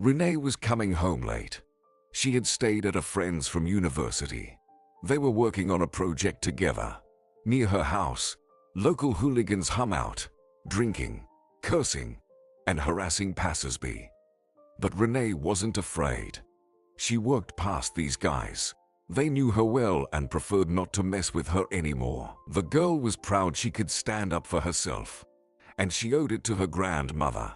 Renee was coming home late. She had stayed at a friend's from university. They were working on a project together. Near her house, local hooligans hung out, drinking, cursing, and harassing passers-by. But Renee wasn't afraid. She worked past these guys. They knew her well and preferred not to mess with her anymore. The girl was proud she could stand up for herself, and she owed it to her grandmother.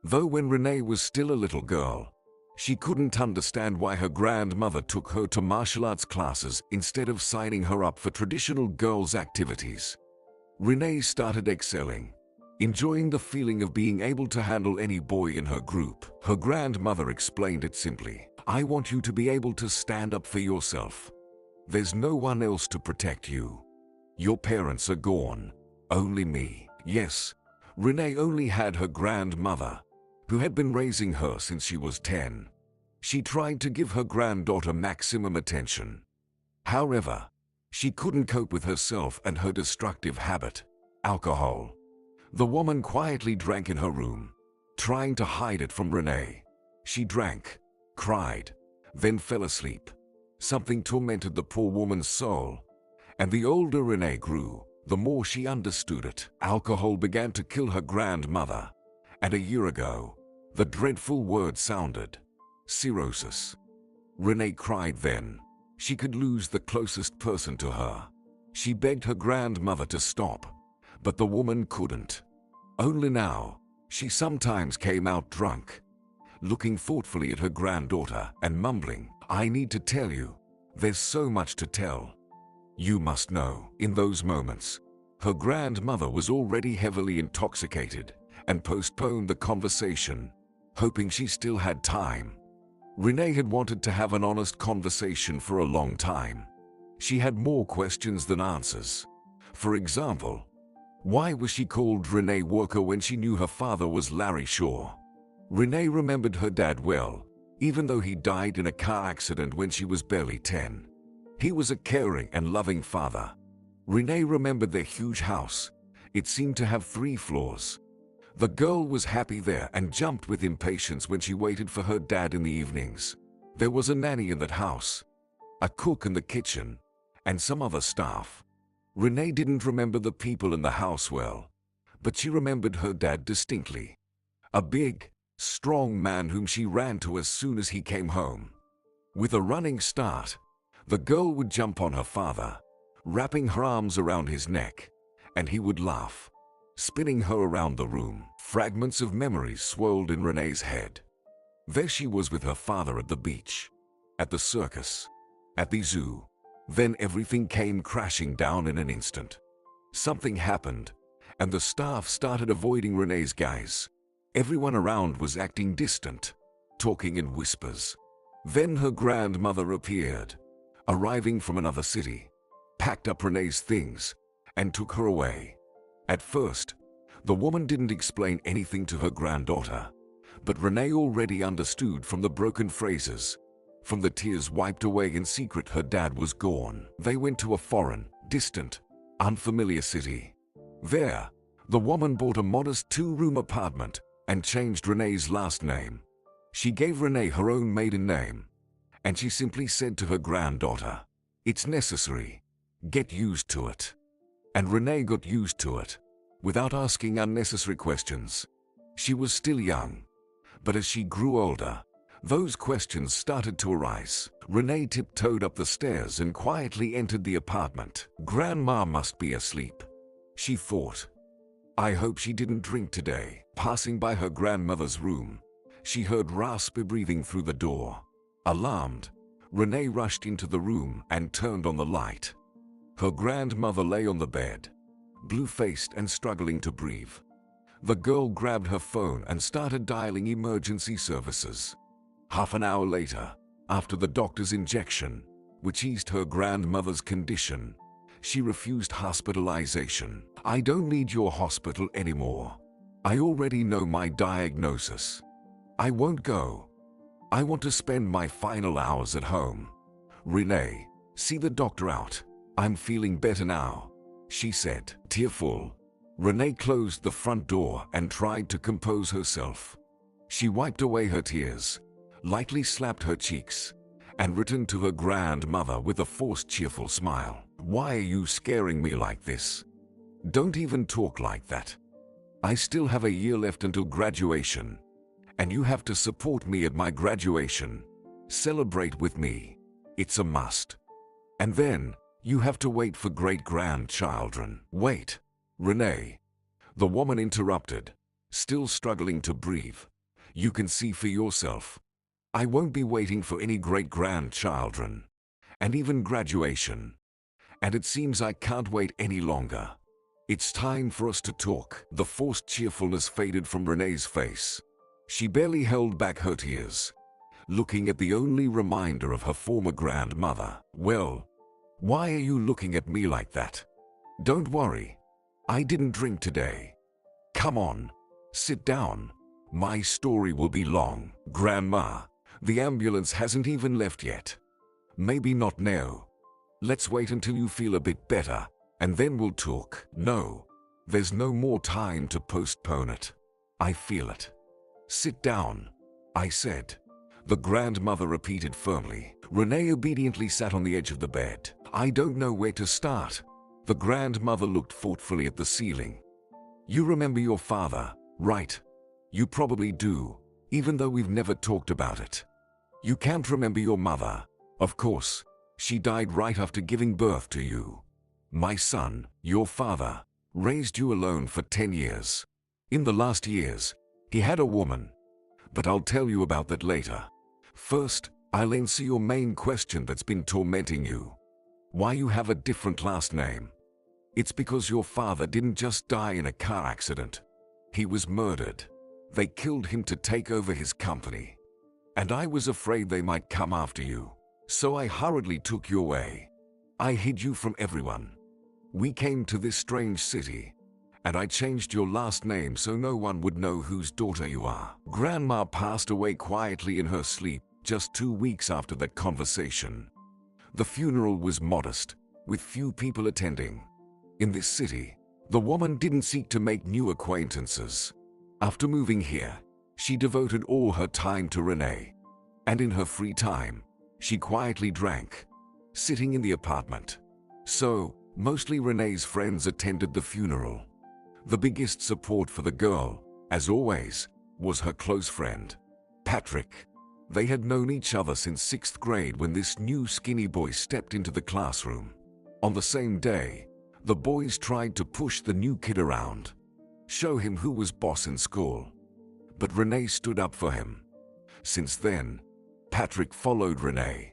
Though when Renee was still a little girl, she couldn't understand why her grandmother took her to martial arts classes instead of signing her up for traditional girls' activities. Renee started excelling, enjoying the feeling of being able to handle any boy in her group. Her grandmother explained it simply. I want you to be able to stand up for yourself. There's no one else to protect you. Your parents are gone. Only me. Yes, Renee only had her grandmother, who had been raising her since she was 10. She tried to give her granddaughter maximum attention. However, she couldn't cope with herself and her destructive habit, alcohol. The woman quietly drank in her room, trying to hide it from Renee. She drank, cried, then fell asleep. Something tormented the poor woman's soul, and the older Renee grew, the more she understood it. Alcohol began to kill her grandmother, and a year ago, the dreadful word sounded: cirrhosis. Renee cried then. She could lose the closest person to her. She begged her grandmother to stop, but the woman couldn't. Only now, she sometimes came out drunk, looking thoughtfully at her granddaughter and mumbling, I need to tell you, there's so much to tell. You must know. In those moments, her grandmother was already heavily intoxicated and postponed the conversation, hoping she still had time. Renee had wanted to have an honest conversation for a long time. She had more questions than answers. For example, why was she called Renee Walker when she knew her father was Larry Shaw? Renee remembered her dad well, even though he died in a car accident when she was barely 10. He was a caring and loving father. Renee remembered their huge house. It seemed to have 3 floors. The girl was happy there and jumped with impatience when she waited for her dad in the evenings. There was a nanny in that house, a cook in the kitchen, and some other staff. Renee didn't remember the people in the house well, but she remembered her dad distinctly. A big, strong man whom she ran to as soon as he came home. With a running start, the girl would jump on her father, wrapping her arms around his neck, and he would laugh, spinning her around the room. Fragments of memories swirled in Renee's head. There she was with her father at the beach, at the circus, at the zoo. Then everything came crashing down in an instant. Something happened, and the staff started avoiding Renee's gaze. Everyone around was acting distant, talking in whispers. Then her grandmother appeared, arriving from another city, packed up Renee's things, and took her away. At first, the woman didn't explain anything to her granddaughter, but Renee already understood from the broken phrases, from the tears wiped away in secret her dad was gone. They went to a foreign, distant, unfamiliar city. There, the woman bought a modest 2-room apartment and changed Renee's last name. She gave Renee her own maiden name, and she simply said to her granddaughter, "It's necessary. Get used to it." And Renee got used to it, without asking unnecessary questions. She was still young, but as she grew older, those questions started to arise. Renee tiptoed up the stairs and quietly entered the apartment. Grandma must be asleep, she thought. I hope she didn't drink today. Passing by her grandmother's room, she heard raspy breathing through the door. Alarmed, Renee rushed into the room and turned on the light. Her grandmother lay on the bed, blue-faced and struggling to breathe. The girl grabbed her phone and started dialing emergency services. Half an hour later, after the doctor's injection, which eased her grandmother's condition, she refused hospitalization. I don't need your hospital anymore. I already know my diagnosis. I won't go. I want to spend my final hours at home. Renee, see the doctor out. I'm feeling better now, she said. Tearful, Renee closed the front door and tried to compose herself. She wiped away her tears, lightly slapped her cheeks, and returned to her grandmother with a forced cheerful smile. "Why are you scaring me like this? Don't even talk like that. I still have a year left until graduation, and you have to support me at my graduation. Celebrate with me. It's a must. And then, you have to wait for great-grandchildren." "Wait, Renee," the woman interrupted, still struggling to breathe. "You can see for yourself. I won't be waiting for any great-grandchildren, and even graduation. And it seems I can't wait any longer. It's time for us to talk." The forced cheerfulness faded from Renee's face. She barely held back her tears, looking at the only reminder of her former grandmother. "Well, why are you looking at me like that? Don't worry. I didn't drink today. Come on, sit down. My story will be long." "Grandma, the ambulance hasn't even left yet. Maybe not now. Let's wait until you feel a bit better, and then we'll talk." "No, there's no more time to postpone it. I feel it." "Sit down," I said, the grandmother repeated firmly. Renee obediently sat on the edge of the bed. "I don't know where to start." The grandmother looked thoughtfully at the ceiling. "You remember your father, right? You probably do, even though we've never talked about it. You can't remember your mother. Of course, she died right after giving birth to you. My son, your father, raised you alone for 10 years. In the last years, he had a woman. But I'll tell you about that later. First, I'll answer your main question that's been tormenting you. Why you have a different last name. It's because your father didn't just die in a car accident. He was murdered. They killed him to take over his company. And I was afraid they might come after you. So I hurriedly took you away. I hid you from everyone. We came to this strange city, and I changed your last name so no one would know whose daughter you are." Grandma passed away quietly in her sleep just 2 weeks after that conversation. The funeral was modest, with few people attending. In this city, the woman didn't seek to make new acquaintances. After moving here, she devoted all her time to Renee. And in her free time, she quietly drank, sitting in the apartment. So, mostly Renee's friends attended the funeral. The biggest support for the girl, as always, was her close friend, Patrick. They had known each other since 6th grade when this new skinny boy stepped into the classroom. On the same day, the boys tried to push the new kid around, show him who was boss in school. But Renee stood up for him. Since then, Patrick followed Renee.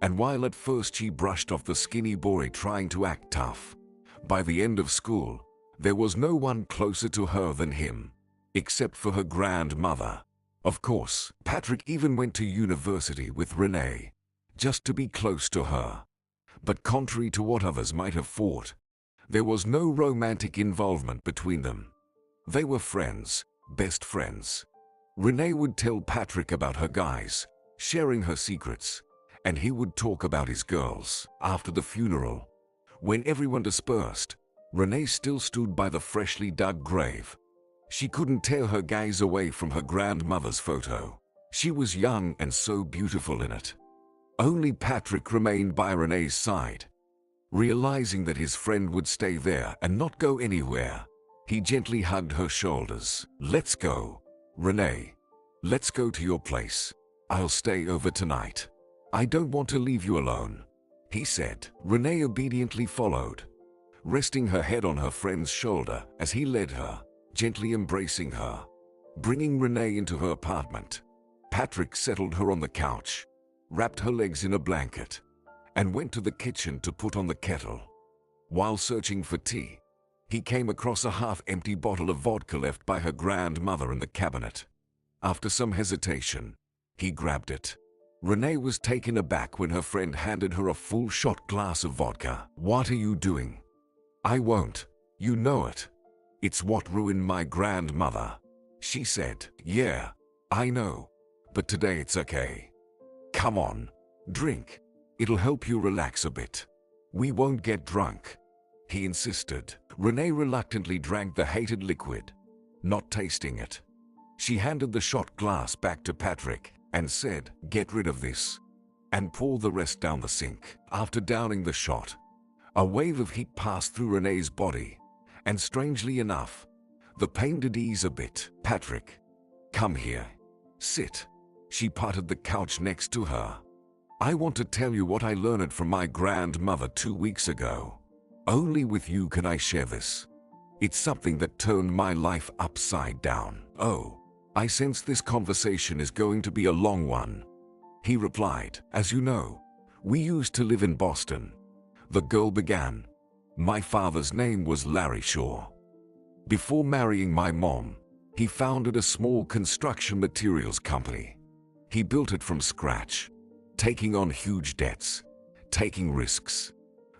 And while at first she brushed off the skinny boy trying to act tough, by the end of school, there was no one closer to her than him, except for her grandmother. Of course, Patrick even went to university with Renee, just to be close to her. But contrary to what others might have thought, there was no romantic involvement between them. They were friends, best friends. Renee would tell Patrick about her guys, sharing her secrets, and he would talk about his girls. After the funeral, when everyone dispersed, Renee still stood by the freshly dug grave. She couldn't tear her gaze away from her grandmother's photo. She was young and so beautiful in it. Only Patrick remained by Renee's side. Realizing that his friend would stay there and not go anywhere, he gently hugged her shoulders. "Let's go, Renee. Let's go to your place. I'll stay over tonight. I don't want to leave you alone," he said. Renee obediently followed, resting her head on her friend's shoulder as he led her, gently embracing her, bringing Renee into her apartment. Patrick settled her on the couch, wrapped her legs in a blanket, and went to the kitchen to put on the kettle. While searching for tea, he came across a half-empty bottle of vodka left by her grandmother in the cabinet. After some hesitation, he grabbed it. Renee was taken aback when her friend handed her a full-shot glass of vodka. "What are you doing?" "I won't. You know it. It's what ruined my grandmother," she said. "Yeah, I know. But today it's okay. Come on, drink. It'll help you relax a bit. We won't get drunk," he insisted. Renee reluctantly drank the hated liquid, not tasting it. She handed the shot glass back to Patrick and said, "Get rid of this and pour the rest down the sink." After downing the shot, a wave of heat passed through Renee's body, and strangely enough, the pain did ease a bit. "Patrick, come here. Sit." She patted the couch next to her. "I want to tell you what I learned from my grandmother 2 weeks ago. Only with you can I share this. It's something that turned my life upside down." "Oh, I sense this conversation is going to be a long one," he replied. "As you know, we used to live in Boston." The girl began. "My father's name was Larry Shaw. Before marrying my mom, he founded a small construction materials company. He built it from scratch, taking on huge debts, taking risks.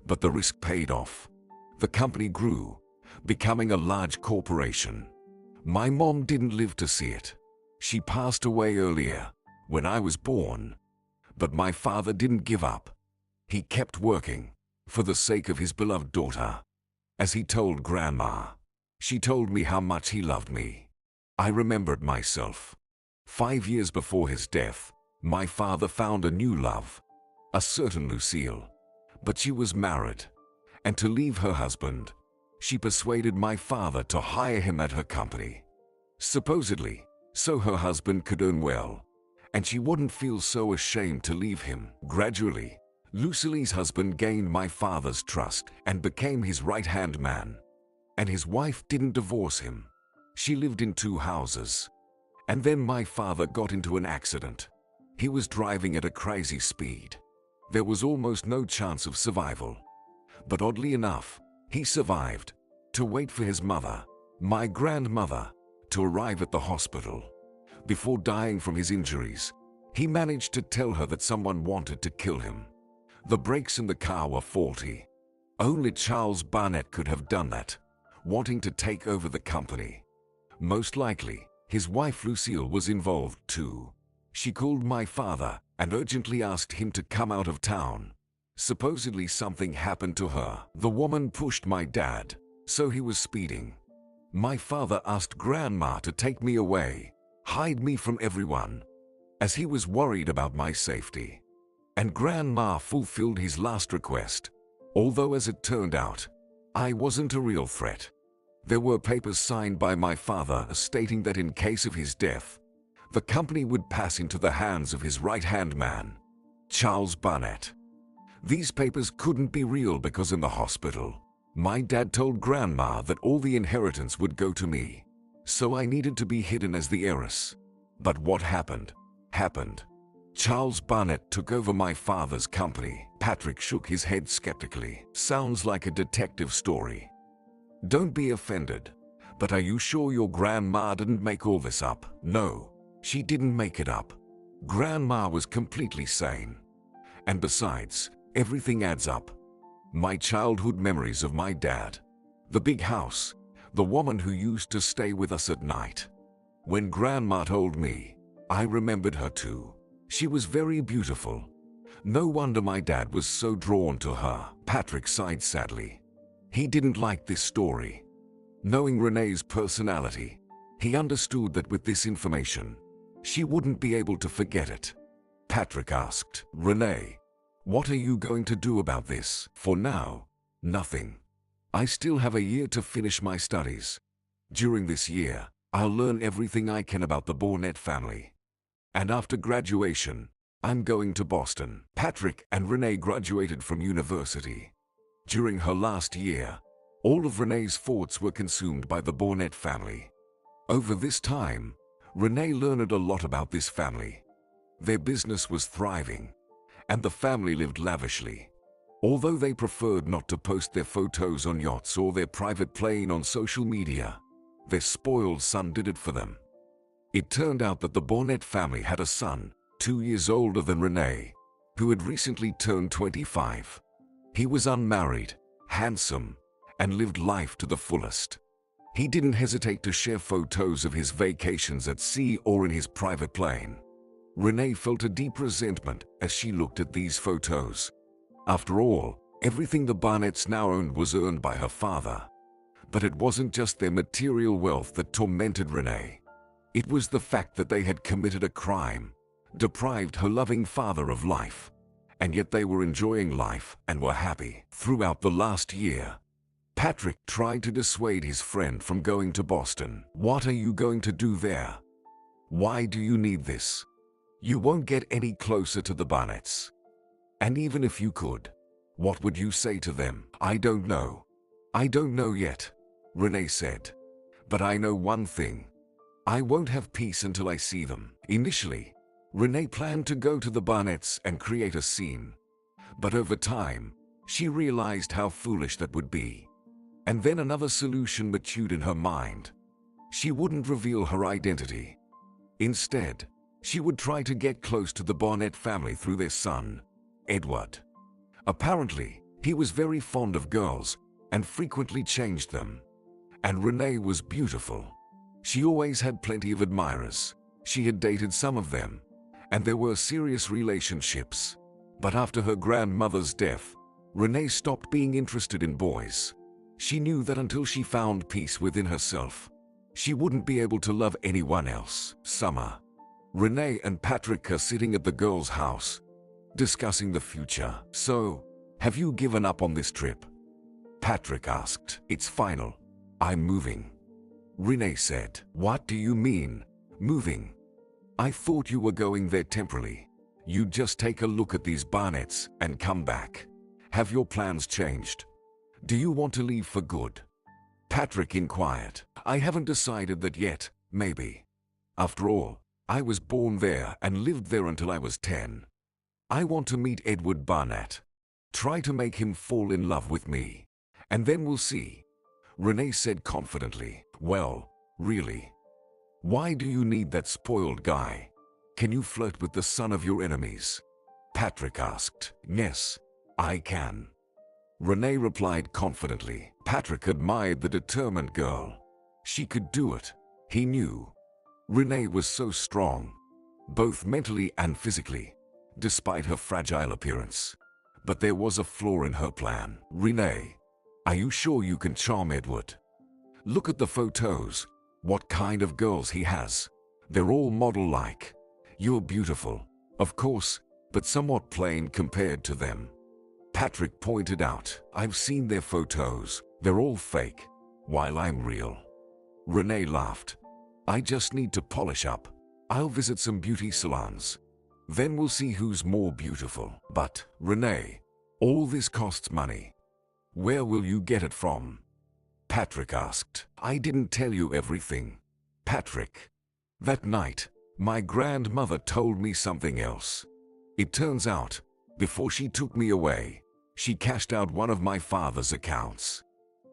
But the risk paid off. The company grew, becoming a large corporation. My mom didn't live to see it. She passed away earlier, when I was born. But my father didn't give up. He kept working, for the sake of his beloved daughter. As he told Grandma, she told me how much he loved me. I remembered myself. 5 years before his death, my father found a new love, a certain Lucille. But she was married, and to leave her husband, she persuaded my father to hire him at her company. Supposedly, so her husband could earn well, and she wouldn't feel so ashamed to leave him. Gradually, Lucille's husband gained my father's trust and became his right-hand man. And his wife didn't divorce him. She lived in 2 houses. And then my father got into an accident. He was driving at a crazy speed. There was almost no chance of survival. But oddly enough, he survived to wait for his mother, my grandmother, to arrive at the hospital. Before dying from his injuries, he managed to tell her that someone wanted to kill him. The brakes in the car were faulty. Only Charles Barnett could have done that, wanting to take over the company. Most likely, his wife Lucille was involved too. She called my father and urgently asked him to come out of town. Supposedly something happened to her. The woman pushed my dad, so he was speeding. My father asked Grandma to take me away, hide me from everyone, as he was worried about my safety. And Grandma fulfilled his last request, although as it turned out, I wasn't a real threat. There were papers signed by my father stating that in case of his death, the company would pass into the hands of his right-hand man, Charles Barnett. These papers couldn't be real because in the hospital, my dad told Grandma that all the inheritance would go to me, so I needed to be hidden as the heiress. But what happened, happened. Charles Barnett took over my father's company. Patrick shook his head skeptically. Sounds like a detective story. Don't be offended, but are you sure your grandma didn't make all this up? No, she didn't make it up. Grandma was completely sane. And besides, everything adds up. My childhood memories of my dad, the big house, the woman who used to stay with us at night. When Grandma told me, I remembered her too. She was very beautiful. No wonder my dad was so drawn to her. Patrick sighed sadly. He didn't like this story. Knowing Renee's personality, he understood that with this information, she wouldn't be able to forget it. Patrick asked, Renee, what are you going to do about this? For now, nothing. I still have a year to finish my studies. During this year, I'll learn everything I can about the Barnett family. And after graduation, I'm going to Boston. Patrick and Renee graduated from university. During her last year, all of Renee's thoughts were consumed by the Barnett family. Over this time, Renee learned a lot about this family. Their business was thriving, and the family lived lavishly. Although they preferred not to post their photos on yachts or their private plane on social media, their spoiled son did it for them. It turned out that the Barnett family had a son, 2 years older than Renee, who had recently turned 25. He was unmarried, handsome, and lived life to the fullest. He didn't hesitate to share photos of his vacations at sea or in his private plane. Renee felt a deep resentment as she looked at these photos. After all, everything the Barnetts now owned was earned by her father. But it wasn't just their material wealth that tormented Renee. It was the fact that they had committed a crime, deprived her loving father of life, and yet they were enjoying life and were happy. Throughout the last year, Patrick tried to dissuade his friend from going to Boston. What are you going to do there? Why do you need this? You won't get any closer to the Barnetts. And even if you could, what would you say to them? I don't know. I don't know yet, Renee said. But I know one thing. I won't have peace until I see them. Initially, Renee planned to go to the Barnetts and create a scene. But over time, she realized how foolish that would be. And then another solution matured in her mind. She wouldn't reveal her identity. Instead, she would try to get close to the Barnett family through their son, Edward. Apparently, he was very fond of girls and frequently changed them. And Renee was beautiful. She always had plenty of admirers. She had dated some of them, and there were serious relationships. But after her grandmother's death, Renee stopped being interested in boys. She knew that until she found peace within herself, she wouldn't be able to love anyone else. Summer. Renee and Patrick are sitting at the girl's house, discussing the future. So, have you given up on this trip? Patrick asked. It's final. I'm moving. Renee said. What do you mean, moving? I thought you were going there temporarily. You'd just take a look at these Barnetts and come back. Have your plans changed? Do you want to leave for good? Patrick inquired. I haven't decided that yet, maybe. After all, I was born there and lived there until I was 10. I want to meet Edward Barnett. Try to make him fall in love with me. And then we'll see. Renee said confidently. Well, really? Why do you need that spoiled guy? Can you flirt with the son of your enemies? Patrick asked. Yes, I can. Renee replied confidently. Patrick admired the determined girl. She could do it. He knew. Renee was so strong, both mentally and physically, despite her fragile appearance. But there was a flaw in her plan. Renee, are you sure you can charm Edward? Look at the photos. What kind of girls he has. They're all model-like. You're beautiful, of course, but somewhat plain compared to them. Patrick pointed out. I've seen their photos. They're all fake, while I'm real. Renee laughed. I just need to polish up. I'll visit some beauty salons. Then we'll see who's more beautiful. But, Renee, all this costs money. Where will you get it from? Patrick asked. I didn't tell you everything, Patrick. That night, my grandmother told me something else. It turns out, before she took me away, she cashed out one of my father's accounts.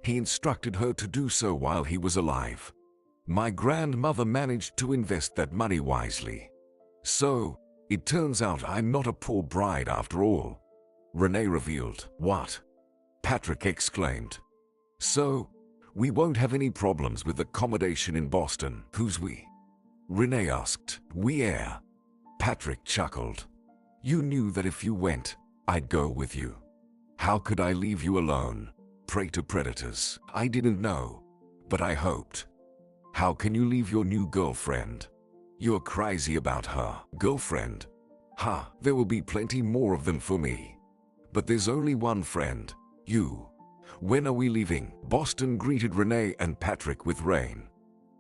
He instructed her to do so while he was alive. My grandmother managed to invest that money wisely. So, it turns out I'm not a poor bride after all. Renee revealed. What? Patrick exclaimed. So, we won't have any problems with accommodation in Boston. Who's we? Renee asked. We are. Patrick chuckled. You knew that if you went, I'd go with you. How could I leave you alone, prey to predators? I didn't know, but I hoped. How can you leave your new girlfriend? You're crazy about her. Girlfriend? Ha, there will be plenty more of them for me. But there's only one friend, you. When are we leaving? Boston greeted Renee and Patrick with rain.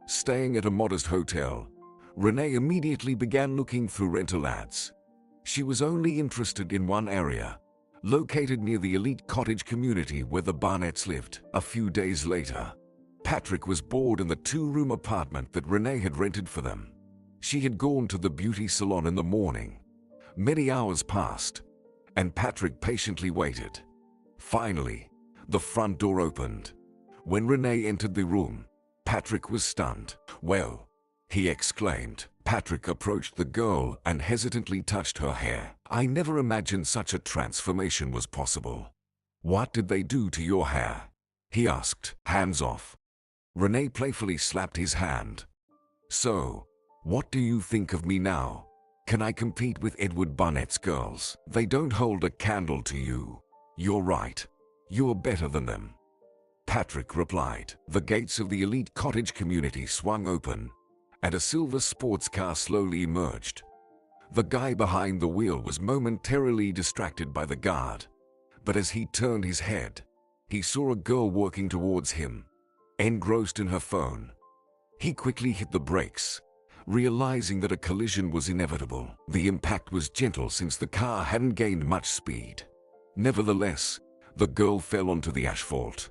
Staying at a modest hotel, Renee immediately began looking through rental ads. She was only interested in one area, located near the elite cottage community where the Barnetts lived. A few days later, Patrick was bored in the 2-room apartment that Renee had rented for them. She had gone to the beauty salon in the morning. Many hours passed, and Patrick patiently waited. Finally, the front door opened. When Renee entered the room, Patrick was stunned. Well, he exclaimed. Patrick approached the girl and hesitantly touched her hair. I never imagined such a transformation was possible. What did they do to your hair? He asked. Hands off. Renee playfully slapped his hand. So, what do you think of me now? Can I compete with Edward Barnett's girls? They don't hold a candle to you. You're right. You're better than them. Patrick replied. The gates of the elite cottage community swung open, and a silver sports car slowly emerged. The guy behind the wheel was momentarily distracted by the guard, but as he turned his head, he saw a girl walking towards him, engrossed in her phone. He quickly hit the brakes, realizing that a collision was inevitable. The impact was gentle since the car hadn't gained much speed. Nevertheless, the girl fell onto the asphalt.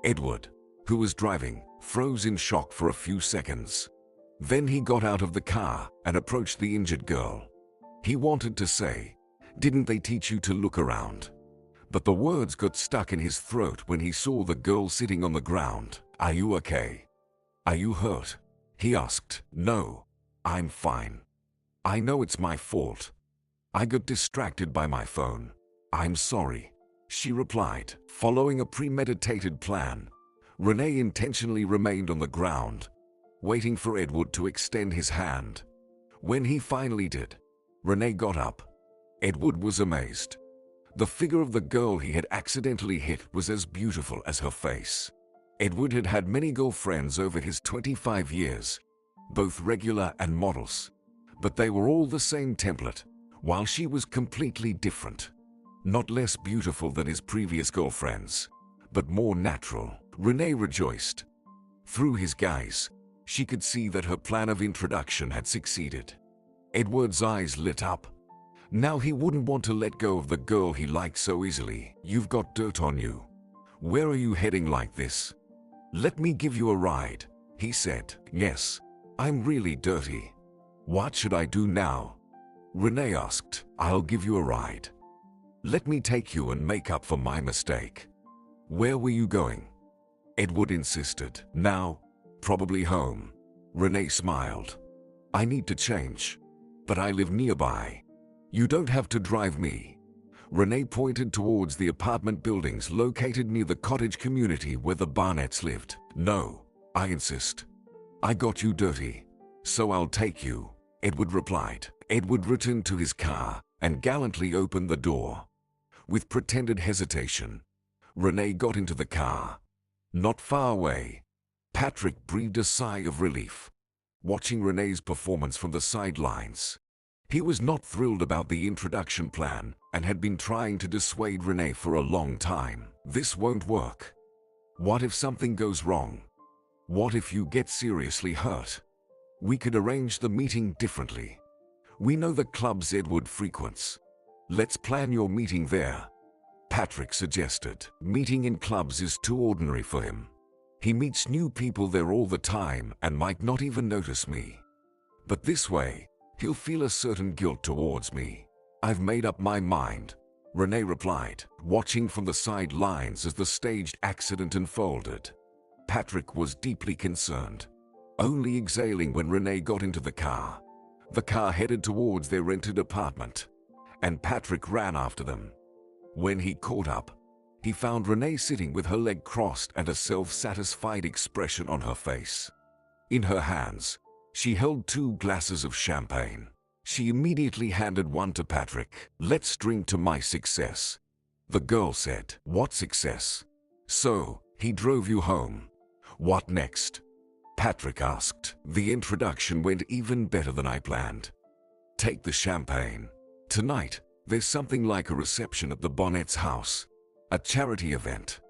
Edward, who was driving, froze in shock for a few seconds. Then he got out of the car and approached the injured girl. He wanted to say, "Didn't they teach you to look around?" But the words got stuck in his throat when he saw the girl sitting on the ground. "Are you okay? Are you hurt?" he asked. "No, I'm fine. I know it's my fault. I got distracted by my phone. I'm sorry," she replied. Following a premeditated plan, Renee intentionally remained on the ground, waiting for Edward to extend his hand. When he finally did, Renee got up. Edward was amazed. The figure of the girl he had accidentally hit was as beautiful as her face. Edward had had many girlfriends over his 25 years, both regular and models, but they were all the same template, while she was completely different. Not less beautiful than his previous girlfriends, but more natural. Renee rejoiced. Through his gaze, she could see that her plan of introduction had succeeded. Edward's eyes lit up. Now he wouldn't want to let go of the girl he liked so easily. "You've got dirt on you. Where are you heading like this?" "Let me give you a ride," he said. "Yes, I'm really dirty. What should I do now?" Renee asked. "I'll give you a ride. Let me take you and make up for my mistake." "Where were you going?" Edward insisted. "Now, probably home." Renee smiled. "I need to change, but I live nearby. You don't have to drive me." Renee pointed towards the apartment buildings located near the cottage community where the Barnetts lived. "No, I insist. I got you dirty, so I'll take you," Edward replied. Edward returned to his car and gallantly opened the door. With pretended hesitation, Renee got into the car. Not far away, Patrick breathed a sigh of relief, watching Renee's performance from the sidelines. He was not thrilled about the introduction plan and had been trying to dissuade Renee for a long time. "This won't work. What if something goes wrong? What if you get seriously hurt? We could arrange the meeting differently. We know the clubs Edward frequents. Let's plan your meeting there," Patrick suggested. "Meeting in clubs is too ordinary for him. He meets new people there all the time and might not even notice me. But this way, he'll feel a certain guilt towards me." "I've made up my mind," Renee replied, watching from the sidelines as the staged accident unfolded. Patrick was deeply concerned, only exhaling when Renee got into the car. The car headed towards their rented apartment, and Patrick ran after them. When he caught up, he found Renee sitting with her leg crossed and a self-satisfied expression on her face. In her hands, she held 2 glasses of champagne. She immediately handed one to Patrick. "Let's drink to my success," the girl said. "What success?" "So, he drove you home. What next?" Patrick asked. "The introduction went even better than I planned. Take the champagne. Tonight, there's something like a reception at the Barnett's house. A charity event.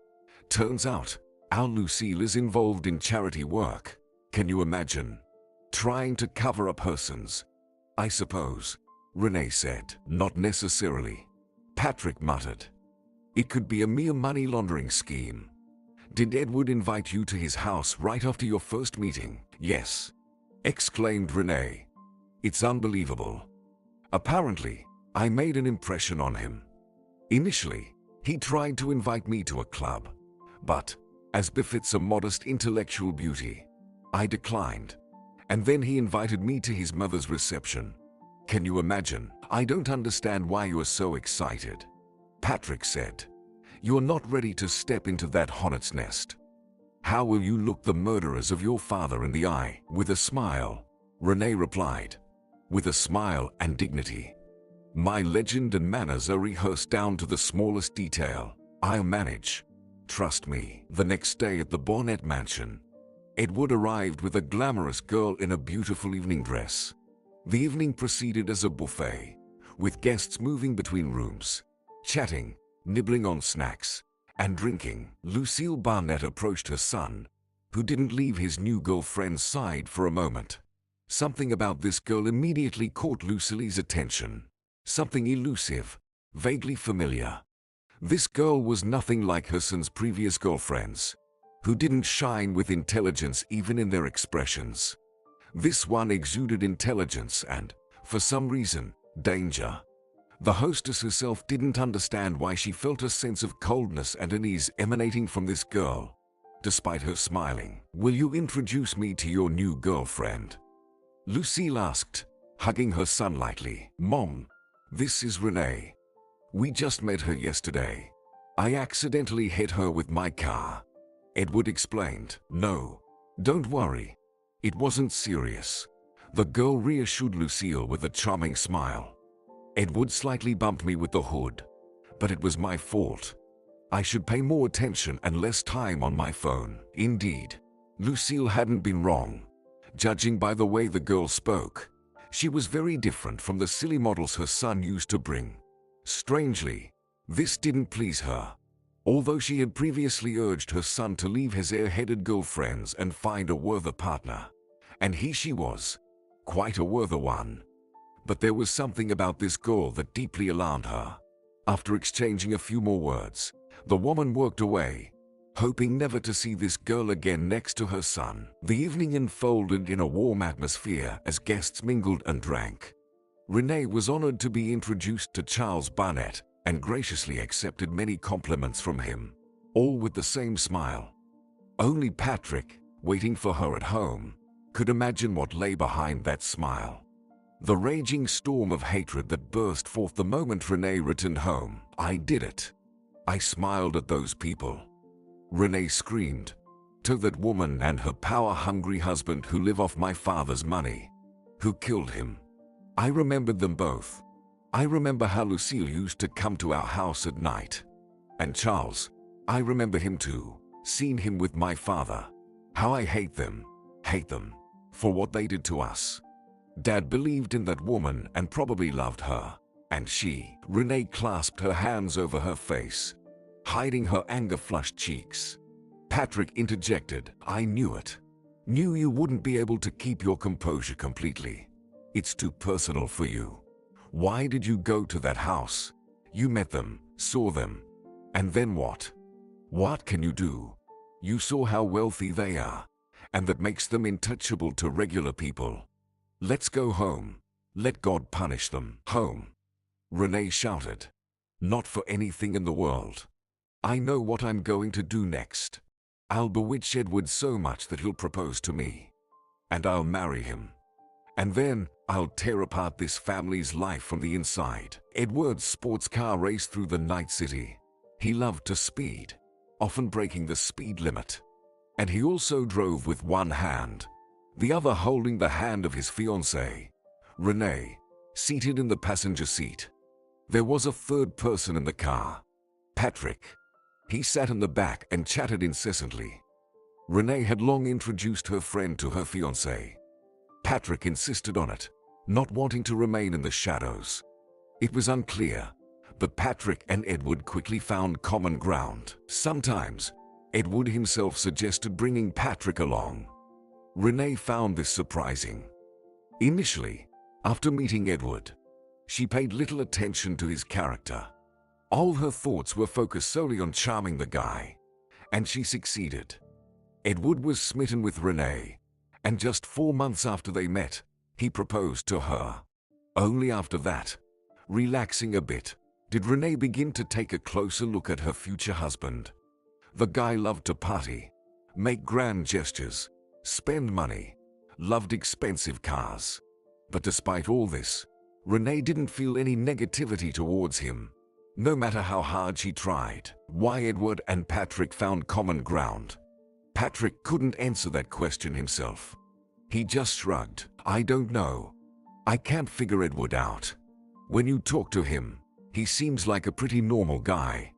Turns out, our Lucille is involved in charity work. Can you imagine? Trying to cover up her sins, I suppose," Renee said. "Not necessarily," Patrick muttered. "It could be a mere money laundering scheme." "Did Edward invite you to his house right after your first meeting?" "Yes," exclaimed Renee. "It's unbelievable. Apparently, I made an impression on him. Initially, he tried to invite me to a club, but, as befits a modest intellectual beauty, I declined. And then he invited me to his mother's reception. Can you imagine?" "I don't understand why you are so excited," Patrick said. "You're not ready to step into that hornet's nest. How will you look the murderers of your father in the eye?" "With a smile," Renee replied. "With a smile and dignity. My legend and manners are rehearsed down to the smallest detail. I'll manage. Trust me." The next day at the Barnett mansion, Edward arrived with a glamorous girl in a beautiful evening dress. The evening proceeded as a buffet, with guests moving between rooms, chatting, nibbling on snacks, and drinking. Lucille Barnett approached her son, who didn't leave his new girlfriend's side for a moment. Something about this girl immediately caught Lucille's attention. Something elusive, vaguely familiar. This girl was nothing like her son's previous girlfriends, who didn't shine with intelligence even in their expressions. This one exuded intelligence and, for some reason, danger. The hostess herself didn't understand why she felt a sense of coldness and unease emanating from this girl, despite her smiling. "Will you introduce me to your new girlfriend?" Lucille asked, hugging her son lightly. "Mom, this is Renee. We just met her yesterday. I accidentally hit her with my car," Edward explained. "No, don't worry. It wasn't serious," the girl reassured Lucille with a charming smile. "Edward slightly bumped me with the hood, but it was my fault. I should pay more attention and less time on my phone." Indeed, Lucille hadn't been wrong. Judging by the way the girl spoke, she was very different from the silly models her son used to bring. Strangely, this didn't please her. Although she had previously urged her son to leave his airheaded girlfriends and find a worthy partner, and she was quite a worthy one. But there was something about this girl that deeply alarmed her. After exchanging a few more words, the woman walked away, hoping never to see this girl again next to her son. The evening unfolded in a warm atmosphere as guests mingled and drank. Renee was honored to be introduced to Charles Barnett and graciously accepted many compliments from him, all with the same smile. Only Patrick, waiting for her at home, could imagine what lay behind that smile. The raging storm of hatred that burst forth the moment Renee returned home. "I did it. I smiled at those people," Renee screamed, "to that woman and her power-hungry husband who live off my father's money, who killed him. I remembered them both. I remember how Lucille used to come to our house at night. And Charles, I remember him too, seen him with my father. How I hate them, for what they did to us. Dad believed in that woman and probably loved her. And she," Renee clasped her hands over her face, hiding her anger-flushed cheeks. Patrick interjected, "I knew it. Knew you wouldn't be able to keep your composure completely. It's too personal for you. Why did you go to that house? You met them, saw them, and then what? What can you do? You saw how wealthy they are, and that makes them untouchable to regular people. Let's go home. Let God punish them." "Home," Renee shouted. "Not for anything in the world. I know what I'm going to do next. I'll bewitch Edward so much that he'll propose to me. And I'll marry him. And then I'll tear apart this family's life from the inside." Edward's sports car raced through the night city. He loved to speed, often breaking the speed limit. And he also drove with one hand, the other holding the hand of his fiancée, Renee, seated in the passenger seat. There was a third person in the car, Patrick. He sat in the back and chatted incessantly. Renee had long introduced her friend to her fiancé. Patrick insisted on it, not wanting to remain in the shadows. It was unclear, but Patrick and Edward quickly found common ground. Sometimes, Edward himself suggested bringing Patrick along. Renee found this surprising. Initially, after meeting Edward, she paid little attention to his character. All her thoughts were focused solely on charming the guy, and she succeeded. Edward was smitten with Renee, and just 4 months after they met, he proposed to her. Only after that, relaxing a bit, did Renee begin to take a closer look at her future husband. The guy loved to party, make grand gestures, spend money, loved expensive cars. But despite all this, Renee didn't feel any negativity towards him, no matter how hard she tried. Why Edward and Patrick found common ground? Patrick couldn't answer that question himself. He just shrugged. "I don't know. I can't figure Edward out. When you talk to him, he seems like a pretty normal guy.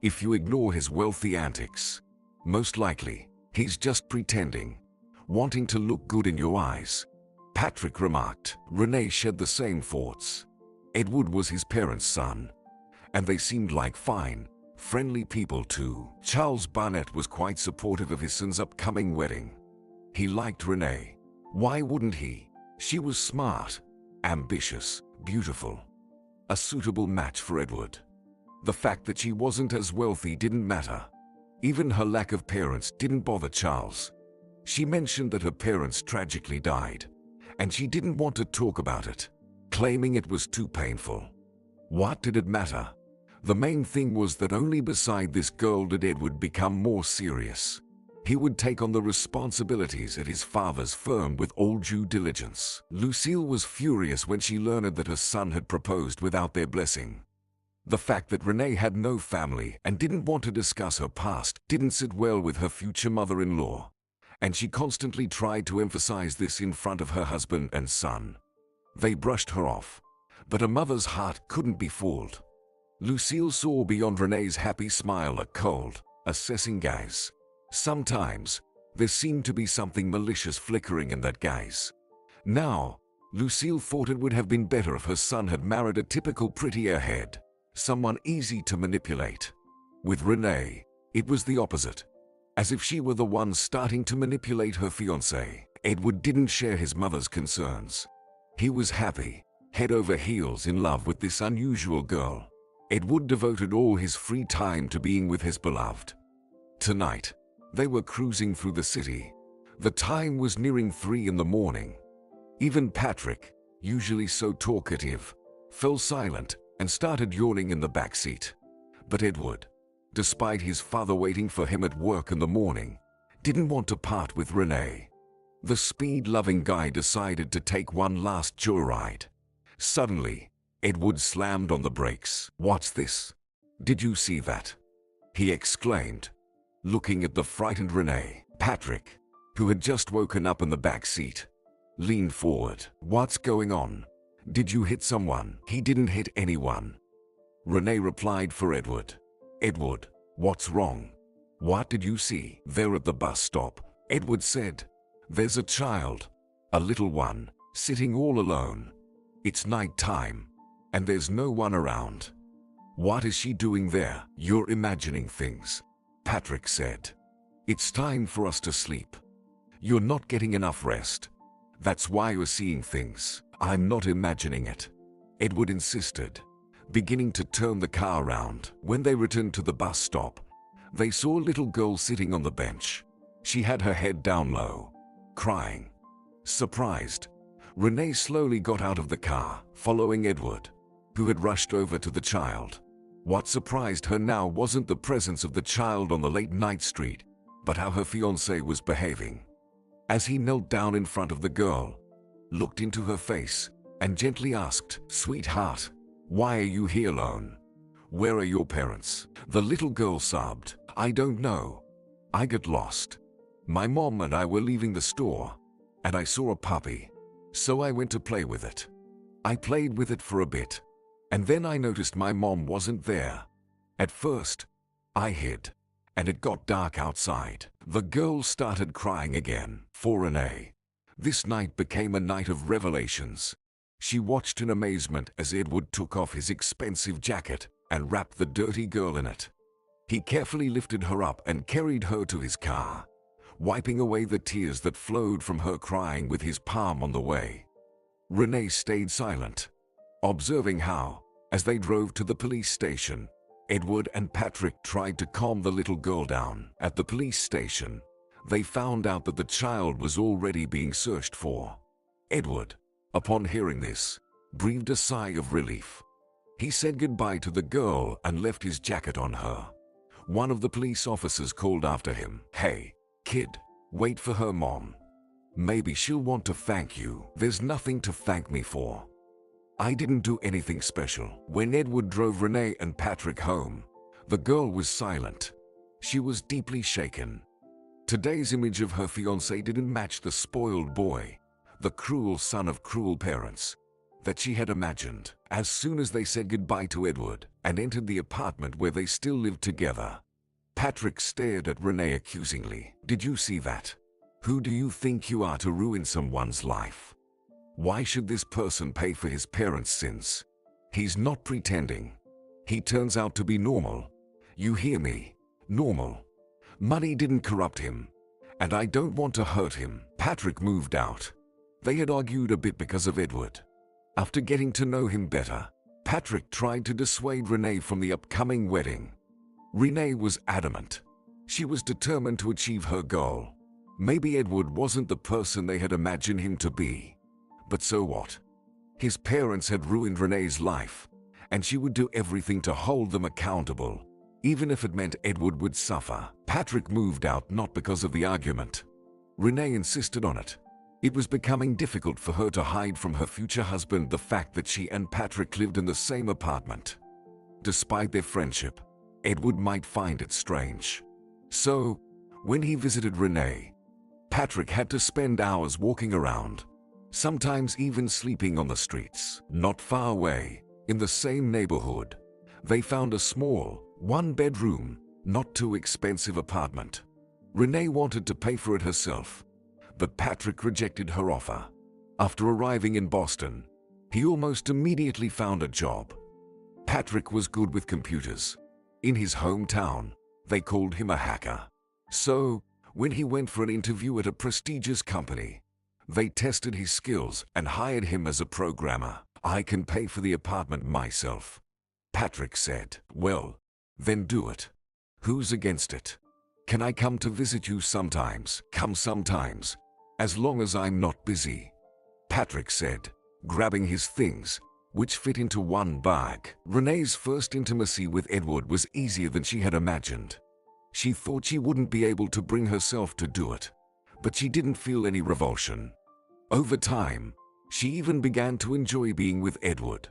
If you ignore his wealthy antics, most likely, he's just pretending. wanting to look good in your eyes," Patrick remarked. Renee shared the same thoughts. Edward was his parents' son, and they seemed like fine, friendly people too. Charles Barnett was quite supportive of his son's upcoming wedding. He liked Renee. Why wouldn't he? She was smart, ambitious, beautiful. A suitable match for Edward. The fact that she wasn't as wealthy didn't matter. Even her lack of parents didn't bother Charles. She mentioned that her parents tragically died, and she didn't want to talk about it, claiming it was too painful. What did it matter? The main thing was that only beside this girl did Edward become more serious. He would take on the responsibilities at his father's firm with all due diligence. Lucille was furious when she learned that her son had proposed without their blessing. The fact that Renee had no family and didn't want to discuss her past didn't sit well with her future mother-in-law, and she constantly tried to emphasize this in front of her husband and son. They brushed her off, but a mother's heart couldn't be fooled. Lucille saw beyond Renee's happy smile a cold, assessing gaze. Sometimes, there seemed to be something malicious flickering in that gaze. Now, Lucille thought it would have been better if her son had married a typical pretty airhead, someone easy to manipulate. With Renee, it was the opposite. As if she were the one starting to manipulate her fiancé. Edward didn't share his mother's concerns. He was happy, head over heels in love with this unusual girl. Edward devoted all his free time to being with his beloved. Tonight, they were cruising through the city. The time was nearing 3 in the morning. Even Patrick, usually so talkative, fell silent and started yawning in the back seat. But Edward, despite his father waiting for him at work in the morning, didn't want to part with Renee. The speed-loving guy decided to take one last joyride. Suddenly, Edward slammed on the brakes. "What's this? Did you see that?" he exclaimed, looking at the frightened Renee. Patrick, who had just woken up in the back seat, leaned forward. "What's going on? Did you hit someone?" "He didn't hit anyone," Renee replied for Edward. "Edward, what's wrong? What did you see?" "There at the bus stop," Edward said. "There's a child, a little one, sitting all alone. It's night time, and there's no one around." "What is she doing there?" "You're imagining things," Patrick said. "It's time for us to sleep. You're not getting enough rest. That's why you're seeing things." "I'm not imagining it," Edward insisted, beginning to turn the car around. When they returned to the bus stop, they saw a little girl sitting on the bench. She had her head down low, crying. Surprised, Renee slowly got out of the car, following Edward, who had rushed over to the child. What surprised her now wasn't the presence of the child on the late-night street, but how her fiancé was behaving. As he knelt down in front of the girl, looked into her face, and gently asked, "Sweetheart, why are you here alone? Where are your parents?" The little girl sobbed, "I don't know. I got lost. My mom and I were leaving the store, and I saw a puppy, so I went to play with it. I played with it for a bit, and then I noticed my mom wasn't there. At first, I hid, and it got dark outside." The girl started crying again. For Renee, this night became a night of revelations. She watched in amazement as Edward took off his expensive jacket and wrapped the dirty girl in it. He carefully lifted her up and carried her to his car, wiping away the tears that flowed from her crying with his palm on the way. Renee stayed silent, observing how, as they drove to the police station, Edward and Patrick tried to calm the little girl down. At the police station, they found out that the child was already being searched for. Edward, upon hearing this, breathed a sigh of relief. He said goodbye to the girl and left his jacket on her. One of the police officers called after him, "Hey, kid, wait for her mom. Maybe she'll want to thank you." "There's nothing to thank me for. I didn't do anything special." When Edward drove Renee and Patrick home, the girl was silent. She was deeply shaken. Today's image of her fiancé didn't match the spoiled boy, the cruel son of cruel parents, that she had imagined. As soon as they said goodbye to Edward and entered the apartment where they still lived together, Patrick stared at Renee accusingly. "Did you see that? Who do you think you are to ruin someone's life? Why should this person pay for his parents' sins? He's not pretending. He turns out to be normal. You hear me? Normal. Money didn't corrupt him. And I don't want to hurt him. Patrick moved out. They had argued a bit because of Edward. After getting to know him better, Patrick tried to dissuade Renee from the upcoming wedding. Renee was adamant. She was determined to achieve her goal. Maybe Edward wasn't the person they had imagined him to be. But so what? His parents had ruined Renee's life, and she would do everything to hold them accountable, even if it meant Edward would suffer. Patrick moved out not because of the argument. Renee insisted on it. It was becoming difficult for her to hide from her future husband the fact that she and Patrick lived in the same apartment. Despite their friendship, Edward might find it strange. So, when he visited Renee, Patrick had to spend hours walking around, sometimes even sleeping on the streets. Not far away, in the same neighborhood, they found a small, one-bedroom, not too expensive apartment. Renee wanted to pay for it herself, but Patrick rejected her offer. After arriving in Boston, he almost immediately found a job. Patrick was good with computers. In his hometown, they called him a hacker. So, when he went for an interview at a prestigious company, they tested his skills and hired him as a programmer. I can pay for the apartment myself, Patrick said. Well, then do it. Who's against it? Can I come to visit you sometimes? Come sometimes, as long as I'm not busy, Patrick said, grabbing his things, which fit into one bag. Renee's first intimacy with Edward was easier than she had imagined. She thought she wouldn't be able to bring herself to do it, but she didn't feel any revulsion. Over time, she even began to enjoy being with Edward,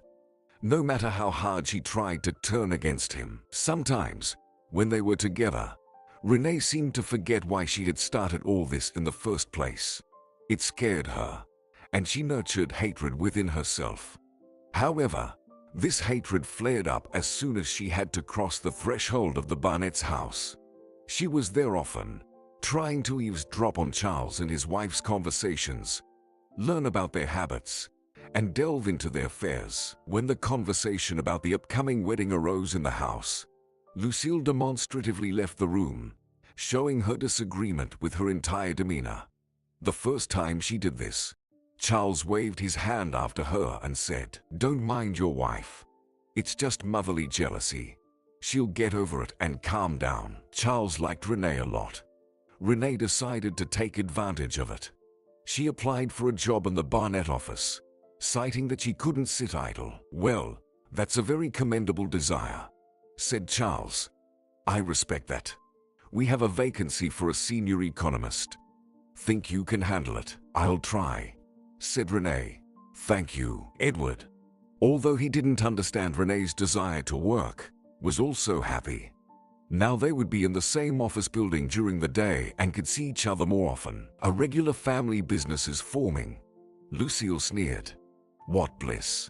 no matter how hard she tried to turn against him. Sometimes, when they were together, Renee seemed to forget why she had started all this in the first place. It scared her, and she nurtured hatred within herself. However, this hatred flared up as soon as she had to cross the threshold of the Barnett's house. She was there often, trying to eavesdrop on Charles and his wife's conversations, learn about their habits, and delve into their affairs. When the conversation about the upcoming wedding arose in the house, Lucille demonstratively left the room, showing her disagreement with her entire demeanor. The first time she did this, Charles waved his hand after her and said, "Don't mind your wife. It's just motherly jealousy. She'll get over it and calm down." Charles liked Renee a lot. Renee decided to take advantage of it. She applied for a job in the Barnett office, citing that she couldn't sit idle. "Well, that's a very commendable desire," said Charles. "I respect that. We have a vacancy for a senior economist. Think you can handle it?" "I'll try," said Renee. "Thank you." Edward, although he didn't understand Renee's desire to work, was also happy. Now they would be in the same office building during the day and could see each other more often. A regular family business is forming. Lucille sneered. What bliss.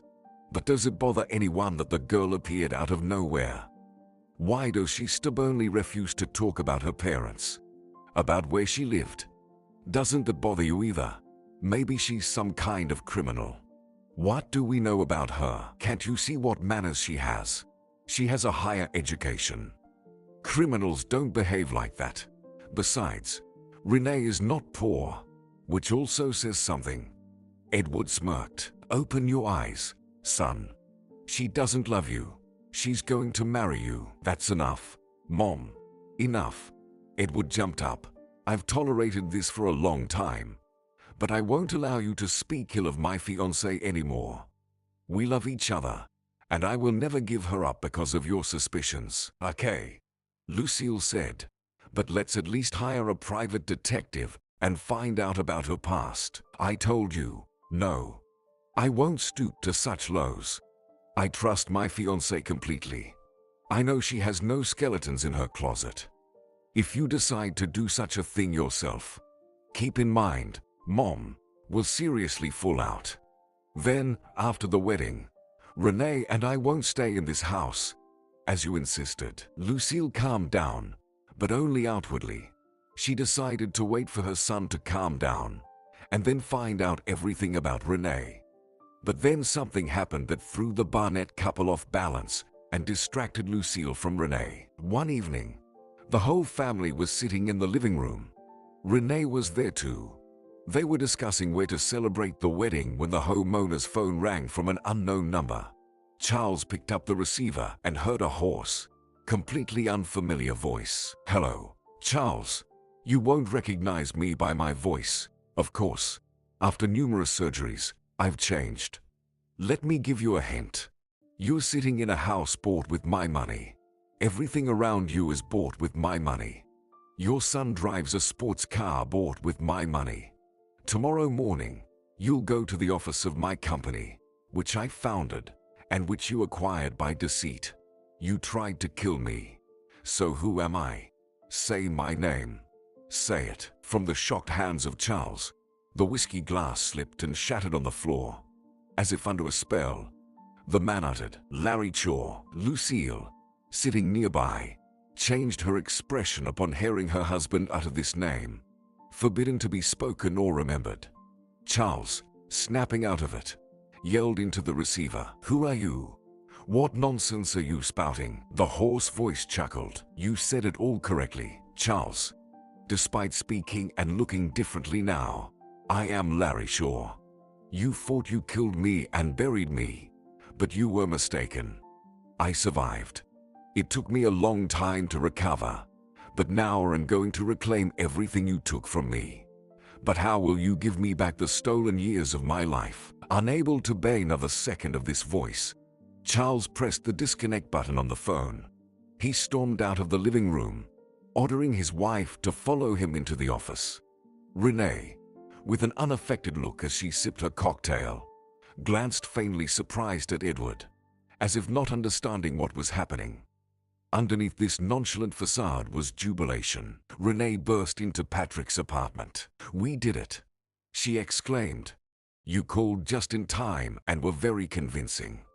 But does it bother anyone that the girl appeared out of nowhere? Why does she stubbornly refuse to talk about her parents? About where she lived? Doesn't that bother you either? Maybe she's some kind of criminal. What do we know about her? Can't you see what manners she has? She has a higher education. Criminals don't behave like that. Besides, Renee is not poor, which also says something. Edward smirked. Open your eyes, son. She doesn't love you. She's going to marry you. That's enough, Mom. Enough. Edward jumped up. I've tolerated this for a long time, but I won't allow you to speak ill of my fiancée anymore. We love each other, and I will never give her up because of your suspicions. Okay, Lucille said, but let's at least hire a private detective and find out about her past. I told you, no. I won't stoop to such lows. I trust my fiancée completely. I know she has no skeletons in her closet. If you decide to do such a thing yourself, keep in mind, Mom will seriously fall out. Then, after the wedding, Renee and I won't stay in this house, as you insisted. Lucille calmed down, but only outwardly. She decided to wait for her son to calm down and then find out everything about Renee. But then something happened that threw the Barnett couple off balance and distracted Lucille from Renee. One evening, the whole family was sitting in the living room. Renee was there too. They were discussing where to celebrate the wedding when the homeowner's phone rang from an unknown number. Charles picked up the receiver and heard a hoarse, completely unfamiliar voice. "Hello, Charles. You won't recognize me by my voice, of course. After numerous surgeries, I've changed. Let me give you a hint. You're sitting in a house bought with my money. Everything around you is bought with my money. Your son drives a sports car bought with my money. Tomorrow morning, you'll go to the office of my company, which I founded, and which you acquired by deceit. You tried to kill me. So who am I? Say my name. Say it." From the shocked hands of Charles, the whiskey glass slipped and shattered on the floor. As if under a spell, the man uttered, "Larry Shaw." Lucille, sitting nearby, changed her expression upon hearing her husband utter this name, forbidden to be spoken or remembered. Charles, snapping out of it, yelled into the receiver, "Who are you? What nonsense are you spouting?" The hoarse voice chuckled, "You said it all correctly, Charles. Despite speaking and looking differently now, I am Larry Shaw. You thought you killed me and buried me, but you were mistaken. I survived. It took me a long time to recover, but now I'm going to reclaim everything you took from me. But how will you give me back the stolen years of my life?" Unable to bear another second of this voice, Charles pressed the disconnect button on the phone. He stormed out of the living room, ordering his wife to follow him into the office. Renee, with an unaffected look as she sipped her cocktail, glanced faintly surprised at Edward, as if not understanding what was happening. Underneath this nonchalant facade was jubilation. Renee burst into Patrick's apartment. "We did it," she exclaimed. "You called just in time and were very convincing."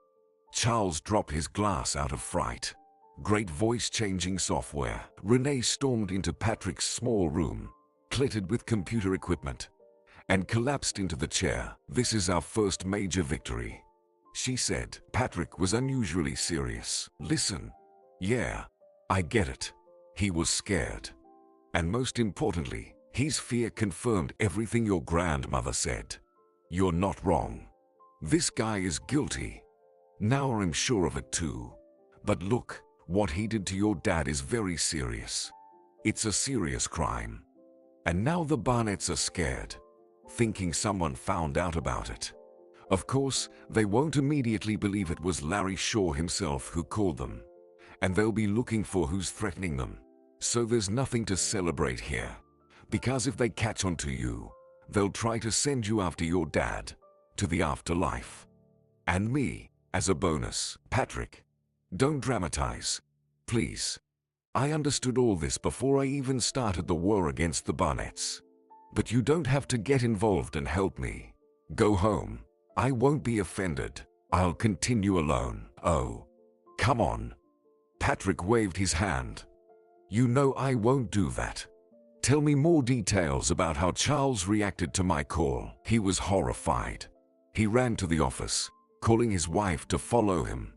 Charles dropped his glass out of fright. Great voice-changing software. Renee stormed into Patrick's small room, cluttered with computer equipment, and collapsed into the chair. "This is our first major victory," she said. Patrick was unusually serious. "Listen. Yeah, I get it. He was scared. And most importantly, his fear confirmed everything your grandmother said. You're not wrong. This guy is guilty. Now I'm sure of it too. But look, what he did to your dad is very serious. It's a serious crime. And now the Barnetts are scared, thinking someone found out about it. Of course, they won't immediately believe it was Larry Shaw himself who called them, and they'll be looking for who's threatening them. So there's nothing to celebrate here, because if they catch on to you, they'll try to send you after your dad, to the afterlife. And me, as a bonus. Patrick, don't dramatize, please. I understood all this before I even started the war against the Barnetts. But you don't have to get involved and help me. Go home. I won't be offended. I'll continue alone." "Oh, come on." Patrick waved his hand. "You know I won't do that. Tell me more details about how Charles reacted to my call." He was horrified. He ran to the office, calling his wife to follow him.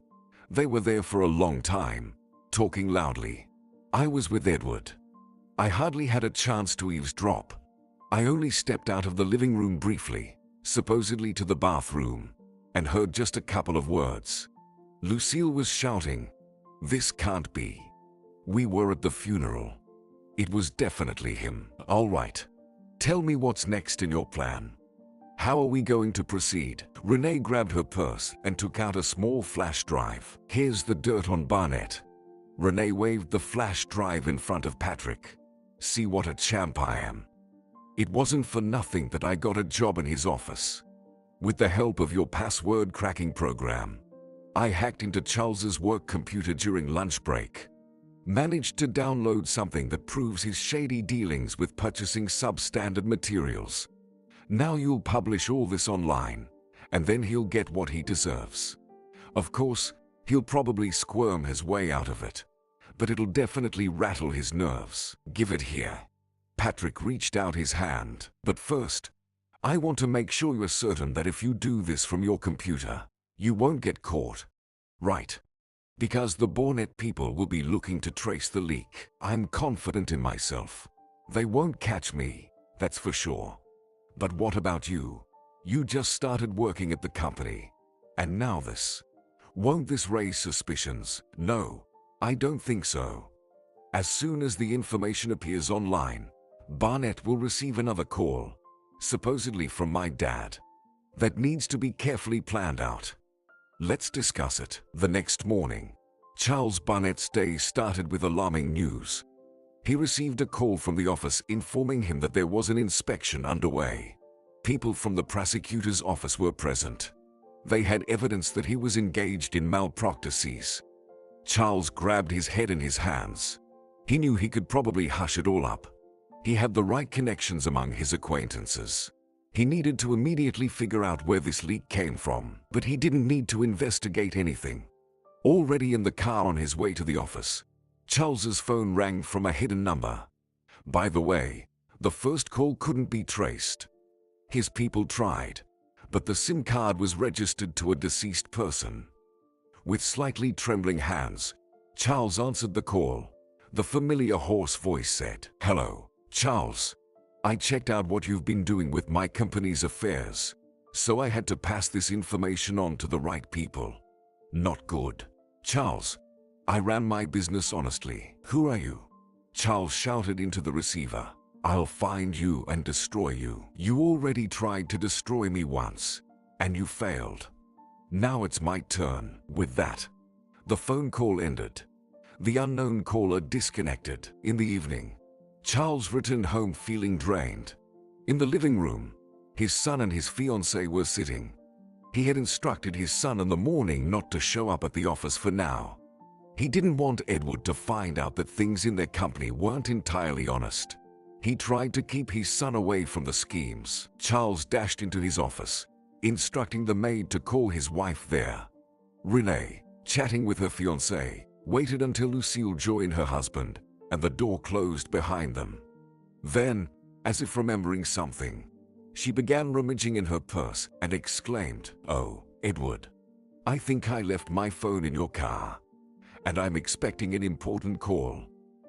They were there for a long time, talking loudly. I was with Edward. I hardly had a chance to eavesdrop. I only stepped out of the living room briefly, supposedly to the bathroom, and heard just a couple of words. Lucille was shouting, "This can't be." We were at the funeral. It was definitely him. "All right. Tell me what's next in your plan. How are we going to proceed?" Renee grabbed her purse and took out a small flash drive. "Here's the dirt on Barnett." Renee waved the flash drive in front of Patrick. "See what a champ I am. It wasn't for nothing that I got a job in his office. With the help of your password cracking program, I hacked into Charles's work computer during lunch break. Managed to download something that proves his shady dealings with purchasing substandard materials. Now you'll publish all this online, and then he'll get what he deserves. Of course, he'll probably squirm his way out of it, but it'll definitely rattle his nerves. Give it here." Patrick reached out his hand. But first, I want to make sure you're certain that if you do this from your computer, you won't get caught. Right? Because the Bonnet people will be looking to trace the leak. I'm confident in myself. They won't catch me, that's for sure. But what about you? You just started working at the company. And now this. Won't this raise suspicions? No, I don't think so. As soon as the information appears online, Barnett will receive another call, supposedly from my dad. That needs to be carefully planned out. Let's discuss it. The next morning, Charles Barnett's day started with alarming news. He received a call from the office informing him that there was an inspection underway. People from the prosecutor's office were present. They had evidence that he was engaged in malpractices. Charles grabbed his head in his hands. He knew he could probably hush it all up. He had the right connections among his acquaintances. He needed to immediately figure out where this leak came from, but he didn't need to investigate anything. Already in the car on his way to the office, Charles's phone rang from a hidden number. By the way, the first call couldn't be traced. His people tried, but the SIM card was registered to a deceased person. With slightly trembling hands, Charles answered the call. The familiar hoarse voice said, "Hello, Charles. I checked out what you've been doing with my company's affairs, so I had to pass this information on to the right people." "Not good. Charles, I ran my business honestly." "Who are you?" Charles shouted into the receiver. "I'll find you and destroy you. You already tried to destroy me once, and you failed. Now it's my turn." With that, the phone call ended. The unknown caller disconnected. In the evening, Charles returned home feeling drained. In the living room, his son and his fiancée were sitting. He had instructed his son in the morning not to show up at the office for now. He didn't want Edward to find out that things in their company weren't entirely honest. He tried to keep his son away from the schemes. Charles dashed into his office, instructing the maid to call his wife there. Renee, chatting with her fiancé, waited until Lucille joined her husband, and the door closed behind them. Then, as if remembering something, she began rummaging in her purse and exclaimed, "Oh, Edward, I think I left my phone in your car, and I'm expecting an important call.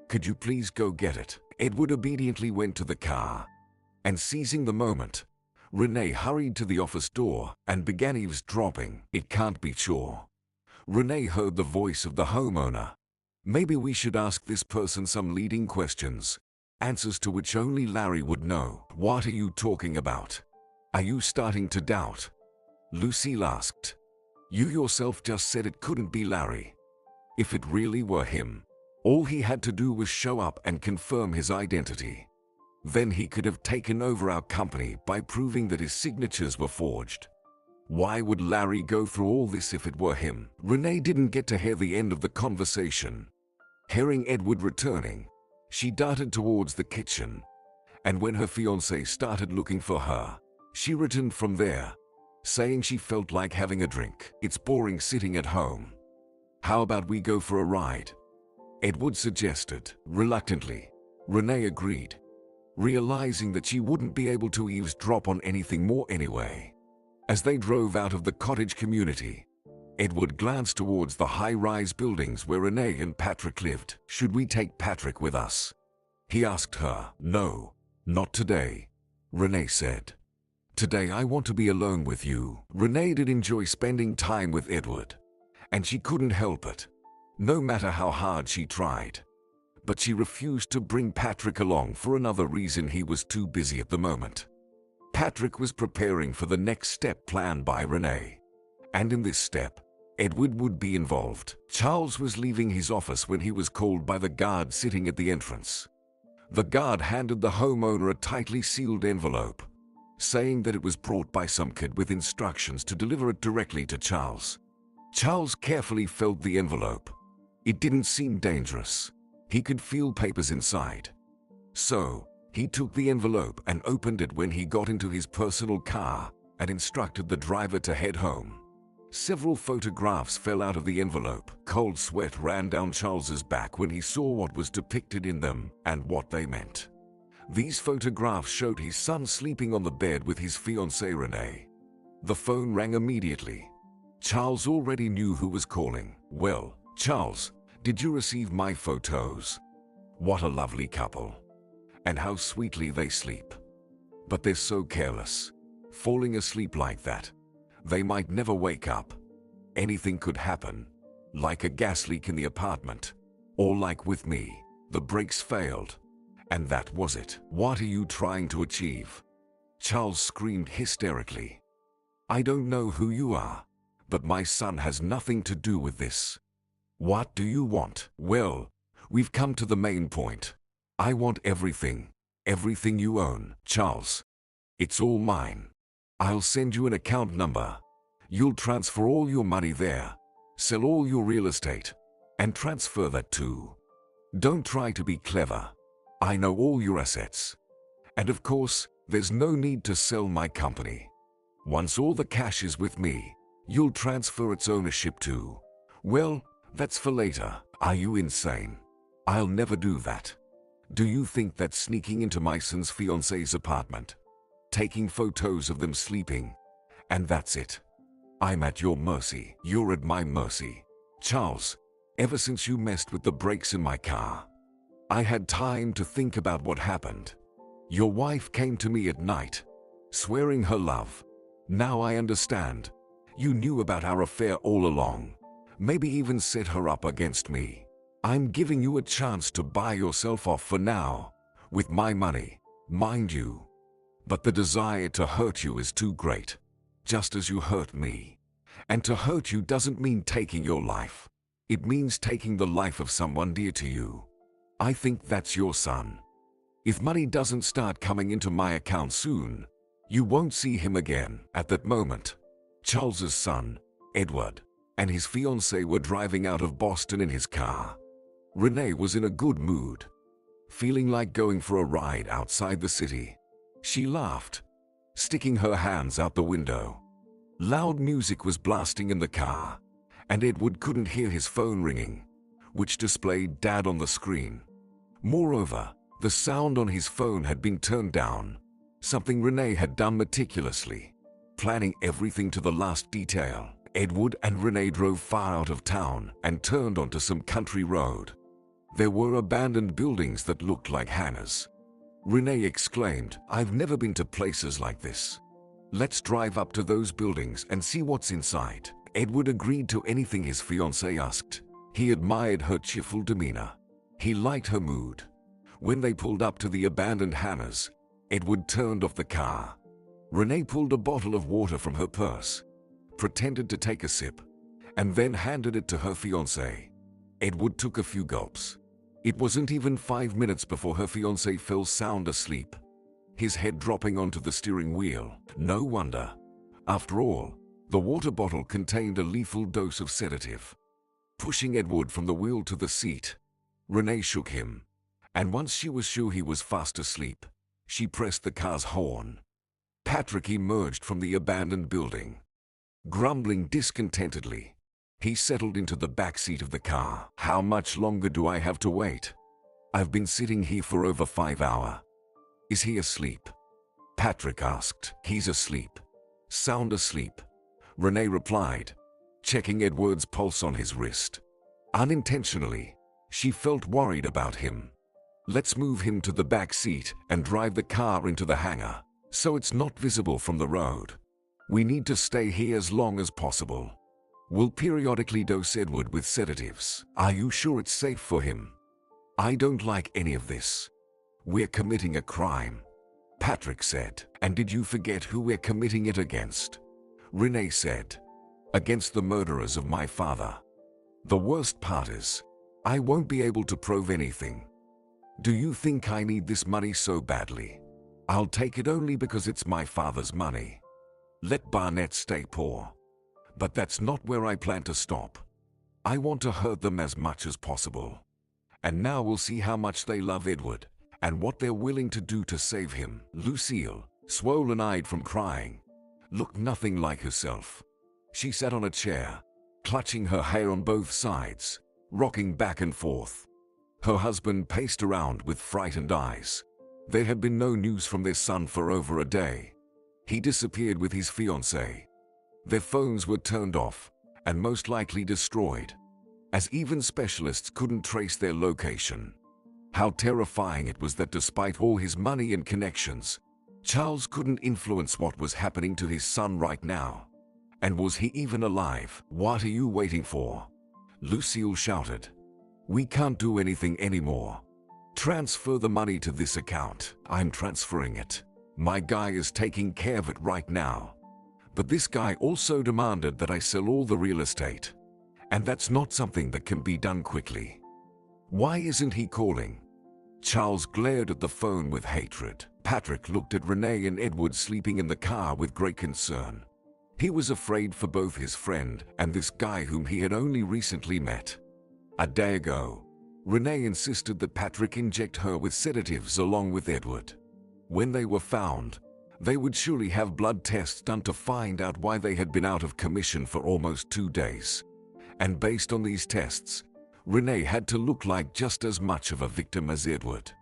Could you please go get it?" Edward obediently went to the car, and seizing the moment, Renee hurried to the office door and began eavesdropping. "It can't be sure." Renee heard the voice of the homeowner. "Maybe we should ask this person some leading questions, answers to which only Larry would know." "What are you talking about? Are you starting to doubt?" Lucille asked. "You yourself just said it couldn't be Larry. If it really were him, all he had to do was show up and confirm his identity. Then he could have taken over our company by proving that his signatures were forged. Why would Larry go through all this if it were him?" Renee didn't get to hear the end of the conversation. Hearing Edward returning, she darted towards the kitchen, and when her fiancé started looking for her, she returned from there, saying she felt like having a drink. "It's boring sitting at home. How about we go for a ride?" Edward suggested. Reluctantly, Renee agreed, realizing that she wouldn't be able to eavesdrop on anything more anyway. As they drove out of the cottage community, Edward glanced towards the high-rise buildings where Renee and Patrick lived. "Should we take Patrick with us?" he asked her. "No, not today," Renee said. "Today I want to be alone with you." Renee did enjoy spending time with Edward, and she couldn't help it, no matter how hard she tried. But she refused to bring Patrick along for another reason: he was too busy at the moment. Patrick was preparing for the next step planned by Renee, and in this step, Edward would be involved. Charles was leaving his office when he was called by the guard sitting at the entrance. The guard handed the homeowner a tightly sealed envelope, saying that it was brought by some kid with instructions to deliver it directly to Charles. Charles carefully felt the envelope. It didn't seem dangerous. He could feel papers inside. So, he took the envelope and opened it when he got into his personal car and instructed the driver to head home. Several photographs fell out of the envelope. Cold sweat ran down Charles's back when he saw what was depicted in them and what they meant. These photographs showed his son sleeping on the bed with his fiancée Renee. The phone rang immediately. Charles already knew who was calling. "Well, Charles, did you receive my photos? What a lovely couple. And how sweetly they sleep. But they're so careless. Falling asleep like that. They might never wake up. Anything could happen. Like a gas leak in the apartment. Or like with me, the brakes failed. And that was it. What are you trying to achieve?" Charles screamed hysterically. "I don't know who you are, but my son has nothing to do with this. What do you want?" "Well, we've come to the main point. I want everything. Everything you own, Charles. It's all mine. I'll send you an account number. You'll transfer all your money there, sell all your real estate, and transfer that too. Don't try to be clever. I know all your assets. And of course, there's no need to sell my company. Once all the cash is with me, you'll transfer its ownership too. Well, that's for later." "Are you insane? I'll never do that. Do you think that sneaking into my son's fiancée's apartment, taking photos of them sleeping, and that's it? I'm at your mercy." "You're at my mercy, Charles. Ever since you messed with the brakes in my car, I had time to think about what happened. Your wife came to me at night, swearing her love. Now I understand. You knew about our affair all along, maybe even set her up against me. I'm giving you a chance to buy yourself off for now, with my money, mind you. But the desire to hurt you is too great, just as you hurt me. And to hurt you doesn't mean taking your life. It means taking the life of someone dear to you. I think that's your son. If money doesn't start coming into my account soon, you won't see him again." At that moment, Charles's son, Edward, and his fiancée were driving out of Boston in his car. Renee was in a good mood, feeling like going for a ride outside the city. She laughed, sticking her hands out the window. Loud music was blasting in the car, and Edward couldn't hear his phone ringing, which displayed Dad on the screen. Moreover, the sound on his phone had been turned down, something Renee had done meticulously, planning everything to the last detail. Edward and Renee drove far out of town and turned onto some country road. There were abandoned buildings that looked like hangars. Renee exclaimed, "I've never been to places like this. Let's drive up to those buildings and see what's inside." Edward agreed to anything his fiancée asked. He admired her cheerful demeanor. He liked her mood. When they pulled up to the abandoned hangars, Edward turned off the car. Renee pulled a bottle of water from her purse, pretended to take a sip, and then handed it to her fiancé. Edward took a few gulps. It wasn't even 5 minutes before her fiancé fell sound asleep, his head dropping onto the steering wheel. No wonder. After all, the water bottle contained a lethal dose of sedative. Pushing Edward from the wheel to the seat, Renee shook him, and once she was sure he was fast asleep, she pressed the car's horn. Patrick emerged from the abandoned building. Grumbling discontentedly, he settled into the back seat of the car. "How much longer do I have to wait? I've been sitting here for over 5 hours. Is he asleep?" Patrick asked. "He's asleep. Sound asleep," Renee replied, checking Edward's pulse on his wrist. Unintentionally, she felt worried about him. "Let's move him to the back seat and drive the car into the hangar, so it's not visible from the road. We need to stay here as long as possible. We'll periodically dose Edward with sedatives." "Are you sure it's safe for him?" "I don't like any of this. We're committing a crime," Patrick said. "And did you forget who we're committing it against?" Renee said. "Against the murderers of my father. The worst part is, I won't be able to prove anything. Do you think I need this money so badly? I'll take it only because it's my father's money. Let Barnett stay poor. But that's not where I plan to stop. I want to hurt them as much as possible. And now we'll see how much they love Edward, and what they're willing to do to save him." Lucille, swollen-eyed from crying, looked nothing like herself. She sat on a chair, clutching her hair on both sides, rocking back and forth. Her husband paced around with frightened eyes. There had been no news from their son for over a day. He disappeared with his fiancée. Their phones were turned off and most likely destroyed, as even specialists couldn't trace their location. How terrifying it was that despite all his money and connections, Charles couldn't influence what was happening to his son right now. And was he even alive? "What are you waiting for?" Lucille shouted. "We can't do anything anymore. Transfer the money to this account." "I'm transferring it. My guy is taking care of it right now. But this guy also demanded that I sell all the real estate. And that's not something that can be done quickly. Why isn't he calling?" Charles glared at the phone with hatred. Patrick looked at Renee and Edward sleeping in the car with great concern. He was afraid for both his friend and this guy whom he had only recently met. A day ago, Renee insisted that Patrick inject her with sedatives along with Edward. When they were found, they would surely have blood tests done to find out why they had been out of commission for almost 2 days. And based on these tests, Renee had to look like just as much of a victim as Edward.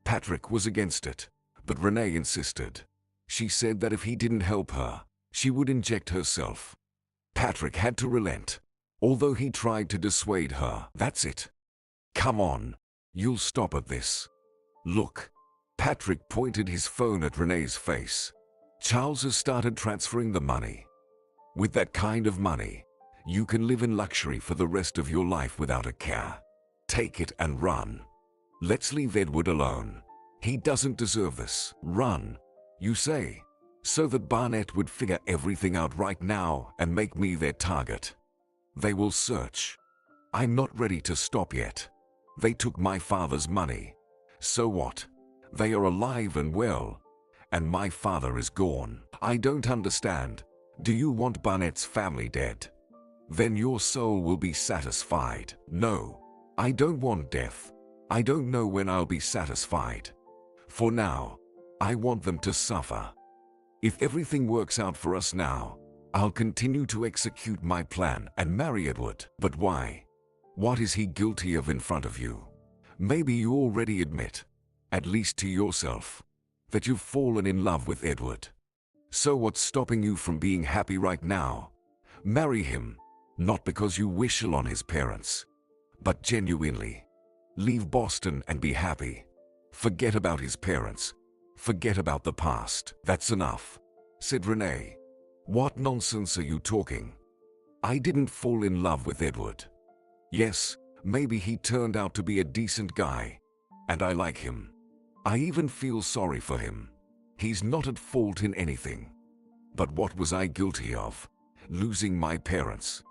Patrick was against it, but Renee insisted. She said that if he didn't help her, she would inject herself. Patrick had to relent, although he tried to dissuade her. "That's it. Come on, you'll stop at this. Look." Patrick pointed his phone at Renee's face. "Charles has started transferring the money. With that kind of money, you can live in luxury for the rest of your life without a care. Take it and run. Let's leave Edward alone. He doesn't deserve this." "Run, you say? So that Barnett would figure everything out right now and make me their target. They will search. I'm not ready to stop yet. They took my father's money. So what? They are alive and well, and my father is gone. I don't understand. Do you want Barnett's family dead? Then your soul will be satisfied." "No, I don't want death. I don't know when I'll be satisfied. For now, I want them to suffer. If everything works out for us now, I'll continue to execute my plan and marry Edward." "But why? What is he guilty of in front of you? Maybe you already admit, at least to yourself, that you've fallen in love with Edward. So what's stopping you from being happy right now? Marry him, not because you wish on his parents, but genuinely. Leave Boston and be happy. Forget about his parents. Forget about the past." "That's enough," said Renee. "What nonsense are you talking? I didn't fall in love with Edward. Yes, maybe he turned out to be a decent guy, and I like him. I even feel sorry for him. He's not at fault in anything. But what was I guilty of? Losing my parents.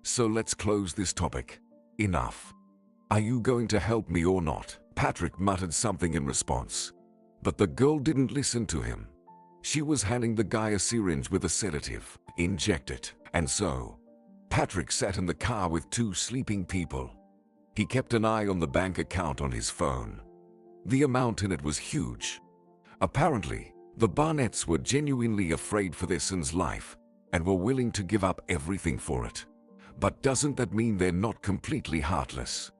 So let's close this topic. Enough. Are you going to help me or not?" Patrick muttered something in response, but the girl didn't listen to him. She was handing the guy a syringe with a sedative. "Inject it." And so, Patrick sat in the car with 2 sleeping people. He kept an eye on the bank account on his phone. The amount in it was huge. Apparently, the Barnetts were genuinely afraid for their son's life and were willing to give up everything for it. But doesn't that mean they're not completely heartless?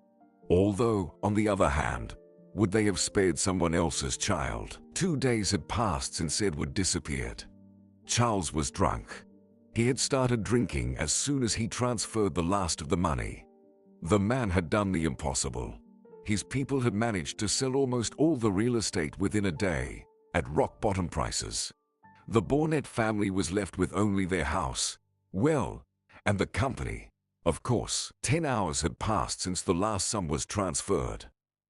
Although, on the other hand, would they have spared someone else's child? 2 days had passed since Edward disappeared. Charles was drunk. He had started drinking as soon as he transferred the last of the money. The man had done the impossible. His people had managed to sell almost all the real estate within a day, at rock-bottom prices. The Barnett family was left with only their house, well, and the company. Of course, 10 hours had passed since the last sum was transferred.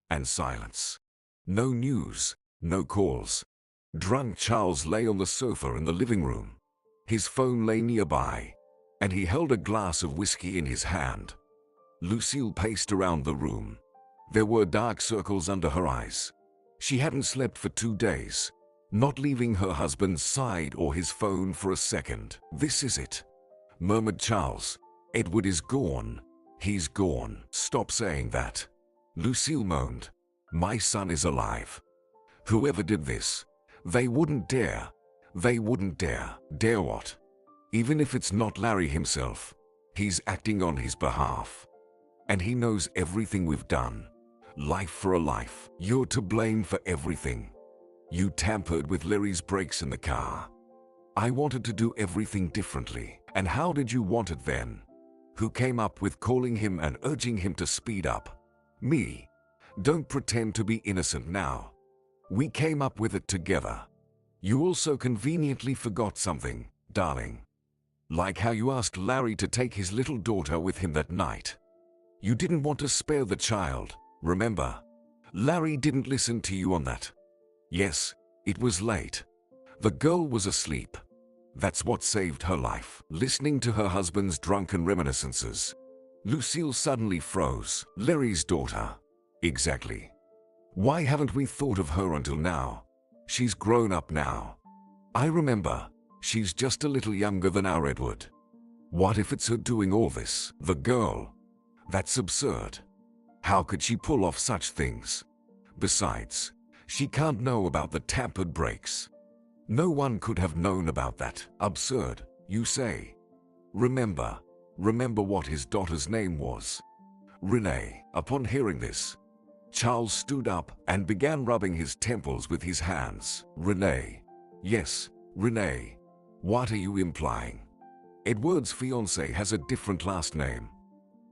And silence. No news, no calls. Drunk Charles lay on the sofa in the living room. His phone lay nearby, and he held a glass of whiskey in his hand. Lucille paced around the room. There were dark circles under her eyes. She hadn't slept for 2 days, not leaving her husband's side or his phone for a second. "This is it," murmured Charles. "Edward is gone. He's gone." "Stop saying that," Lucille moaned. "My son is alive. Whoever did this, they wouldn't dare. They wouldn't dare." "Dare what? Even if it's not Larry himself, he's acting on his behalf. And he knows everything we've done. Life for a life. You're to blame for everything. You tampered with Larry's brakes in the car. I wanted to do everything differently. And how did you want it then? Who came up with calling him and urging him to speed up? Me. Don't pretend to be innocent now. We came up with it together. You also conveniently forgot something, darling. Like how you asked Larry to take his little daughter with him that night. You didn't want to spare the child, remember? Larry didn't listen to you on that. Yes, it was late. The girl was asleep. That's what saved her life. Listening to her husband's drunken reminiscences, Lucille suddenly froze. Larry's daughter. Exactly. Why haven't we thought of her until now? She's grown up now. I remember. She's just a little younger than our Edward. What if it's her doing all this? The girl. That's absurd. How could she pull off such things? Besides, she can't know about the tampered brakes. No one could have known about that. Absurd, you say? Remember what his daughter's name was. Renee. Upon hearing this, Charles stood up and began rubbing his temples with his hands. Renee. Yes, Renee. What are you implying? Edward's fiancée has a different last name.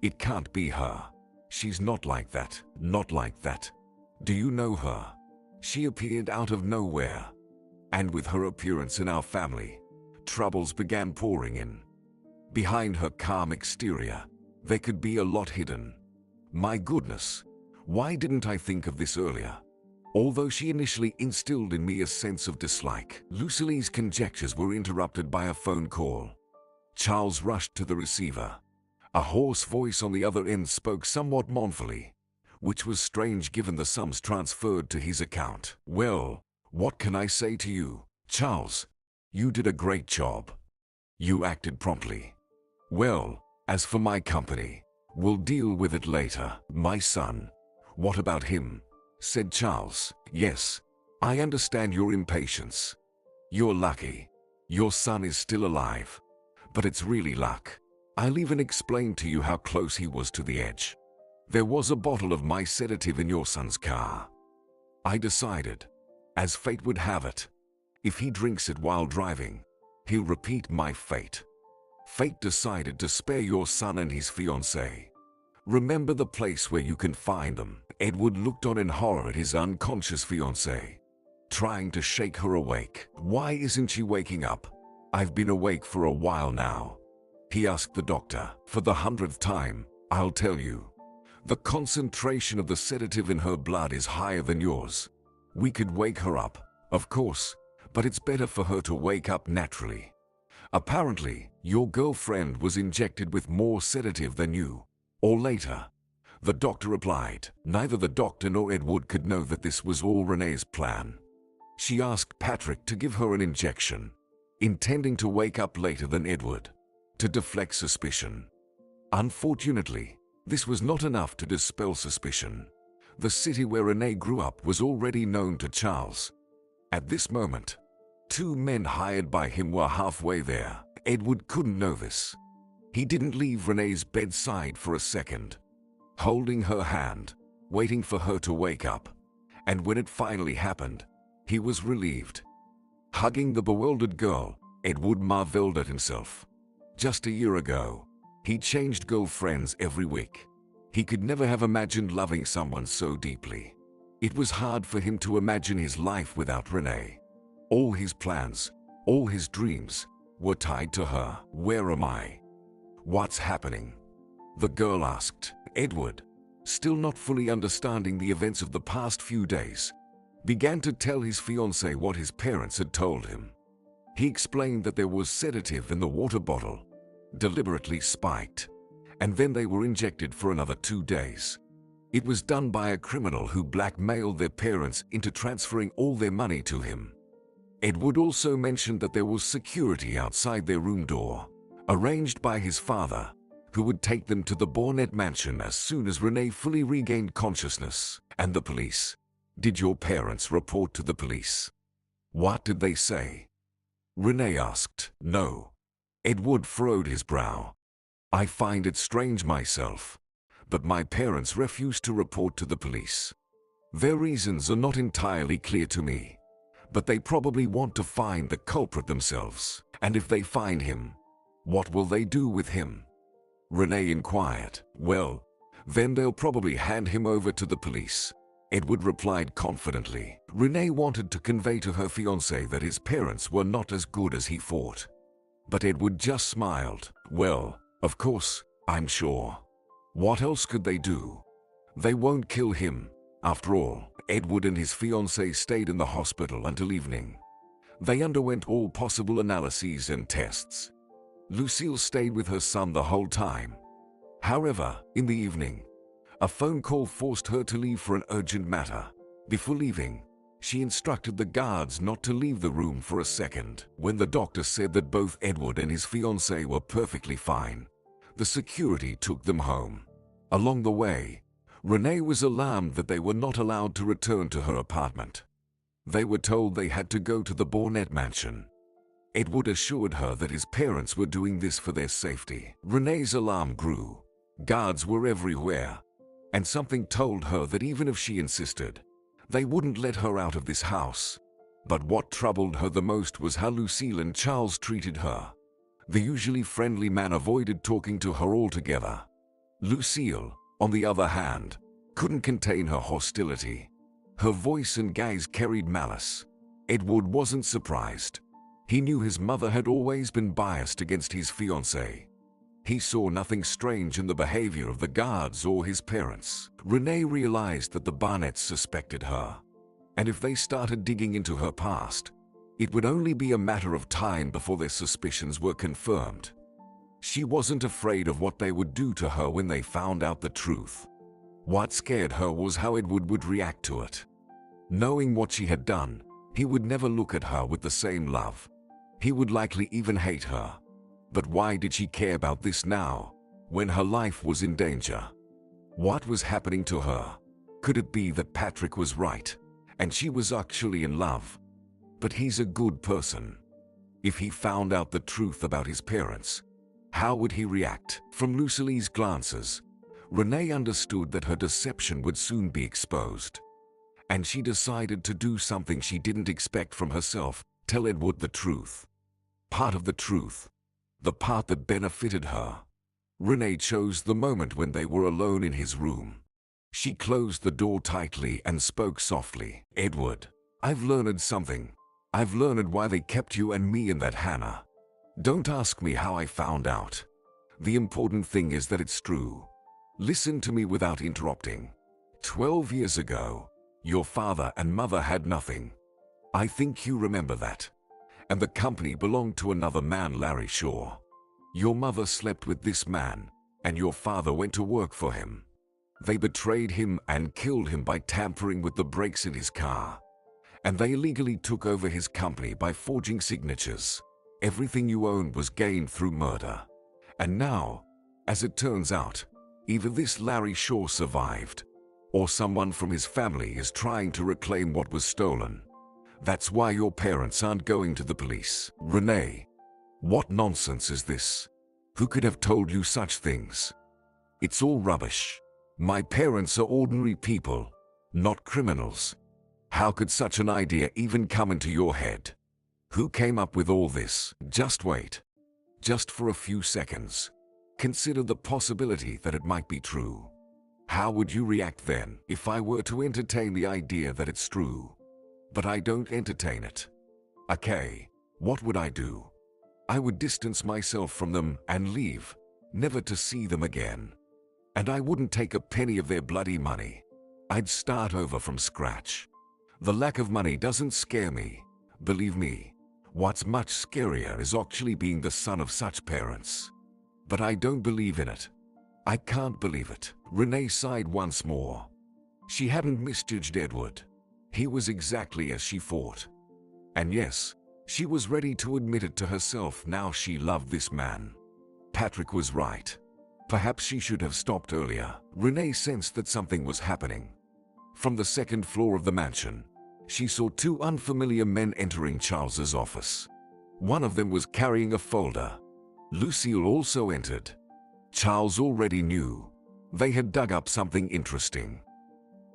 It can't be her. She's not like that. Not like that. Do you know her? She appeared out of nowhere. And with her appearance in our family, troubles began pouring in. Behind her calm exterior, there could be a lot hidden. My goodness, why didn't I think of this earlier? Although she initially instilled in me a sense of dislike, Lucille's conjectures were interrupted by a phone call. Charles rushed to the receiver. A hoarse voice on the other end spoke somewhat mournfully, which was strange given the sums transferred to his account. Well, what can I say to you, Charles? You did a great job. You acted promptly. Well, as for my company, we'll deal with it later. My son. What about him? Said Charles. Yes, I understand your impatience. You're lucky. Your son is still alive. But it's really luck. I'll even explain to you how close he was to the edge. There was a bottle of my sedative in your son's car. I decided, as fate would have it, if he drinks it while driving, he'll repeat my fate. Fate decided to spare your son and his fiancée. Remember the place where you can find them. Edward looked on in horror at his unconscious fiancée, trying to shake her awake. Why isn't she waking up? I've been awake for a while now. He asked the doctor. For the 100th time, I'll tell you. The concentration of the sedative in her blood is higher than yours. We could wake her up, of course, but it's better for her to wake up naturally. Apparently, your girlfriend was injected with more sedative than you. Or later. The doctor replied. Neither the doctor nor Edward could know that this was all Renee's plan. She asked Patrick to give her an injection, intending to wake up later than Edward, to deflect suspicion. Unfortunately, this was not enough to dispel suspicion. The city where Renee grew up was already known to Charles. At this moment, 2 men hired by him were halfway there. Edward couldn't know this. He didn't leave Renee's bedside for a second, holding her hand, waiting for her to wake up. And when it finally happened, he was relieved. Hugging the bewildered girl, Edward marveled at himself. Just a year ago, he changed girlfriends every week. He could never have imagined loving someone so deeply. It was hard for him to imagine his life without Renee. All his plans, all his dreams, were tied to her. Where am I? What's happening? The girl asked. Edward, still not fully understanding the events of the past few days, began to tell his fiancée what his parents had told him. He explained that there was sedative in the water bottle, deliberately spiked, and then they were injected for another 2 days. It was done by a criminal who blackmailed their parents into transferring all their money to him. Edward also mentioned that there was security outside their room door, arranged by his father, who would take them to the Barnett mansion as soon as Renee fully regained consciousness. And the police? Did your parents report to the police? What did they say? Renee asked. No. Edward furrowed his brow. I find it strange myself, but my parents refused to report to the police. Their reasons are not entirely clear to me. But they probably want to find the culprit themselves. And if they find him, what will they do with him? Renee inquired. Well, then they'll probably hand him over to the police. Edward replied confidently. Renee wanted to convey to her fiancé that his parents were not as good as he thought. But Edward just smiled. Well, of course, I'm sure. What else could they do? They won't kill him. After all, Edward and his fiancée stayed in the hospital until evening. They underwent all possible analyses and tests. Lucille stayed with her son the whole time. However, in the evening, a phone call forced her to leave for an urgent matter. Before leaving, she instructed the guards not to leave the room for a second. When the doctor said that both Edward and his fiancée were perfectly fine, the security took them home. Along the way, Renee was alarmed that they were not allowed to return to her apartment. They were told they had to go to the Barnett mansion. Edward assured her that his parents were doing this for their safety. Renee's alarm grew. Guards were everywhere, and something told her that even if she insisted, they wouldn't let her out of this house. But what troubled her the most was how Lucille and Charles treated her. The usually friendly man avoided talking to her altogether. Lucille, on the other hand, couldn't contain her hostility. Her voice and gaze carried malice. Edward wasn't surprised. He knew his mother had always been biased against his fiancée. He saw nothing strange in the behavior of the guards or his parents. Renee realized that the Barnetts suspected her, and if they started digging into her past, it would only be a matter of time before their suspicions were confirmed. She wasn't afraid of what they would do to her when they found out the truth. What scared her was how Edward would react to it. Knowing what she had done, he would never look at her with the same love. He would likely even hate her. But why did she care about this now, when her life was in danger? What was happening to her? Could it be that Patrick was right, and she was actually in love? But he's a good person. If he found out the truth about his parents, how would he react? From Lucille's glances, Renee understood that her deception would soon be exposed. And she decided to do something she didn't expect from herself: tell Edward the truth. Part of the truth. The part that benefited her. Renee chose the moment when they were alone in his room. She closed the door tightly and spoke softly. Edward, I've learned something. I've learned why they kept you and me in that Hannah. Don't ask me how I found out. The important thing is that it's true. Listen to me without interrupting. 12 years ago, your father and mother had nothing. I think you remember that. And the company belonged to another man, Larry Shaw. Your mother slept with this man, and your father went to work for him. They betrayed him and killed him by tampering with the brakes in his car. And they illegally took over his company by forging signatures. Everything you owned was gained through murder. And now, as it turns out, either this Larry Shaw survived, or someone from his family is trying to reclaim what was stolen. That's why your parents aren't going to the police. Renee, what nonsense is this? Who could have told you such things? It's all rubbish. My parents are ordinary people, not criminals. How could such an idea even come into your head? Who came up with all this? Just wait. Just for a few seconds. Consider the possibility that it might be true. How would you react then if I were to entertain the idea that it's true? But I don't entertain it. Okay, what would I do? I would distance myself from them and leave, never to see them again. And I wouldn't take a penny of their bloody money. I'd start over from scratch. The lack of money doesn't scare me. Believe me, what's much scarier is actually being the son of such parents. But I don't believe in it. I can't believe it. Renee sighed once more. She hadn't misjudged Edward. He was exactly as she thought. And yes, she was ready to admit it to herself now. She loved this man. Patrick was right. Perhaps she should have stopped earlier. Renee sensed that something was happening. From the second floor of the mansion, she saw two unfamiliar men entering Charles's office. One of them was carrying a folder. Lucille also entered. Charles already knew. They had dug up something interesting.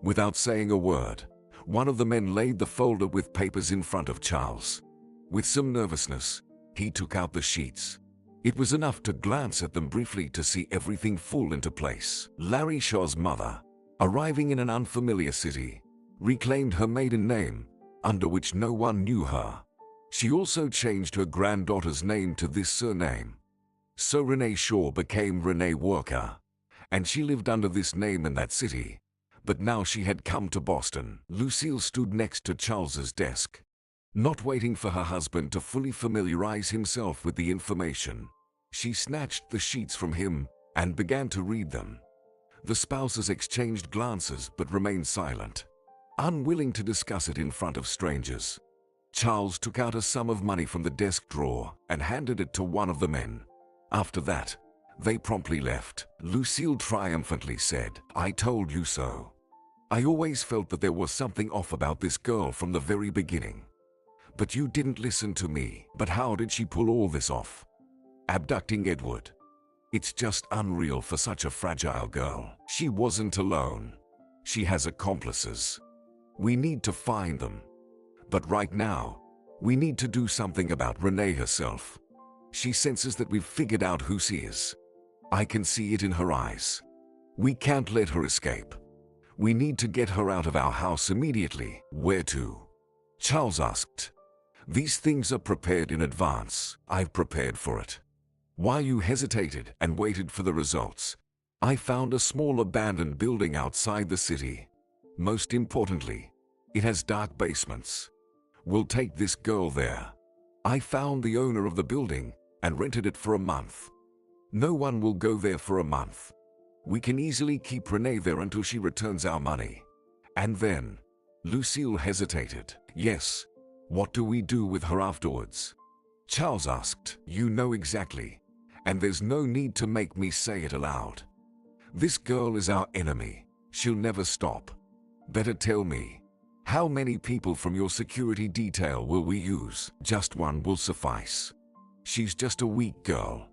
Without saying a word, One of the men laid the folder with papers in front of Charles. With some nervousness, he took out the sheets. It was enough to glance at them briefly to see everything fall into place. Larry Shaw's mother, arriving in an unfamiliar city, reclaimed her maiden name, under which no one knew her. She also changed her granddaughter's name to this surname. So Renee Shaw became Renee Walker, and she lived under this name in that city. But now she had come to Boston. Lucille stood next to Charles's desk, not waiting for her husband to fully familiarize himself with the information. She snatched the sheets from him and began to read them. The spouses exchanged glances but remained silent, unwilling to discuss it in front of strangers. Charles took out a sum of money from the desk drawer and handed it to one of the men. After that, they promptly left. Lucille triumphantly said, "I told you so. I always felt that there was something off about this girl from the very beginning. But you didn't listen to me." But how did she pull all this off? Abducting Edward. It's just unreal for such a fragile girl. She wasn't alone. She has accomplices. We need to find them. But right now, we need to do something about Renee herself. She senses that we've figured out who she is. I can see it in her eyes. We can't let her escape. We need to get her out of our house immediately. Where to? Charles asked. These things are prepared in advance. I've prepared for it. While you hesitated and waited for the results, I found a small abandoned building outside the city. Most importantly, it has dark basements. We'll take this girl there. I found the owner of the building and rented it for a month. No one will go there for a month. We can easily keep Renee there until she returns our money. And then, Lucille hesitated. Yes, what do we do with her afterwards? Charles asked. You know exactly, and there's no need to make me say it aloud. This girl is our enemy. She'll never stop. Better tell me, how many people from your security detail will we use? Just one will suffice. She's just a weak girl.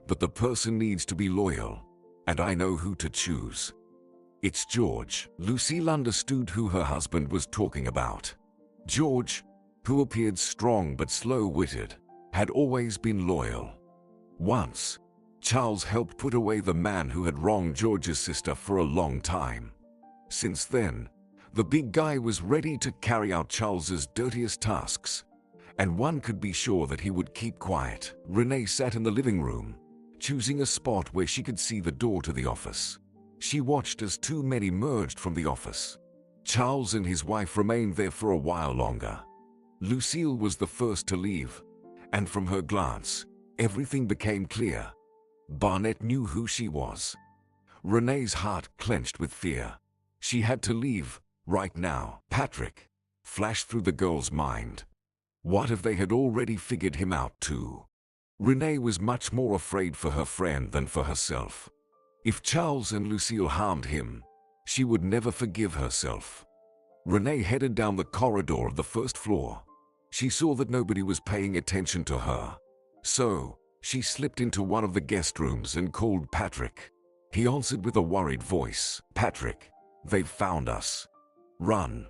But the person needs to be loyal, and I know who to choose. It's George. Lucille understood who her husband was talking about. George, who appeared strong but slow-witted, had always been loyal. Once, Charles helped put away the man who had wronged George's sister for a long time. Since then, the big guy was ready to carry out Charles's dirtiest tasks, and one could be sure that he would keep quiet. Renee sat in the living room, choosing a spot where she could see the door to the office. She watched as two men emerged from the office. Charles and his wife remained there for a while longer. Lucille was the first to leave, and from her glance, everything became clear. Barnett knew who she was. Renee's heart clenched with fear. She had to leave, right now. Patrick flashed through the girl's mind. What if they had already figured him out too? Renee was much more afraid for her friend than for herself. If Charles and Lucille harmed him, she would never forgive herself. Renee headed down the corridor of the first floor. She saw that nobody was paying attention to her. So, she slipped into one of the guest rooms and called Patrick. He answered with a worried voice. Patrick, they've found us. Run.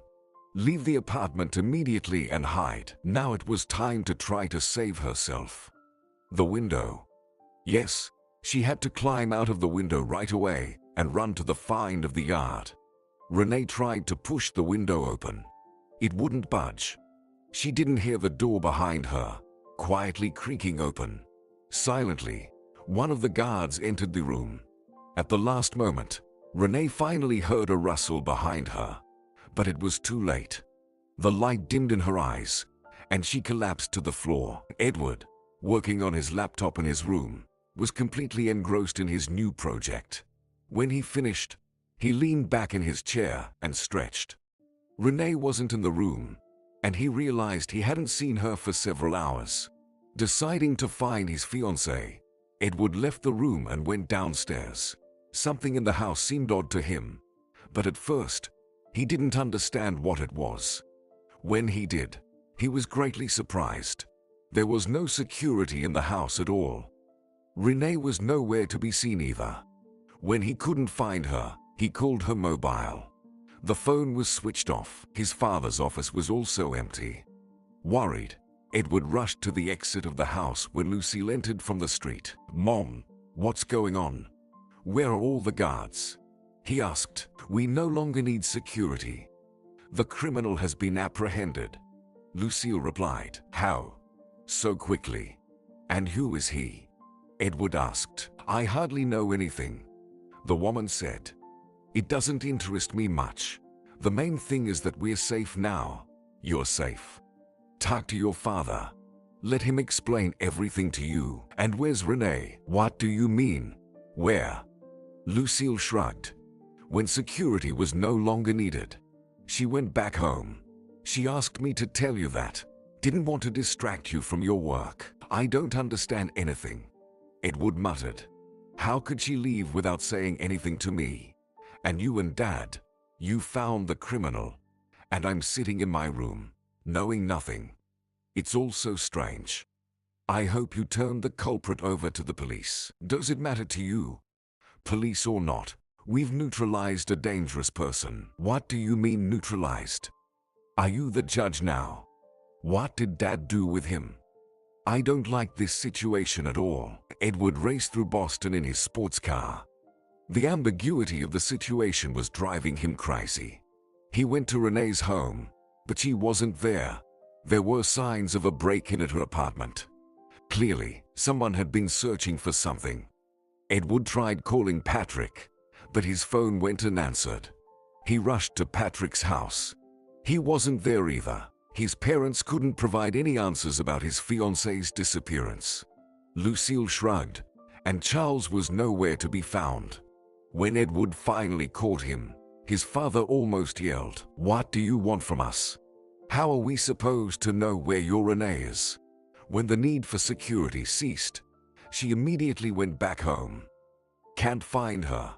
Leave the apartment immediately and hide. Now it was time to try to save herself. The window. Yes, she had to climb out of the window right away and run to the far end of the yard. Renee tried to push the window open. It wouldn't budge. She didn't hear the door behind her, quietly creaking open. Silently, one of the guards entered the room. At the last moment, Renee finally heard a rustle behind her, but it was too late. The light dimmed in her eyes, and she collapsed to the floor. Edward, working on his laptop in his room, was completely engrossed in his new project. When he finished, he leaned back in his chair and stretched. Renee wasn't in the room, and he realized he hadn't seen her for several hours. Deciding to find his fiancée, Edward left the room and went downstairs. Something in the house seemed odd to him, but at first, he didn't understand what it was. When he did, he was greatly surprised. There was no security in the house at all. Renee was nowhere to be seen either. When he couldn't find her, he called her mobile. The phone was switched off. His father's office was also empty. Worried, Edward rushed to the exit of the house when Lucille entered from the street. "Mom, what's going on? Where are all the guards?" he asked. "We no longer need security. The criminal has been apprehended," Lucille replied. "How? So quickly? And who is he?" Edward asked. "I hardly know anything," the woman said. "It doesn't interest me much. The main thing is that we're safe now." "You're safe? Talk to your father. Let him explain everything to you." "And where's Renee?" "What do you mean? Where?" Lucille shrugged. "When security was no longer needed, she went back home. She asked me to tell you that. Didn't want to distract you from your work." "I don't understand anything," Edward muttered. "How could she leave without saying anything to me? And you and Dad, you found the criminal, and I'm sitting in my room, knowing nothing. It's all so strange. I hope you turned the culprit over to the police." "Does it matter to you? Police or not, we've neutralized a dangerous person." "What do you mean neutralized? Are you the judge now? What did Dad do with him?" "I don't like this situation at all." Edward raced through Boston in his sports car. The ambiguity of the situation was driving him crazy. He went to Renee's home, but she wasn't there. There were signs of a break-in at her apartment. Clearly, someone had been searching for something. Edward tried calling Patrick, but his phone went unanswered. He rushed to Patrick's house. He wasn't there either. His parents couldn't provide any answers about his fiancée's disappearance. Lucille shrugged, and Charles was nowhere to be found. When Edward finally caught him, his father almost yelled, "What do you want from us? How are we supposed to know where your Renee is?" When the need for security ceased, she immediately went back home. "Can't find her.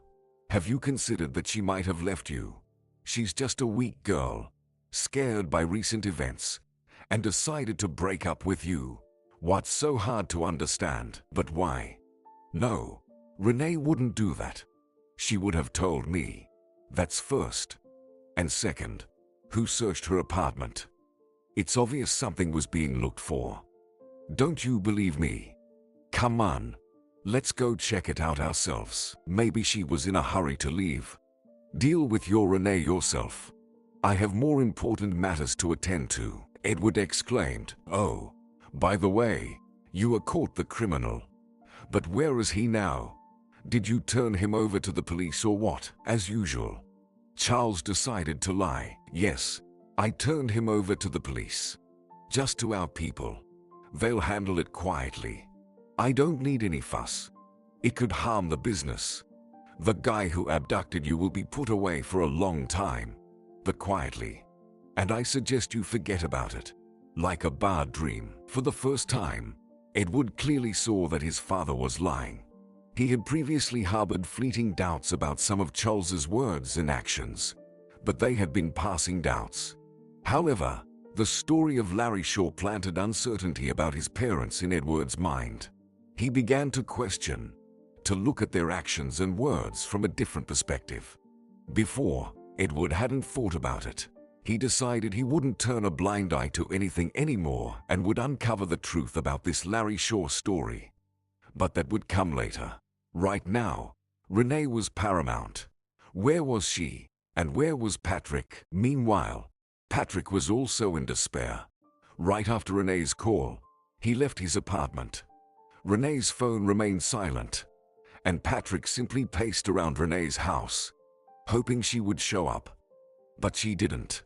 Have you considered that she might have left you? She's just a weak girl, scared by recent events, and decided to break up with you. What's so hard to understand?" "But why? No, Renee wouldn't do that. She would have told me. That's first. And second, who searched her apartment? It's obvious something was being looked for. Don't you believe me? Come on, let's go check it out ourselves." "Maybe she was in a hurry to leave. Deal with your Renee yourself. I have more important matters to attend to," Edward exclaimed. "Oh, by the way, you caught the criminal. But where is he now? Did you turn him over to the police or what?" As usual, Charles decided to lie. "Yes, I turned him over to the police. Just to our people. They'll handle it quietly. I don't need any fuss. It could harm the business. The guy who abducted you will be put away for a long time, but quietly. And I suggest you forget about it, like a bad dream." For the first time, Edward clearly saw that his father was lying. He had previously harbored fleeting doubts about some of Charles's words and actions, but they had been passing doubts. However, the story of Larry Shaw planted uncertainty about his parents in Edward's mind. He began to question, to look at their actions and words from a different perspective. Before, Edward hadn't thought about it. He decided he wouldn't turn a blind eye to anything anymore and would uncover the truth about this Larry Shaw story. But that would come later. Right now, Renee was paramount. Where was she? And where was Patrick? Meanwhile, Patrick was also in despair. Right after Renee's call, he left his apartment. Renee's phone remained silent, and Patrick simply paced around Renee's house, hoping she would show up. But she didn't.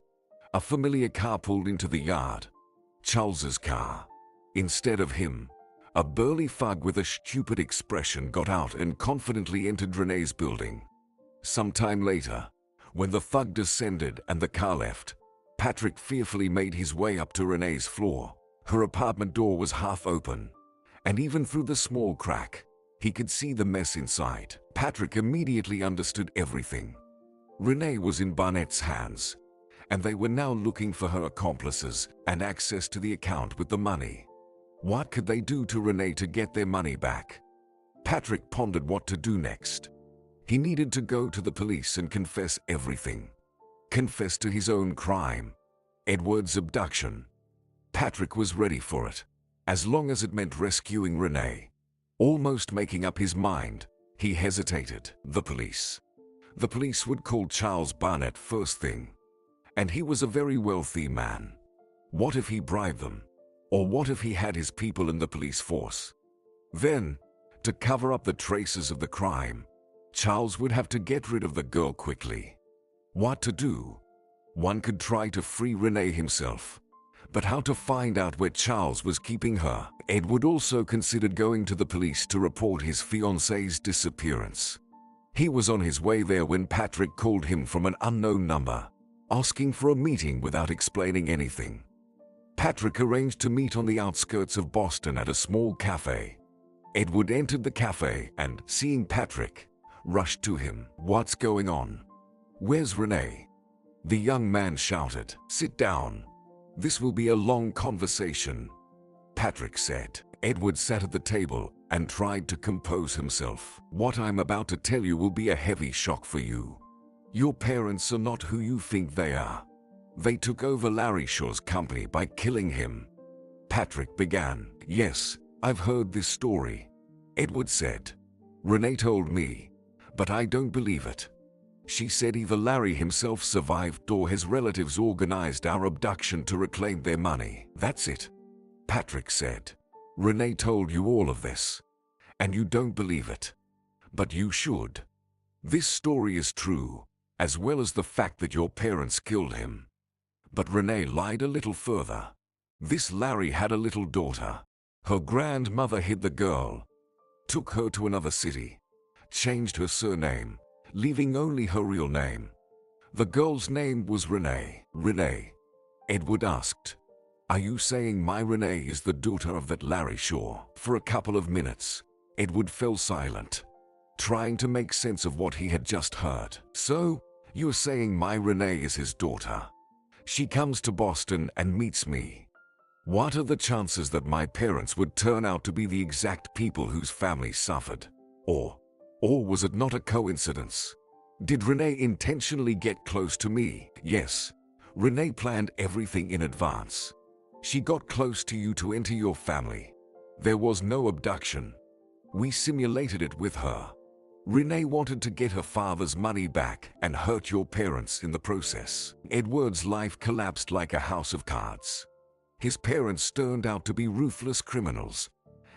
A familiar car pulled into the yard. Charles's car. Instead of him, a burly thug with a stupid expression got out and confidently entered Renee's building. Sometime later, when the thug descended and the car left, Patrick fearfully made his way up to Renee's floor. Her apartment door was half open, and even through the small crack, he could see the mess inside. Patrick immediately understood everything. Renee was in Barnett's hands, and they were now looking for her accomplices and access to the account with the money. What could they do to Renee to get their money back? Patrick pondered what to do next. He needed to go to the police and confess everything. confess to his own crime, Edward's abduction. Patrick was ready for it, as long as it meant rescuing Renee. Almost making up his mind, he hesitated. The police. The police would call Charles Barnett first thing. And he was a very wealthy man. What if he bribed them? Or what if he had his people in the police force? Then, to cover up the traces of the crime, Charles would have to get rid of the girl quickly. What to do? One could try to free Renee himself. But how to find out where Charles was keeping her? Edward also considered going to the police to report his fiancée's disappearance. He was on his way there when Patrick called him from an unknown number, asking for a meeting without explaining anything. Patrick arranged to meet on the outskirts of Boston at a small cafe. Edward entered the cafe and, seeing Patrick, rushed to him. "What's going on? Where's Renee?" The young man shouted. "Sit down. This will be a long conversation," Patrick said. Edward sat at the table and tried to compose himself. "What I'm about to tell you will be a heavy shock for you. Your parents are not who you think they are. They took over Larry Shaw's company by killing him." Patrick began. "Yes, I've heard this story," Edward said. "Renee told me, but I don't believe it. She said either Larry himself survived or his relatives organized our abduction to reclaim their money." "That's it," Patrick said. "Renee told you all of this, and you don't believe it. But you should. This story is true, as well as the fact that your parents killed him." But Renee lied a little further. This Larry had a little daughter. Her grandmother hid the girl, took her to another city, changed her surname, leaving only her real name. The girl's name was Renee. "Renee?" Edward asked. "Are you saying my Renee is the daughter of that Larry Shaw?" For a couple of minutes, Edward fell silent, trying to make sense of what he had just heard. "So, you're saying my Renee is his daughter? She comes to Boston and meets me. What are the chances that my parents would turn out to be the exact people whose families suffered? Or was it not a coincidence? Did Renee intentionally get close to me?" "Yes, Renee planned everything in advance. She got close to you to enter your family. There was no abduction. We simulated it with her. Renee wanted to get her father's money back and hurt your parents in the process." Edward's life collapsed like a house of cards. His parents turned out to be ruthless criminals,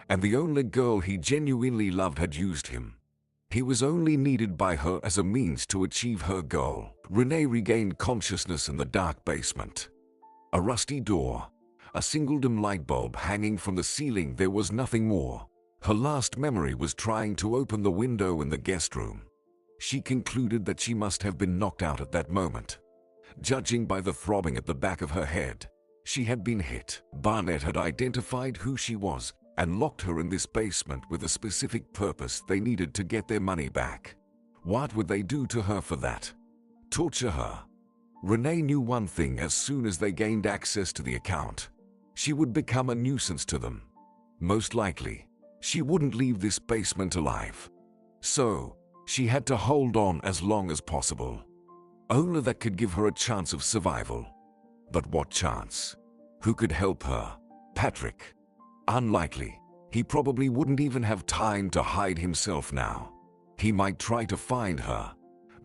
and the only girl he genuinely loved had used him. He was only needed by her as a means to achieve her goal. Renee regained consciousness in the dark basement. A rusty door, a single dim light bulb hanging from the ceiling, there was nothing more. Her last memory was trying to open the window in the guest room. She concluded that she must have been knocked out at that moment. Judging by the throbbing at the back of her head, she had been hit. Barnett had identified who she was and locked her in this basement with a specific purpose. They needed to get their money back. What would they do to her for that? Torture her. Renee knew one thing: as soon as they gained access to the account, she would become a nuisance to them. Most likely, she wouldn't leave this basement alive. So, she had to hold on as long as possible. Only that could give her a chance of survival. But what chance? Who could help her? Patrick. Unlikely. He probably wouldn't even have time to hide himself now. He might try to find her,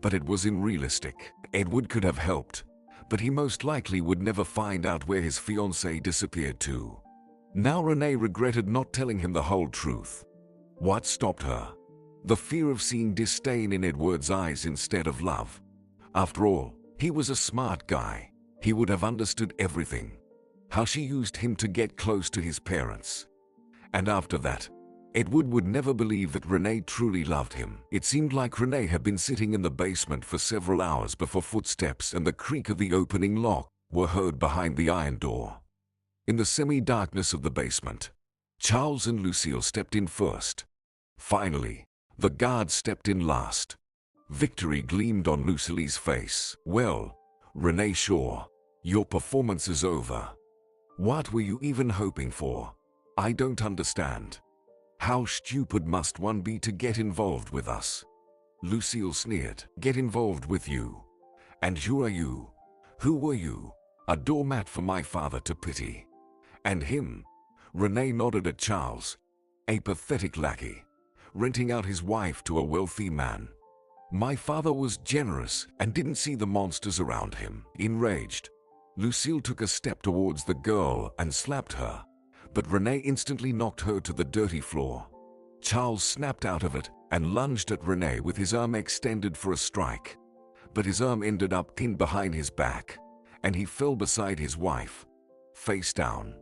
but it was unrealistic. Edward could have helped, but he most likely would never find out where his fiancée disappeared to. Now Renee regretted not telling him the whole truth. What stopped her? The fear of seeing disdain in Edward's eyes instead of love. After all, he was a smart guy. He would have understood everything. How she used him to get close to his parents. And after that, Edward would never believe that Renee truly loved him. It seemed like Renee had been sitting in the basement for several hours before footsteps and the creak of the opening lock were heard behind the iron door. In the semi-darkness of the basement, Charles and Lucille stepped in first. Finally, the guard stepped in last. Victory gleamed on Lucille's face. "Well, Renee Shaw, your performance is over. What were you even hoping for? I don't understand. How stupid must one be to get involved with us?" Lucille sneered. "Get involved with you? And who are you? Who were you? A doormat for my father to pity. And him? Renee nodded at Charles. A pathetic lackey, renting out his wife to a wealthy man. My father was generous and didn't see the monsters around him. Enraged, Lucille took a step towards the girl and slapped her, but Renee instantly knocked her to the dirty floor. Charles snapped out of it and lunged at Renee with his arm extended for a strike, but his arm ended up pinned behind his back, and he fell beside his wife, face down.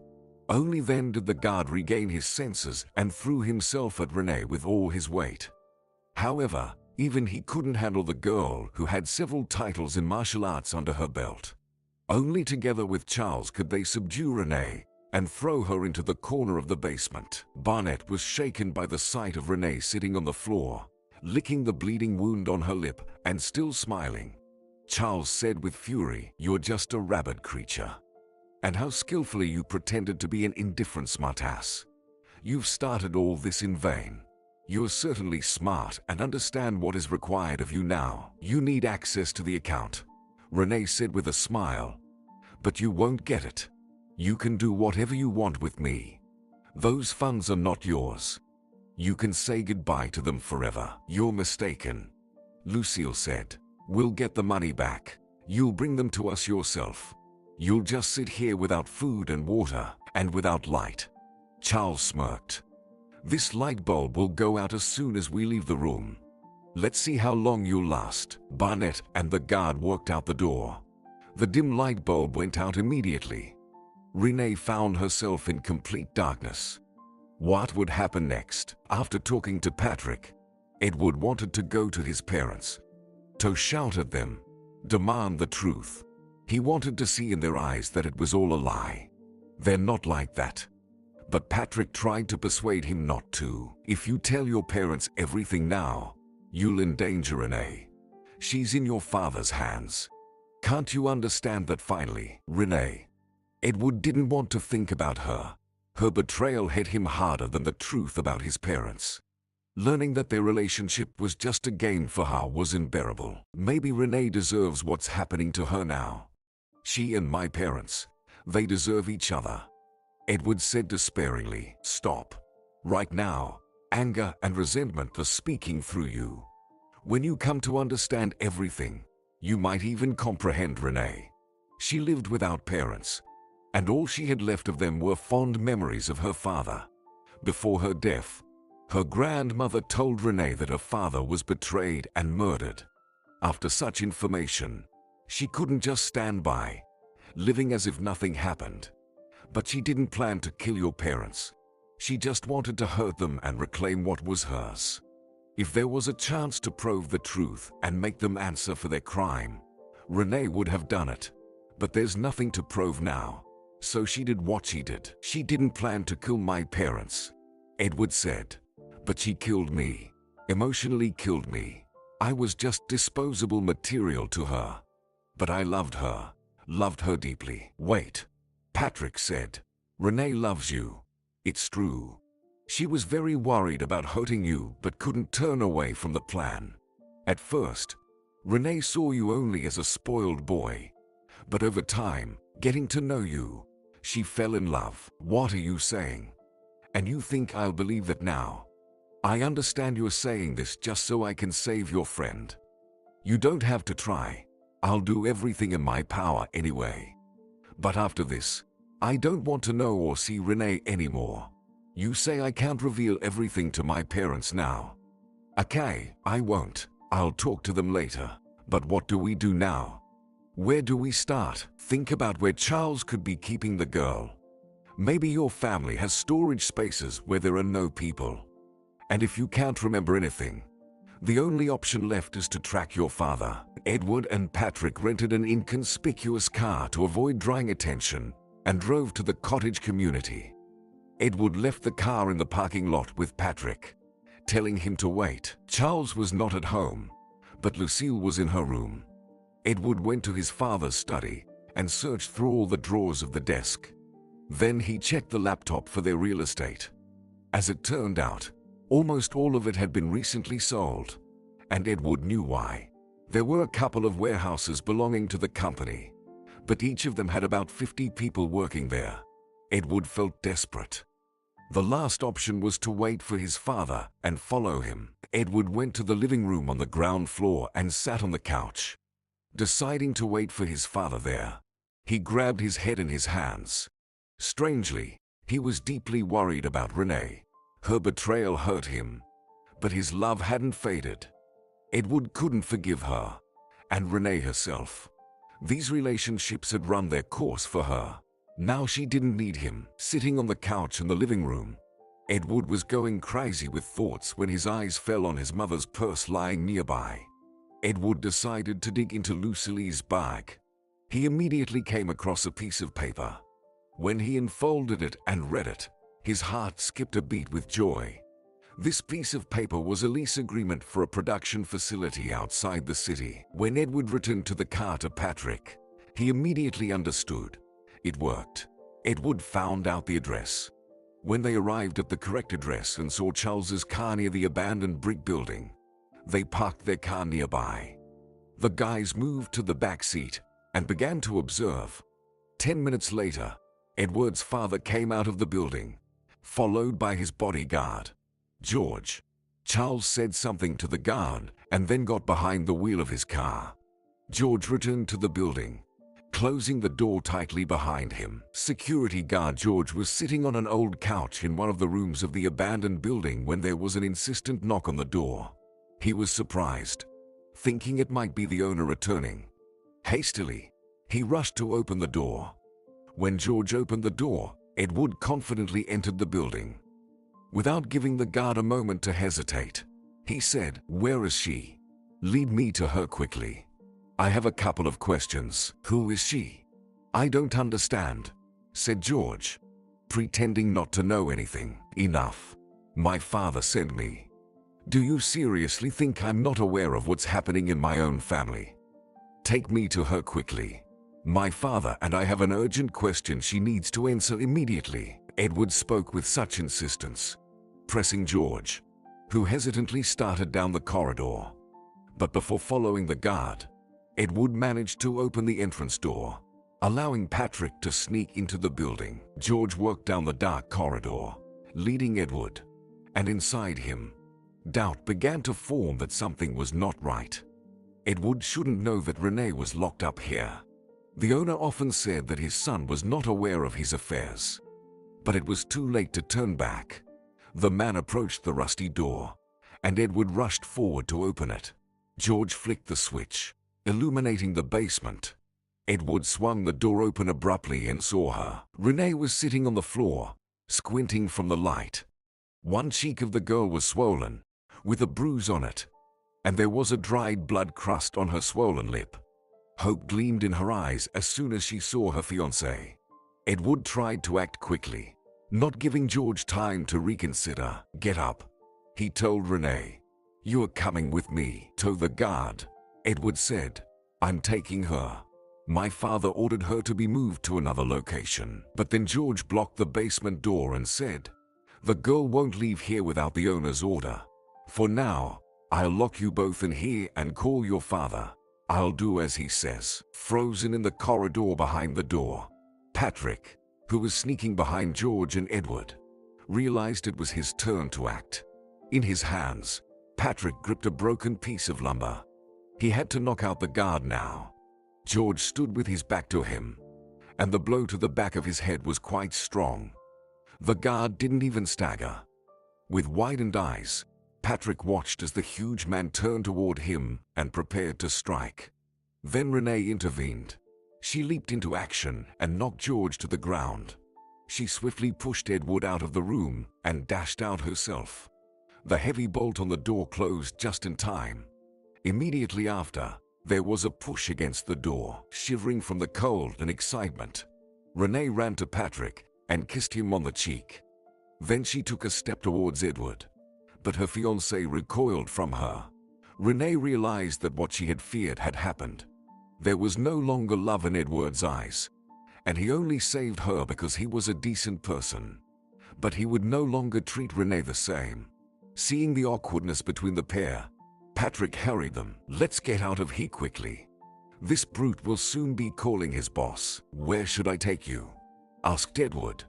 Only then did the guard regain his senses and threw himself at Renee with all his weight. However, even he couldn't handle the girl who had several titles in martial arts under her belt. Only together with Charles could they subdue Renee and throw her into the corner of the basement. Barnett was shaken by the sight of Renee sitting on the floor, licking the bleeding wound on her lip and still smiling. Charles said with fury, "You're just a rabid creature. And how skillfully you pretended to be an indifferent smartass. You've started all this in vain. You're certainly smart and understand what is required of you now. You need access to the account," Renee said with a smile. "But you won't get it. You can do whatever you want with me. Those funds are not yours. You can say goodbye to them forever." "You're mistaken," Lucille said. "We'll get the money back. You'll bring them to us yourself. You'll just sit here without food and water, and without light." Charles smirked. "This light bulb will go out as soon as we leave the room. Let's see how long you'll last." Barnett and the guard walked out the door. The dim light bulb went out immediately. Renee found herself in complete darkness. What would happen next? After talking to Patrick, Edward wanted to go to his parents, to shout at them, demand the truth. He wanted to see in their eyes that it was all a lie. They're not like that. But Patrick tried to persuade him not to. "If you tell your parents everything now, you'll endanger Renee. She's in your father's hands. Can't you understand that?" Finally, Renee. Edward didn't want to think about her. Her betrayal hit him harder than the truth about his parents. Learning that their relationship was just a game for her was unbearable. "Maybe Renee deserves what's happening to her now. She and my parents, they deserve each other," Edward said despairingly. "Stop. Right now, anger and resentment are speaking through you. When you come to understand everything, you might even comprehend Renee. She lived without parents, and all she had left of them were fond memories of her father. Before her death, her grandmother told Renee that her father was betrayed and murdered. After such information, she couldn't just stand by, living as if nothing happened. But she didn't plan to kill your parents. She just wanted to hurt them and reclaim what was hers. If there was a chance to probe the truth and make them answer for their crime, Renee would have done it. But there's nothing to prove now, so she did what she did." "She didn't plan to kill my parents," Edward said. "But she killed me, emotionally killed me. I was just disposable material to her. But I loved her deeply." "Wait," Patrick said. "Renee loves you. It's true. She was very worried about hurting you but couldn't turn away from the plan. At first, Renee saw you only as a spoiled boy. But over time, getting to know you, she fell in love." "What are you saying? And you think I'll believe that now? I understand you're saying this just so I can save your friend. You don't have to try. I'll do everything in my power anyway. But after this, I don't want to know or see Renee anymore. You say I can't reveal everything to my parents now. Okay, I won't. I'll talk to them later. But what do we do now? Where do we start?" "Think about where Charles could be keeping the girl. Maybe your family has storage spaces where there are no people. And if you can't remember anything, the only option left is to track your father." Edward and Patrick rented an inconspicuous car to avoid drawing attention and drove to the cottage community. Edward left the car in the parking lot with Patrick, telling him to wait. Charles was not at home, but Lucille was in her room. Edward went to his father's study and searched through all the drawers of the desk. Then he checked the laptop for their real estate. As it turned out, almost all of it had been recently sold, and Edward knew why. There were a couple of warehouses belonging to the company, but each of them had about 50 people working there. Edward felt desperate. The last option was to wait for his father and follow him. Edward went to the living room on the ground floor and sat on the couch. Deciding to wait for his father there, he grabbed his head in his hands. Strangely, he was deeply worried about Renee. Her betrayal hurt him, but his love hadn't faded. Edward couldn't forgive her, and Renee herself. These relationships had run their course for her. Now she didn't need him. Sitting on the couch in the living room, Edward was going crazy with thoughts when his eyes fell on his mother's purse lying nearby. Edward decided to dig into Lucille's bag. He immediately came across a piece of paper. When he unfolded it and read it, his heart skipped a beat with joy. This piece of paper was a lease agreement for a production facility outside the city. When Edward returned to the car to Patrick, he immediately understood. It worked. Edward found out the address. When they arrived at the correct address and saw Charles's car near the abandoned brick building, they parked their car nearby. The guys moved to the back seat and began to observe. 10 minutes later, Edward's father came out of the building, followed by his bodyguard, George. Charles said something to the guard and then got behind the wheel of his car. George returned to the building, closing the door tightly behind him. Security guard George was sitting on an old couch in one of the rooms of the abandoned building when there was an insistent knock on the door. He was surprised, thinking it might be the owner returning. Hastily, he rushed to open the door. When George opened the door, Edward confidently entered the building. Without giving the guard a moment to hesitate, he said, "Where is she? Lead me to her quickly. I have a couple of questions." "Who is she?" "I don't understand," said George, pretending not to know anything. "Enough. My father sent me. Do you seriously think I'm not aware of what's happening in my own family? Take me to her quickly. My father and I have an urgent question she needs to answer immediately." Edward spoke with such insistence, pressing George, who hesitantly started down the corridor. But before following the guard, Edward managed to open the entrance door, allowing Patrick to sneak into the building. George walked down the dark corridor, leading Edward, and inside him, doubt began to form that something was not right. Edward shouldn't know that Renee was locked up here. The owner often said that his son was not aware of his affairs. But it was too late to turn back. The man approached the rusty door, and Edward rushed forward to open it. George flicked the switch, illuminating the basement. Edward swung the door open abruptly and saw her. Renee was sitting on the floor, squinting from the light. One cheek of the girl was swollen, with a bruise on it, and there was a dried blood crust on her swollen lip. Hope gleamed in her eyes as soon as she saw her fiancé. Edward tried to act quickly, not giving George time to reconsider. "Get up," he told Renee. "You are coming with me." "To the guard," Edward said. "I'm taking her. My father ordered her to be moved to another location." But then George blocked the basement door and said, "The girl won't leave here without the owner's order. For now, I'll lock you both in here and call your father. I'll do as he says." Frozen in the corridor behind the door, Patrick, who was sneaking behind George and Edward, realized it was his turn to act. In his hands, Patrick gripped a broken piece of lumber. He had to knock out the guard now. George stood with his back to him, and the blow to the back of his head was quite strong. The guard didn't even stagger. With widened eyes, Patrick watched as the huge man turned toward him and prepared to strike. Then Renee intervened. She leaped into action and knocked George to the ground. She swiftly pushed Edward out of the room and dashed out herself. The heavy bolt on the door closed just in time. Immediately after, there was a push against the door. Shivering from the cold and excitement, Renee ran to Patrick and kissed him on the cheek. Then she took a step towards Edward, but her fiancé recoiled from her. Renee realized that what she had feared had happened. There was no longer love in Edward's eyes, and he only saved her because he was a decent person. But he would no longer treat Renee the same. Seeing the awkwardness between the pair, Patrick hurried them. Let's get out of here quickly. This brute will soon be calling his boss. Where should I take you? Asked Edward,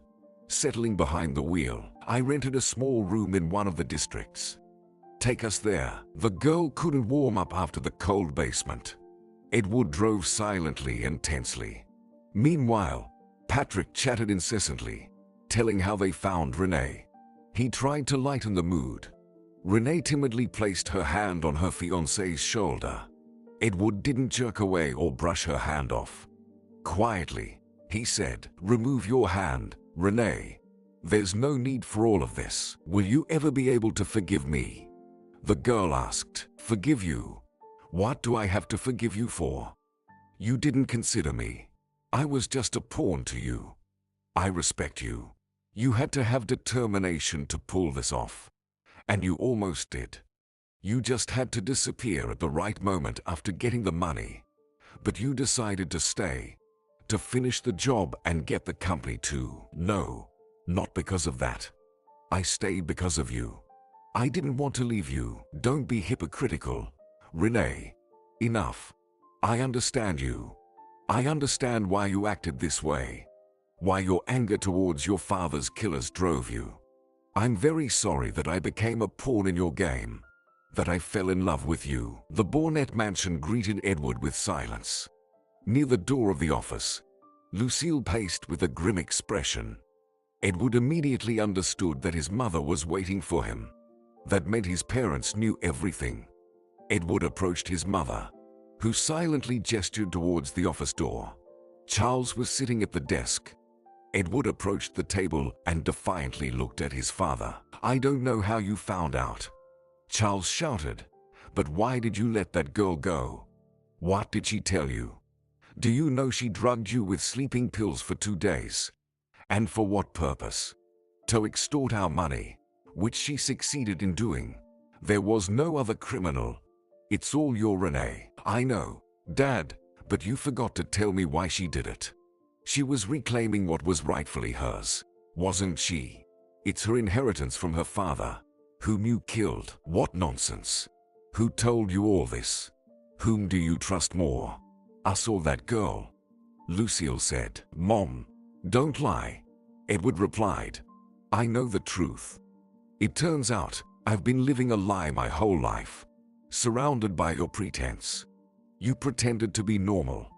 settling behind the wheel. I rented a small room in one of the districts. Take us there. The girl couldn't warm up after the cold basement. Edward drove silently and tensely. Meanwhile, Patrick chatted incessantly, telling how they found Renee. He tried to lighten the mood. Renee timidly placed her hand on her fiancé's shoulder. Edward didn't jerk away or brush her hand off. Quietly, he said, "Remove your hand, Renee. There's no need for all of this. Will you ever be able to forgive me?" The girl asked. "Forgive you? What do I have to forgive you for? You didn't consider me. I was just a pawn to you. I respect you. You had to have determination to pull this off. And you almost did. You just had to disappear at the right moment after getting the money. But you decided to stay, to finish the job and get the company too. No, not because of that. I stayed because of you. I didn't want to leave you. Don't be hypocritical, Renee. Enough. I understand you. I understand why you acted this way. Why your anger towards your father's killers drove you. I'm very sorry that I became a pawn in your game, that I fell in love with you." The Barnett mansion greeted Edward with silence. Near the door of the office, Lucille paced with a grim expression. Edward immediately understood that his mother was waiting for him. That meant his parents knew everything. Edward approached his mother, who silently gestured towards the office door. Charles was sitting at the desk. Edward approached the table and defiantly looked at his father. "I don't know how you found out," Charles shouted, "but why did you let that girl go? What did she tell you? Do you know she drugged you with sleeping pills for 2 days? And for what purpose? To extort our money, which she succeeded in doing. There was no other criminal. It's all your Renee." "I know, Dad, but you forgot to tell me why she did it. She was reclaiming what was rightfully hers, wasn't she? It's her inheritance from her father, whom you killed." "What nonsense. Who told you all this? Whom do you trust more, us or that girl?" Lucille said. "Mom, don't lie," Edward replied. "I know the truth. It turns out I've been living a lie my whole life, surrounded by your pretense. You pretended to be normal,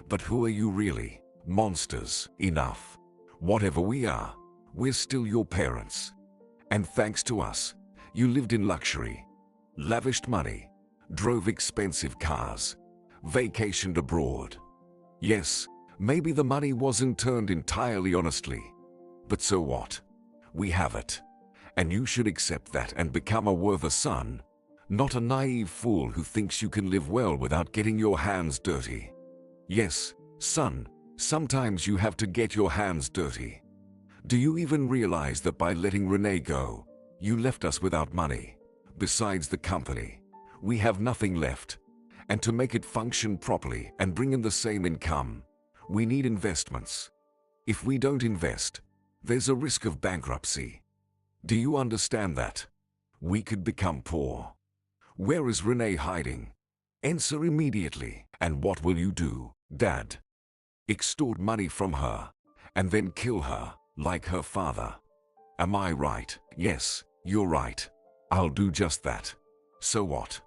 but who are you really? Monsters. Enough. Whatever we are, we're still your parents. And thanks to us, you lived in luxury, lavished money, drove expensive cars, vacationed abroad. Yes, maybe the money wasn't turned entirely honestly, but so what? We have it. And you should accept that and become a worthy son, not a naive fool who thinks you can live well without getting your hands dirty. Yes, son, sometimes you have to get your hands dirty. Do you even realize that by letting Renee go, you left us without money? Besides the company, we have nothing left. And to make it function properly and bring in the same income, we need investments. If we don't invest, there's a risk of bankruptcy. Do you understand that? We could become poor. Where is Renee hiding? Answer immediately. And what will you do, Dad? Extort money from her, and then kill her, like her father. Am I right? Yes, you're right. I'll do just that. So what?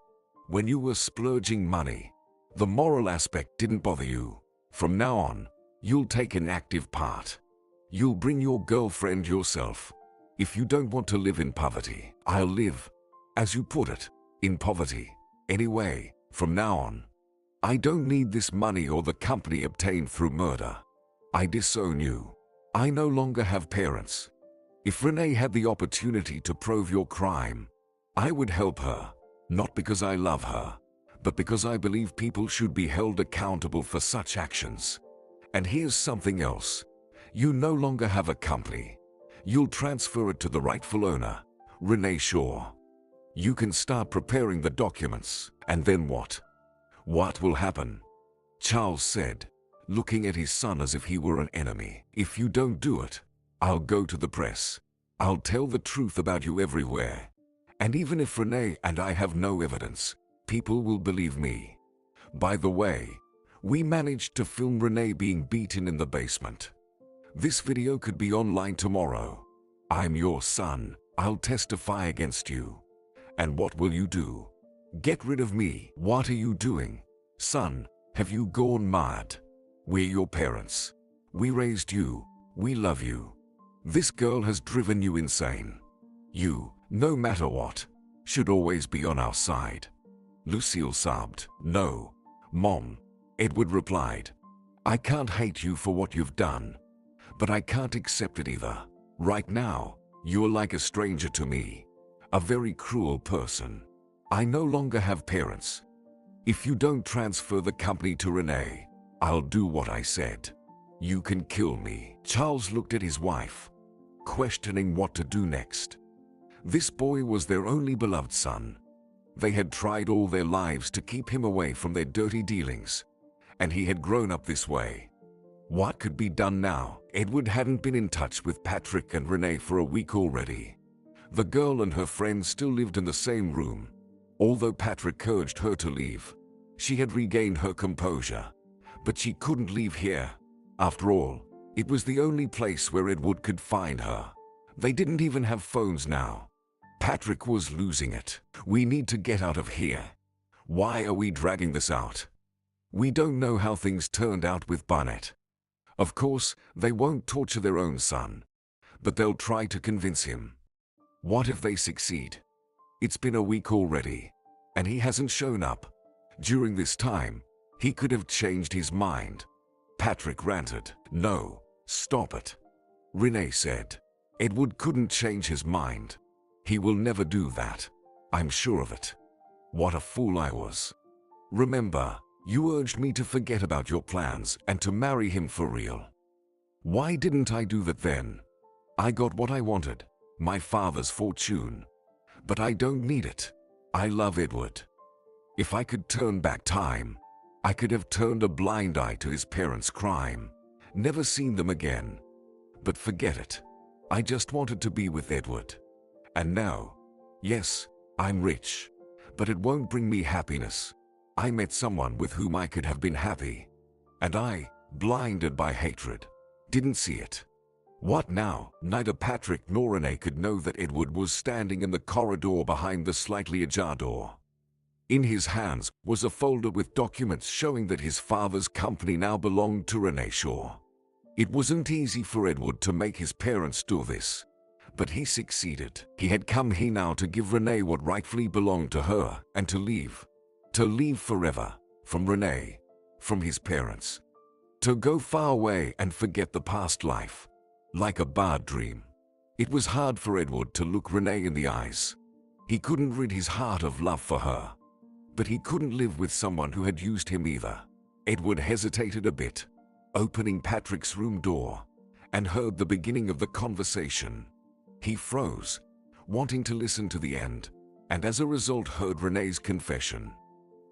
When you were splurging money, the moral aspect didn't bother you. From now on, you'll take an active part. You'll bring your girlfriend yourself. If you don't want to live in poverty, I'll live, as you put it, in poverty. Anyway, from now on, I don't need this money or the company obtained through murder. I disown you. I no longer have parents. If Renee had the opportunity to prove your crime, I would help her, not because I love her, but because I believe people should be held accountable for such actions. And here's something else. You no longer have a company. You'll transfer it to the rightful owner, Renee Shaw. You can start preparing the documents. And then what? What will happen? Charles said, looking at his son as if he were an enemy. If you don't do it, I'll go to the press. I'll tell the truth about you everywhere. And even if Renee and I have no evidence, People will believe me. By the way, we managed to film Renee being beaten in the basement. This video could be online tomorrow. I'm your son. I'll testify against you. And what will you do? Get rid of me. What are you doing? Son, have you gone mad? We're your parents. We raised you. We love you. This girl has driven you insane. You, no matter what, should always be on our side. Lucille sobbed. No, Mom. Edward replied. I can't hate you for what you've done, but I can't accept it either. Right now, you're like a stranger to me. A very cruel person. I no longer have parents. If you don't transfer the company to Renee, I'll do what I said. You can kill me. Charles looked at his wife, questioning what to do next. This boy was their only beloved son. They had tried all their lives to keep him away from their dirty dealings, and he had grown up this way. What could be done now? Edward hadn't been in touch with Patrick and Renee for a week already. The girl and her friends still lived in the same room. Although Patrick urged her to leave, she had regained her composure. But she couldn't leave here. After all, it was the only place where Edward could find her. They didn't even have phones now. Patrick was losing it. We need to get out of here. Why are we dragging this out? We don't know how things turned out with Barnett. Of course, they won't torture their own son, but they'll try to convince him. What if they succeed? It's been a week already, and he hasn't shown up. During this time, he could have changed his mind. Patrick ranted. No, stop it. Renee said. Edward couldn't change his mind. He will never do that. I'm sure of it. What a fool I was. Remember, you urged me to forget about your plans and to marry him for real. Why didn't I do that then? I got what I wanted, my father's fortune. But I don't need it. I love Edward. If I could turn back time, I could have turned a blind eye to his parents' crime, never seen them again. But forget it. I just wanted to be with Edward. And now, yes, I'm rich, but it won't bring me happiness. I met someone with whom I could have been happy. And I, blinded by hatred, didn't see it. What now? Neither Patrick nor Renee could know that Edward was standing in the corridor behind the slightly ajar door. In his hands was a folder with documents showing that his father's company now belonged to Renee Shaw. It wasn't easy for Edward to make his parents do this, but he succeeded. He had come here now to give Renee what rightfully belonged to her and to leave. To leave forever, from Renee, from his parents. To go far away and forget the past life, like a bad dream. It was hard for Edward to look Renee in the eyes. He couldn't rid his heart of love for her. But he couldn't live with someone who had used him either. Edward hesitated a bit, opening Patrick's room door, and heard the beginning of the conversation. He froze, wanting to listen to the end, and as a result heard Renee's confession.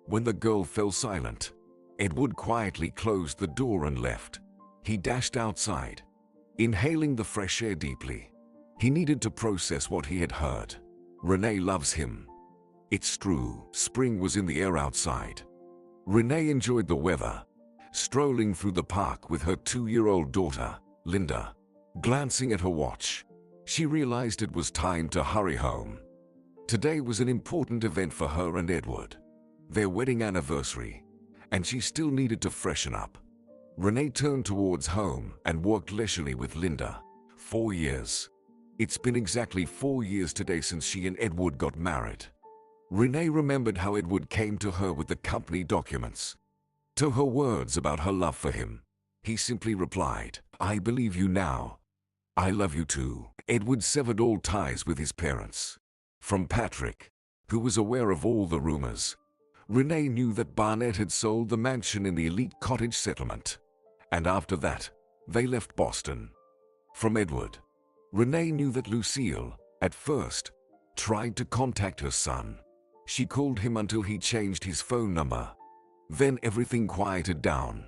When the girl fell silent, Edward quietly closed the door and left. He dashed outside, inhaling the fresh air deeply. He needed to process what he had heard. Renee loves him. It's true. Spring was in the air outside. Renee enjoyed the weather, strolling through the park with her 2-year-old daughter, Linda. Glancing at her watch, she realized it was time to hurry home. Today was an important event for her and Edward. Their wedding anniversary, and she still needed to freshen up. Renee turned towards home and worked leisurely with Linda. 4 years. It's been exactly 4 years today since she and Edward got married. Renee remembered how Edward came to her with the company documents. To her words about her love for him, he simply replied, I believe you now. I love you too. Edward severed all ties with his parents. From Patrick, who was aware of all the rumors, Renee knew that Barnett had sold the mansion in the elite cottage settlement. And after that, they left Boston. From Edward, Renee knew that Lucille, at first, tried to contact her son. She called him until he changed his phone number. Then everything quieted down.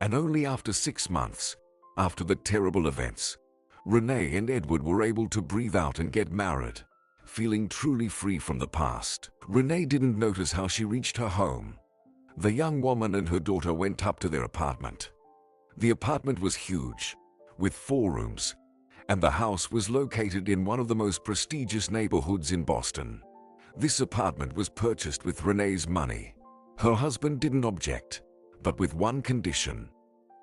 And only after 6 months, after the terrible events, Renee and Edward were able to breathe out and get married. feeling truly free from the past. Renee didn't notice how she reached her home. The young woman and her daughter went up to their apartment. The apartment was huge, with 4 rooms, and the house was located in one of the most prestigious neighborhoods in Boston. This apartment was purchased with Renee's money. Her husband didn't object, but with one condition.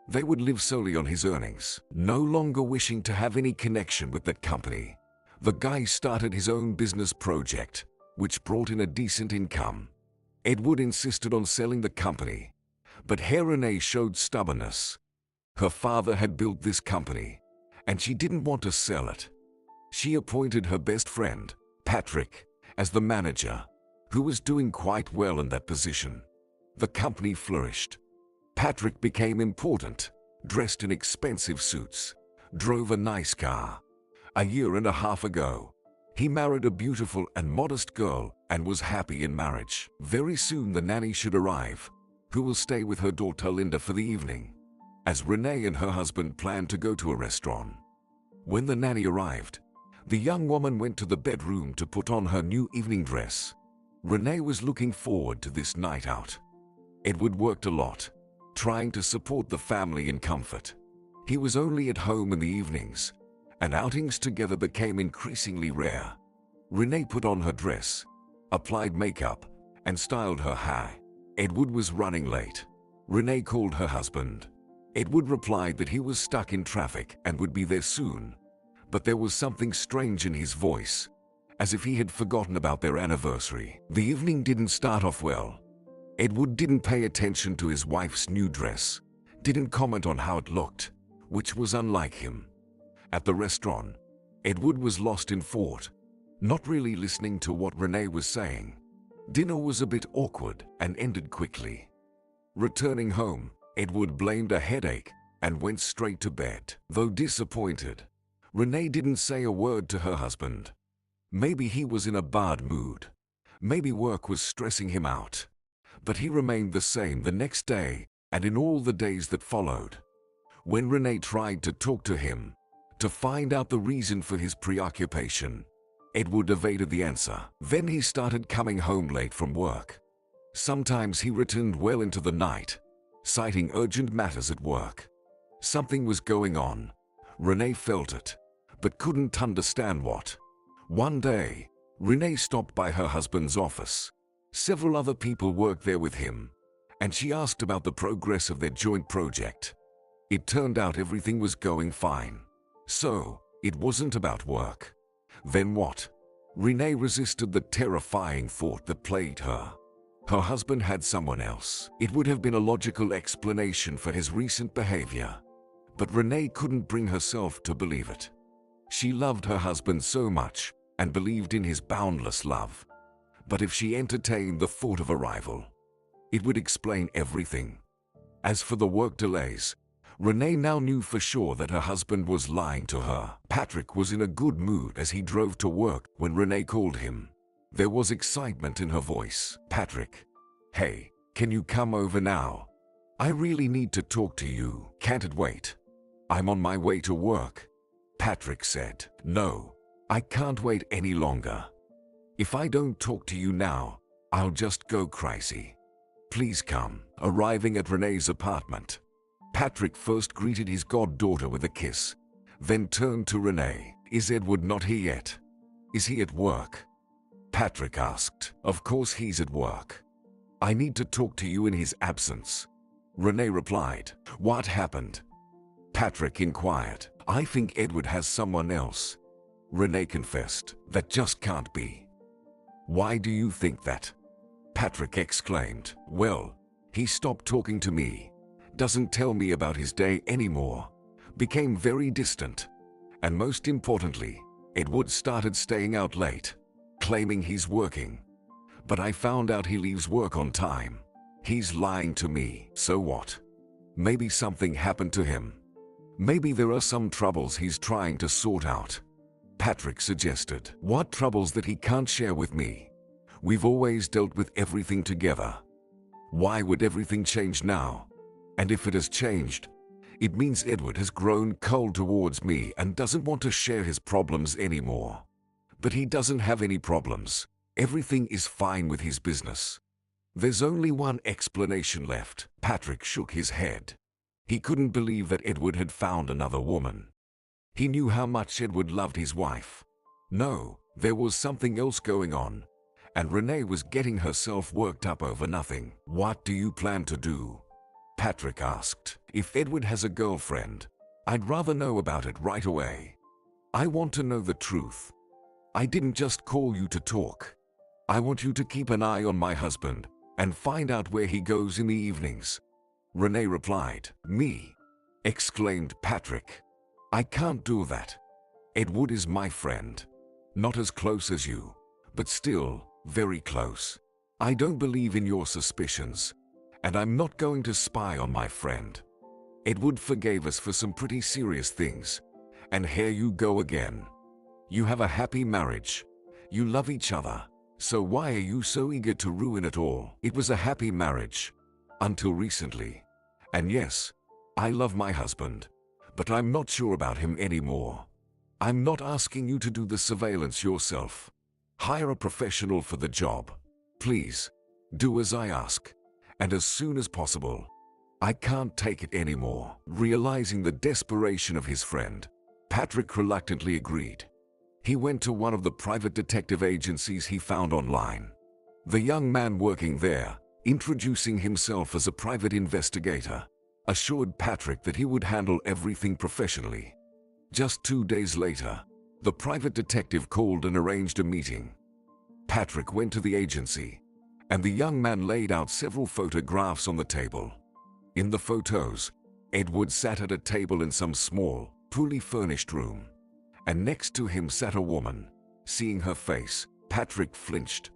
They would live solely on his earnings. No longer wishing to have any connection with that company, the guy started his own business project, which brought in a decent income. Edward insisted on selling the company, but Renee showed stubbornness. Her father had built this company, and she didn't want to sell it. She appointed her best friend, Patrick, as the manager, who was doing quite well in that position. The company flourished. Patrick became important, dressed in expensive suits, drove a nice car. A year and a half ago, he married a beautiful and modest girl and was happy in marriage. Very soon the nanny should arrive, who will stay with her daughter Linda for the evening, as Renee and her husband planned to go to a restaurant. When the nanny arrived, the young woman went to the bedroom to put on her new evening dress. Renee was looking forward to this night out. Edward worked a lot, trying to support the family in comfort. He was only at home in the evenings, and outings together became increasingly rare. Renee put on her dress, applied makeup, and styled her hair. Edward was running late. Renee called her husband. Edward replied that he was stuck in traffic and would be there soon, but there was something strange in his voice, as if he had forgotten about their anniversary. The evening didn't start off well. Edward didn't pay attention to his wife's new dress, didn't comment on how it looked, which was unlike him. At the restaurant, Edward was lost in thought, not really listening to what Renee was saying. Dinner was a bit awkward and ended quickly. Returning home, Edward blamed a headache and went straight to bed. Though disappointed, Renee didn't say a word to her husband. Maybe he was in a bad mood. Maybe work was stressing him out. But he remained the same the next day and in all the days that followed. When Renee tried to talk to him, to find out the reason for his preoccupation, Edward evaded the answer. Then he started coming home late from work. Sometimes he returned well into the night, citing urgent matters at work. Something was going on. Renee felt it, but couldn't understand what. One day, Renee stopped by her husband's office. Several other people worked there with him, and she asked about the progress of their joint project. It turned out everything was going fine. So, it wasn't about work. Then what? Renee resisted the terrifying thought that plagued her. Her husband had someone else. It would have been a logical explanation for his recent behavior, but Renee couldn't bring herself to believe it. She loved her husband so much and believed in his boundless love. But if she entertained the thought of a rival, it would explain everything. As for the work delays, Renee now knew for sure that her husband was lying to her. Patrick was in a good mood as he drove to work when Renee called him. There was excitement in her voice. "Patrick, hey, can you come over now? I really need to talk to you." "Can't it wait? I'm on my way to work," Patrick said. "No, I can't wait any longer. If I don't talk to you now, I'll just go crazy. Please come." Arriving at Renee's apartment, Patrick first greeted his goddaughter with a kiss, then turned to Renee. "Is Edward not here yet? Is he at work?" Patrick asked. "Of course he's at work. I need to talk to you in his absence," Renee replied. "What happened?" Patrick inquired. "I think Edward has someone else," Renee confessed. "That just can't be." "Why do you think that?" Patrick exclaimed. "Well, he stopped talking to me, doesn't tell me about his day anymore, became very distant, and most importantly, Edward started staying out late, claiming he's working. But I found out he leaves work on time. He's lying to me." "So what? Maybe something happened to him. Maybe there are some troubles he's trying to sort out," Patrick suggested. "What troubles that he can't share with me? We've always dealt with everything together. Why would everything change now? And if it has changed, it means Edward has grown cold towards me and doesn't want to share his problems anymore." But he doesn't have any problems. Everything is fine with his business. There's only one explanation left. Patrick shook his head. He couldn't believe that Edward had found another woman. He knew how much Edward loved his wife. No, there was something else going on, and Renee was getting herself worked up over nothing. What do you plan to do? Patrick asked. If Edward has a girlfriend, I'd rather know about it right away. I want to know the truth. I didn't just call you to talk. I want you to keep an eye on my husband and find out where he goes in the evenings. Renee replied. Me? Exclaimed Patrick. I can't do that. Edward is my friend. Not as close as you, but still very close. I don't believe in your suspicions, and I'm not going to spy on my friend. Edward forgave us for some pretty serious things, and here you go again. You have a happy marriage. You love each other. So why are you so eager to ruin it all? It was a happy marriage. Until recently. And yes, I love my husband, but I'm not sure about him anymore. I'm not asking you to do the surveillance yourself. Hire a professional for the job. Please, do as I ask, and as soon as possible. I can't take it anymore. Realizing the desperation of his friend, Patrick reluctantly agreed. He went to one of the private detective agencies he found online. The young man working there, introducing himself as a private investigator, assured Patrick that he would handle everything professionally. Just 2 days later, the private detective called and arranged a meeting. Patrick went to the agency, and the young man laid out several photographs on the table. In the photos, Edward sat at a table in some small, poorly furnished room, and next to him sat a woman. Seeing her face, Patrick flinched.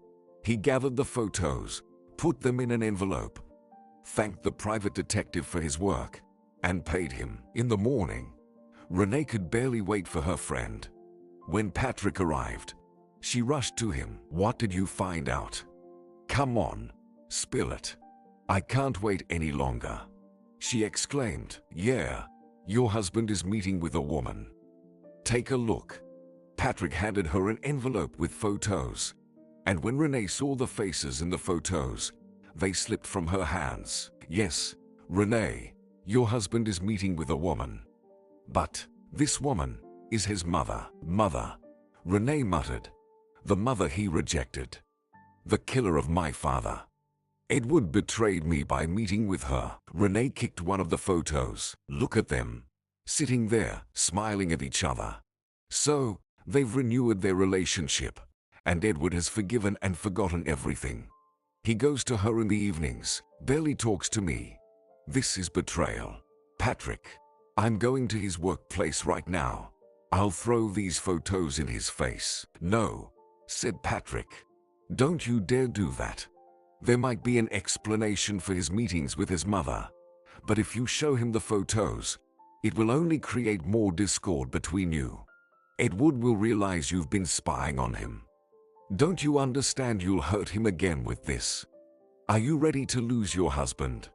He gathered the photos, put them in an envelope, thanked the private detective for his work, and paid him. In the morning, Renee could barely wait for her friend. When Patrick arrived, she rushed to him. What did you find out? Come on, spill it. I can't wait any longer. She exclaimed. Yeah, your husband is meeting with a woman. Take a look. Patrick handed her an envelope with photos, and when Renee saw the faces in the photos, they slipped from her hands. Yes, Renee, your husband is meeting with a woman. But this woman is his mother. Mother, Renee muttered. The mother he rejected. The killer of my father. Edward betrayed me by meeting with her. Renee kicked one of the photos. Look at them. Sitting there, smiling at each other. So, they've renewed their relationship, and Edward has forgiven and forgotten everything. He goes to her in the evenings, barely talks to me. This is betrayal. Patrick, I'm going to his workplace right now. I'll throw these photos in his face. No, said Patrick. Don't you dare do that. There might be an explanation for his meetings with his mother, but if you show him the photos, it will only create more discord between you. Edward will realize you've been spying on him. Don't you understand you'll hurt him again with this? Are you ready to lose your husband?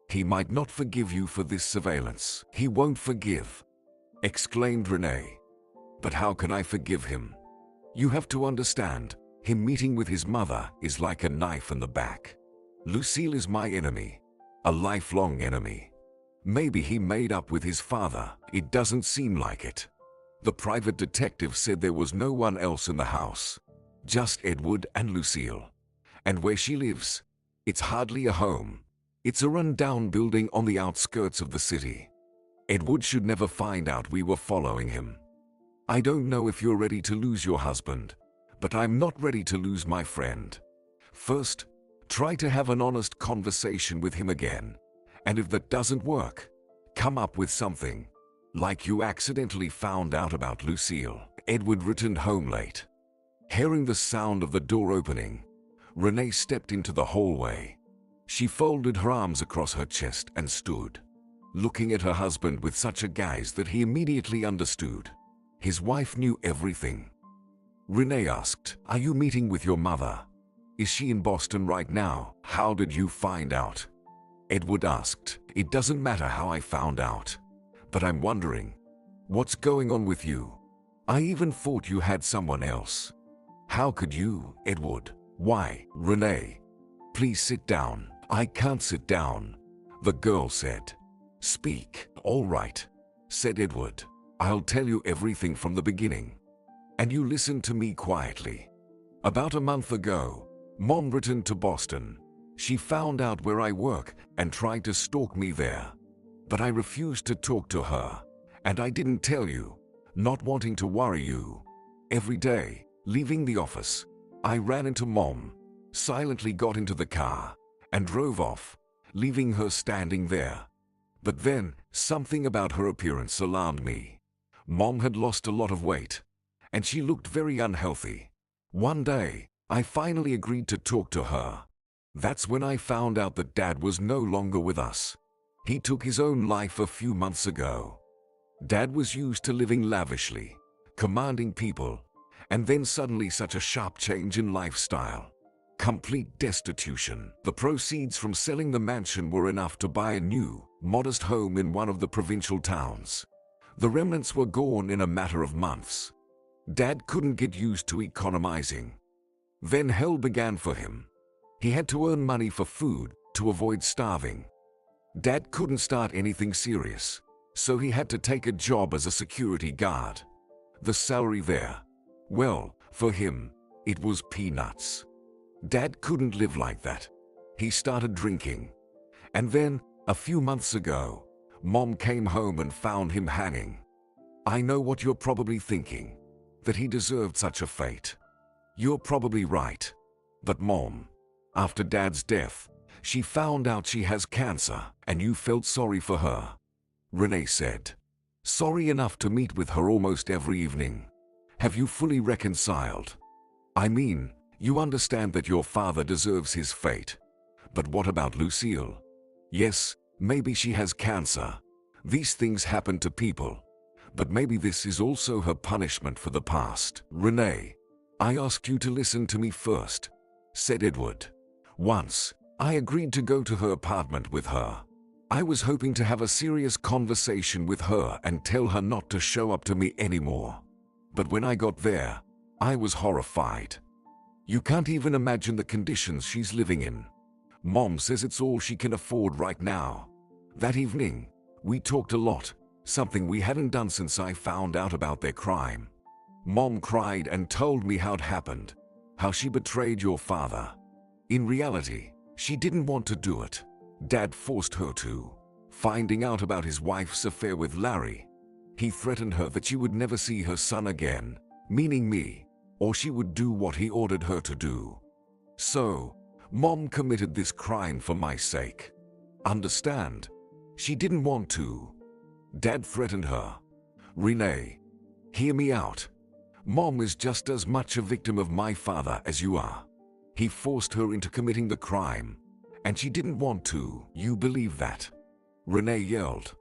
He might not forgive you for this surveillance. He won't forgive, exclaimed Renee. But how can I forgive him? You have to understand, him meeting with his mother is like a knife in the back. Lucille is my enemy, a lifelong enemy. Maybe he made up with his father. It doesn't seem like it. The private detective said there was no one else in the house, just Edward and Lucille. And where she lives, it's hardly a home. It's a run-down building on the outskirts of the city. Edward should never find out we were following him. I don't know if you're ready to lose your husband, but I'm not ready to lose my friend. First, try to have an honest conversation with him again. And if that doesn't work, come up with something. Like you accidentally found out about Lucille. Edward returned home late. Hearing the sound of the door opening, Renee stepped into the hallway. She folded her arms across her chest and stood, looking at her husband with such a gaze that he immediately understood. His wife knew everything. Renee asked, "Are you meeting with your mother? Is she in Boston right now? How did you find out?" Edward asked. "It doesn't matter how I found out, but I'm wondering, what's going on with you? I even thought you had someone else." How could you, Edward? Why, Renee? Please sit down. I can't sit down, the girl said. Speak. All right, said Edward. I'll tell you everything from the beginning. And you listen to me quietly. About a month ago, Mom returned to Boston. She found out where I work and tried to stalk me there. But I refused to talk to her. And I didn't tell you, not wanting to worry you. Every day, leaving the office, I ran into Mom, silently got into the car, and drove off, leaving her standing there. But then, something about her appearance alarmed me. Mom had lost a lot of weight, and she looked very unhealthy. One day, I finally agreed to talk to her. That's when I found out that Dad was no longer with us. He took his own life a few months ago. Dad was used to living lavishly, commanding people, and then suddenly such a sharp change in lifestyle. Complete destitution. The proceeds from selling the mansion were enough to buy a new, modest home in one of the provincial towns. The remnants were gone in a matter of months. Dad couldn't get used to economizing. Then hell began for him. He had to earn money for food to avoid starving. Dad couldn't start anything serious, so he had to take a job as a security guard. The salary there, well, for him, it was peanuts. Dad couldn't live like that. He started drinking. And then, a few months ago, Mom came home and found him hanging. I know what you're probably thinking, that he deserved such a fate. You're probably right. But Mom, after Dad's death, she found out she has cancer, and you felt sorry for her. Renee said. Sorry enough to meet with her almost every evening. Have you fully reconciled? I mean, you understand that your father deserves his fate. But what about Lucille? Yes, maybe she has cancer. These things happen to people. But maybe this is also her punishment for the past. Renee, I asked you to listen to me first, said Edward. Once, I agreed to go to her apartment with her. I was hoping to have a serious conversation with her and tell her not to show up to me anymore. But when I got there, I was horrified. You can't even imagine the conditions she's living in. Mom says it's all she can afford right now. That evening, we talked a lot, something we hadn't done since I found out about their crime. Mom cried and told me how it happened, how she betrayed your father. In reality, she didn't want to do it. Dad forced her to. Finding out about his wife's affair with Larry, he threatened her that she would never see her son again, meaning me, or she would do what he ordered her to do. So, Mom committed this crime for my sake. Understand? She didn't want to. Dad threatened her. Renee, hear me out. Mom is just as much a victim of my father as you are. He forced her into committing the crime, and she didn't want to. You believe that? Renee yelled.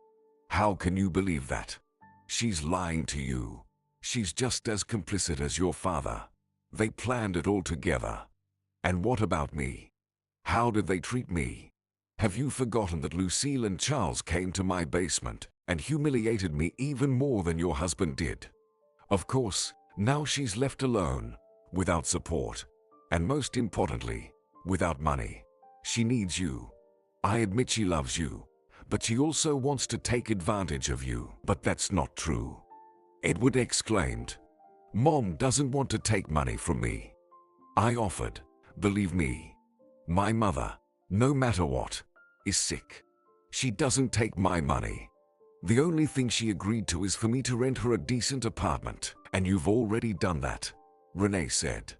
How can you believe that? She's lying to you. She's just as complicit as your father. They planned it all together. And what about me? How did they treat me? Have you forgotten that Lucille and Charles came to my basement and humiliated me even more than your husband did? Of course, now she's left alone, without support, and most importantly, without money. She needs you. I admit she loves you, but she also wants to take advantage of you. But that's not true. Edward exclaimed. Mom doesn't want to take money from me. I offered, believe me. My mother, no matter what, is sick. She doesn't take my money. The only thing she agreed to is for me to rent her a decent apartment, and you've already done that, Renee said.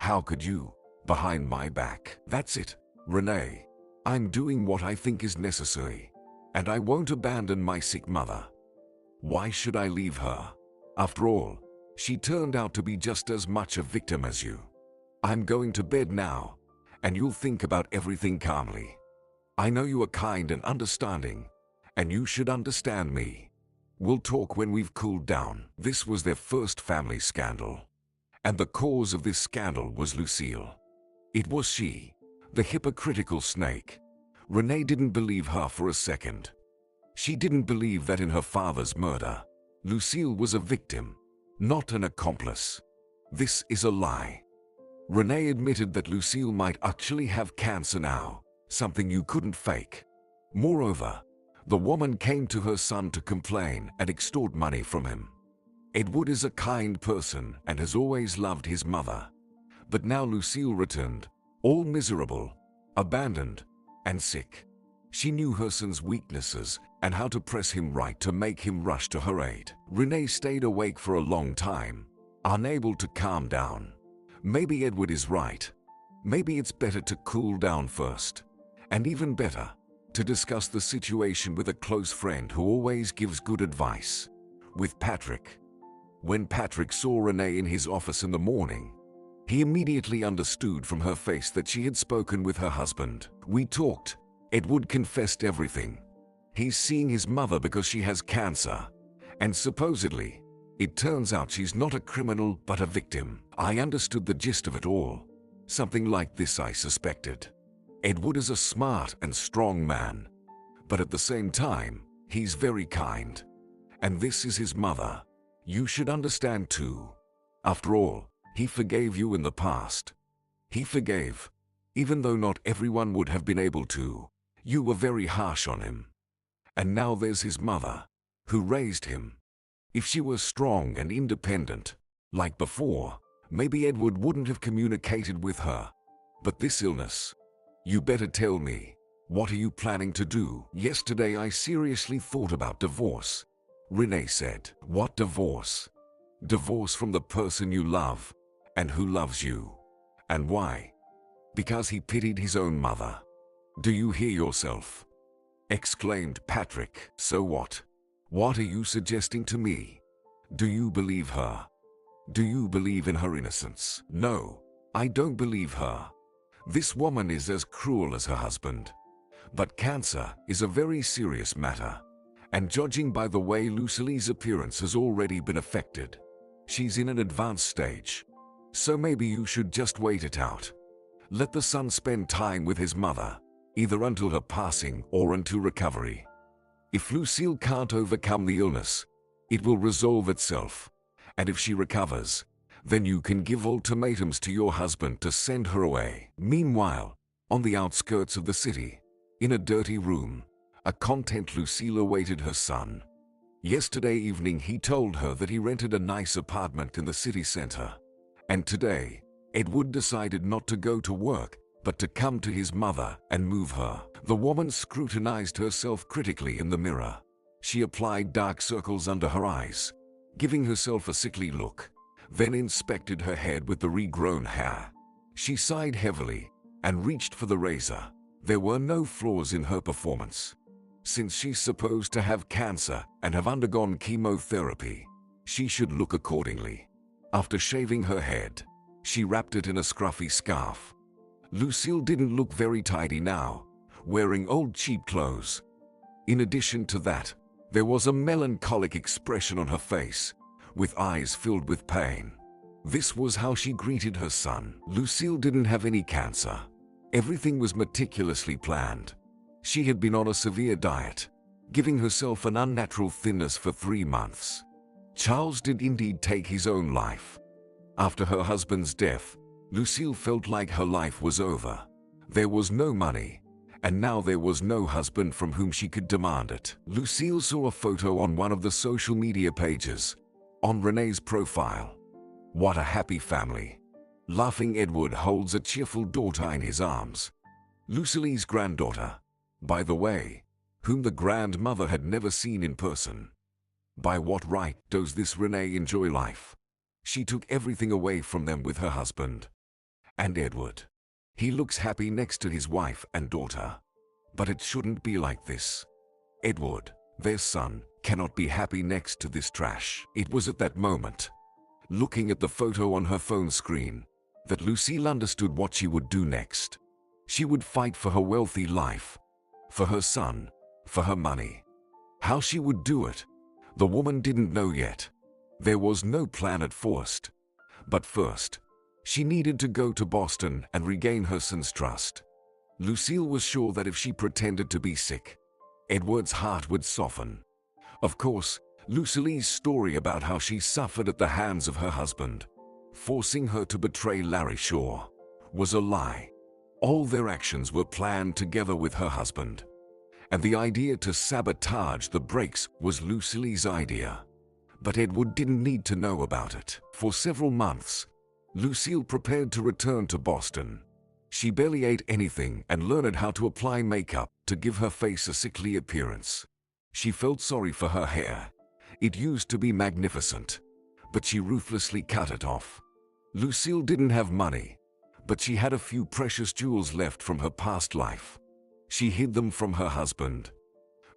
How could you? Behind my back. That's it, Renee. I'm doing what I think is necessary, and I won't abandon my sick mother. Why should I leave her? After all, she turned out to be just as much a victim as you. I'm going to bed now, and you'll think about everything calmly. I know you are kind and understanding, and you should understand me. We'll talk when we've cooled down. This was their first family scandal. And the cause of this scandal was Lucille. It was she, the hypocritical snake. Renee didn't believe her for a second. She didn't believe that in her father's murder, Lucille was a victim, not an accomplice. This is a lie. Renee admitted that Lucille might actually have cancer now, something you couldn't fake. Moreover, the woman came to her son to complain and extort money from him. Edward is a kind person and has always loved his mother. But now Lucille returned, all miserable, abandoned, and sick. She knew her son's weaknesses and how to press him right to make him rush to her aid. Renee stayed awake for a long time, unable to calm down. Maybe Edward is right. Maybe it's better to cool down first. And even better, to discuss the situation with a close friend who always gives good advice. With Patrick. When Patrick saw Renee in his office in the morning, he immediately understood from her face that she had spoken with her husband. We talked. Edward confessed everything. He's seeing his mother because she has cancer. And supposedly, it turns out she's not a criminal but a victim. I understood the gist of it all. Something like this I suspected. Edward is a smart and strong man. But at the same time, he's very kind. And this is his mother. You should understand too. After all, he forgave you in the past. He forgave. Even though not everyone would have been able to. You were very harsh on him. And now there's his mother, who raised him. If she were strong and independent, like before, maybe Edward wouldn't have communicated with her. But this illness, you better tell me, what are you planning to do? Yesterday I seriously thought about divorce. Renee said. What divorce? Divorce from the person you love, and who loves you. And why? Because he pitied his own mother. Do you hear yourself? Exclaimed Patrick. So what? What are you suggesting to me? Do you believe her? Do you believe in her innocence? No, I don't believe her. This woman is as cruel as her husband. But cancer is a very serious matter. And judging by the way Lucille's appearance has already been affected, she's in an advanced stage. So maybe you should just wait it out. Let the son spend time with his mother, either until her passing or until recovery. If Lucille can't overcome the illness, it will resolve itself. And if she recovers, then you can give ultimatums to your husband to send her away. Meanwhile, on the outskirts of the city, in a dirty room, a content Lucille awaited her son. Yesterday evening he told her that he rented a nice apartment in the city center. And today, Edward decided not to go to work, but to come to his mother and move her. The woman scrutinized herself critically in the mirror. She applied dark circles under her eyes, giving herself a sickly look, then inspected her head with the regrown hair. She sighed heavily and reached for the razor. There were no flaws in her performance. Since she's supposed to have cancer and have undergone chemotherapy, she should look accordingly. After shaving her head, she wrapped it in a scruffy scarf. Lucille didn't look very tidy now, wearing old cheap clothes. In addition to that, there was a melancholic expression on her face, with eyes filled with pain. This was how she greeted her son. Lucille didn't have any cancer. Everything was meticulously planned. She had been on a severe diet, giving herself an unnatural thinness for 3 months. Charles did indeed take his own life. After her husband's death, Lucille felt like her life was over. There was no money, and now there was no husband from whom she could demand it. Lucille saw a photo on one of the social media pages, on Renee's profile. What a happy family. Laughing Edward holds a cheerful daughter in his arms. Lucille's granddaughter, by the way, whom the grandmother had never seen in person. By what right does this Renee enjoy life? She took everything away from them with her husband. And Edward. He looks happy next to his wife and daughter. But it shouldn't be like this. Edward, their son, cannot be happy next to this trash. It was at that moment, looking at the photo on her phone screen, that Lucille understood what she would do next. She would fight for her wealthy life, for her son, for her money. How she would do it, the woman didn't know yet. There was no plan at first. But first, she needed to go to Boston and regain her son's trust. Lucille was sure that if she pretended to be sick, Edward's heart would soften. Of course, Lucille's story about how she suffered at the hands of her husband, forcing her to betray Larry Shaw, was a lie. All their actions were planned together with her husband. And the idea to sabotage the breaks was Lucille's idea. But Edward didn't need to know about it. For several months, Lucille prepared to return to Boston. She barely ate anything and learned how to apply makeup to give her face a sickly appearance. She felt sorry for her hair. It used to be magnificent, but she ruthlessly cut it off. Lucille didn't have money, but she had a few precious jewels left from her past life. She hid them from her husband.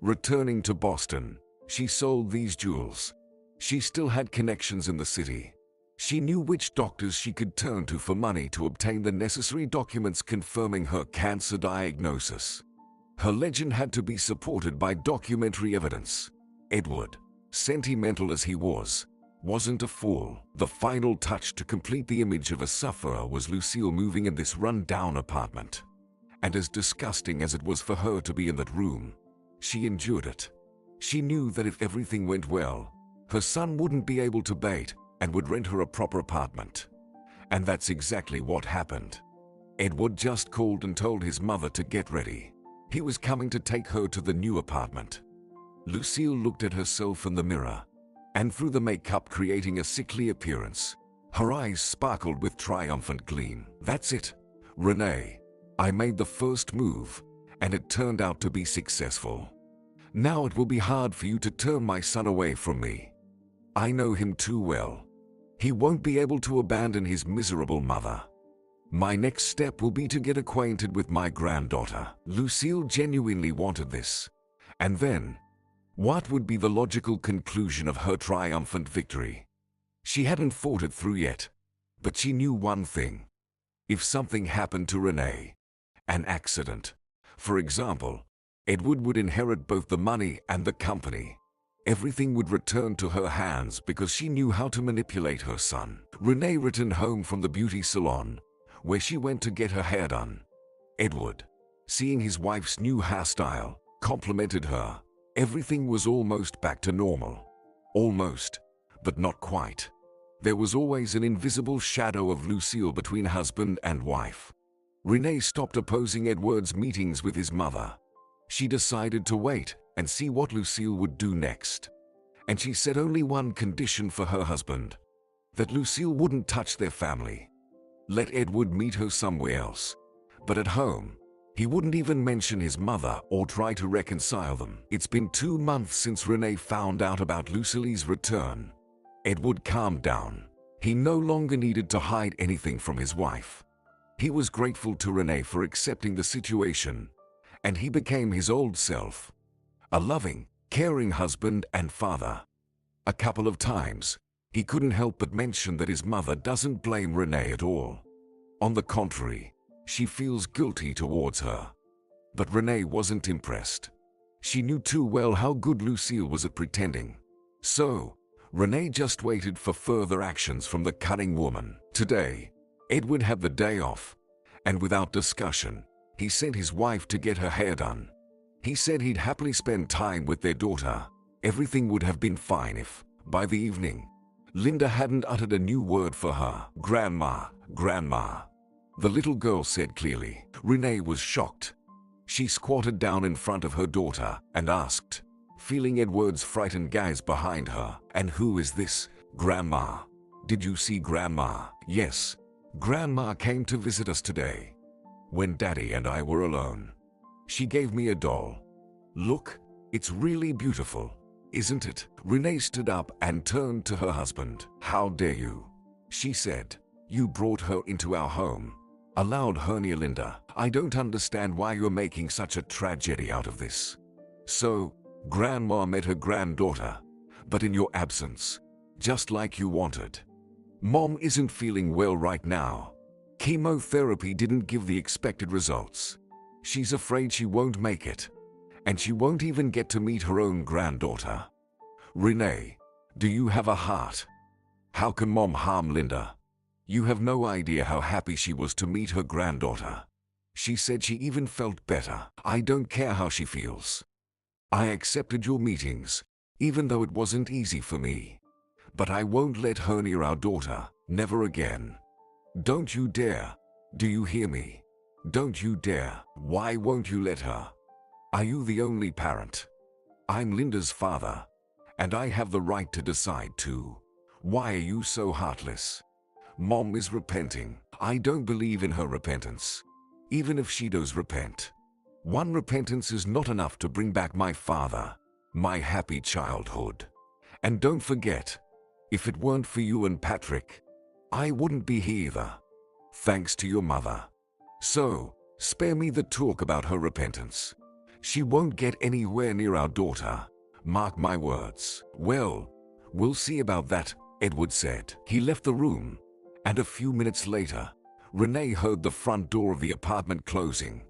Returning to Boston, she sold these jewels. She still had connections in the city. She knew which doctors she could turn to for money to obtain the necessary documents confirming her cancer diagnosis. Her legend had to be supported by documentary evidence. Edward, sentimental as he was, wasn't a fool. The final touch to complete the image of a sufferer was Lucille moving in this run-down apartment. And as disgusting as it was for her to be in that room, she endured it. She knew that if everything went well, her son wouldn't be able to bait and would rent her a proper apartment. And that's exactly what happened. Edward just called and told his mother to get ready. He was coming to take her to the new apartment. Lucille looked at herself in the mirror, and through the makeup creating a sickly appearance, her eyes sparkled with triumphant gleam. That's it, Renee. I made the first move, and it turned out to be successful. Now it will be hard for you to turn my son away from me. I know him too well. He won't be able to abandon his miserable mother. My next step will be to get acquainted with my granddaughter. Lucille genuinely wanted this. And then, what would be the logical conclusion of her triumphant victory? She hadn't fought it through yet, but she knew one thing. If something happened to Renee, an accident, for example, Edward would inherit both the money and the company. Everything would return to her hands because she knew how to manipulate her son. Renee returned home from the beauty salon, where she went to get her hair done. Edward, seeing his wife's new hairstyle, complimented her. Everything was almost back to normal. Almost, but not quite. There was always an invisible shadow of Lucille between husband and wife. Renee stopped opposing Edward's meetings with his mother. She decided to wait and see what Lucille would do next. And she set only one condition for her husband: that Lucille wouldn't touch their family. Let Edward meet her somewhere else. But at home, he wouldn't even mention his mother or try to reconcile them. It's been 2 months since Renee found out about Lucille's return. Edward calmed down. He no longer needed to hide anything from his wife. He was grateful to Renee for accepting the situation, and he became his old self. A loving, caring husband and father. A couple of times, he couldn't help but mention that his mother doesn't blame Renee at all. On the contrary, she feels guilty towards her. But Renee wasn't impressed. She knew too well how good Lucille was at pretending. So, Renee just waited for further actions from the cunning woman. Today, Edward had the day off, and without discussion, he sent his wife to get her hair done. He said he'd happily spend time with their daughter. Everything would have been fine if, by the evening, Linda hadn't uttered a new word for her. "Grandma, Grandma," the little girl said clearly. Renee was shocked. She squatted down in front of her daughter and asked, feeling Edward's frightened gaze behind her, "And who is this, Grandma? Did you see Grandma?" "Yes, Grandma came to visit us today, when Daddy and I were alone. She gave me a doll. Look, it's really beautiful, isn't it?" Renee stood up and turned to her husband. "How dare you?" she said. "You brought her into our home, allowed her near Linda. I don't understand why you're making such a tragedy out of this. So, Grandma met her granddaughter, but in your absence, just like you wanted. Mom isn't feeling well right now. Chemotherapy didn't give the expected results. She's afraid she won't make it, and she won't even get to meet her own granddaughter. Renee, do you have a heart? How can Mom harm Linda? You have no idea how happy she was to meet her granddaughter. She said she even felt better. I don't care how she feels. I accepted your meetings, even though it wasn't easy for me. But I won't let her near our daughter. Never again. Don't you dare. Do you hear me? Don't you dare. Why won't you let her? Are you the only parent? I'm Linda's father, and I have the right to decide too. Why are you so heartless? Mom is repenting. I don't believe in her repentance. Even if she does repent, one repentance is not enough to bring back my father, my happy childhood. And don't forget, if it weren't for you and Patrick, I wouldn't be here either. Thanks to your mother. So, spare me the talk about her repentance. She won't get anywhere near our daughter. Mark my words. Well, we'll see about that, Edward said. He left the room, and a few minutes later, Renee heard the front door of the apartment closing.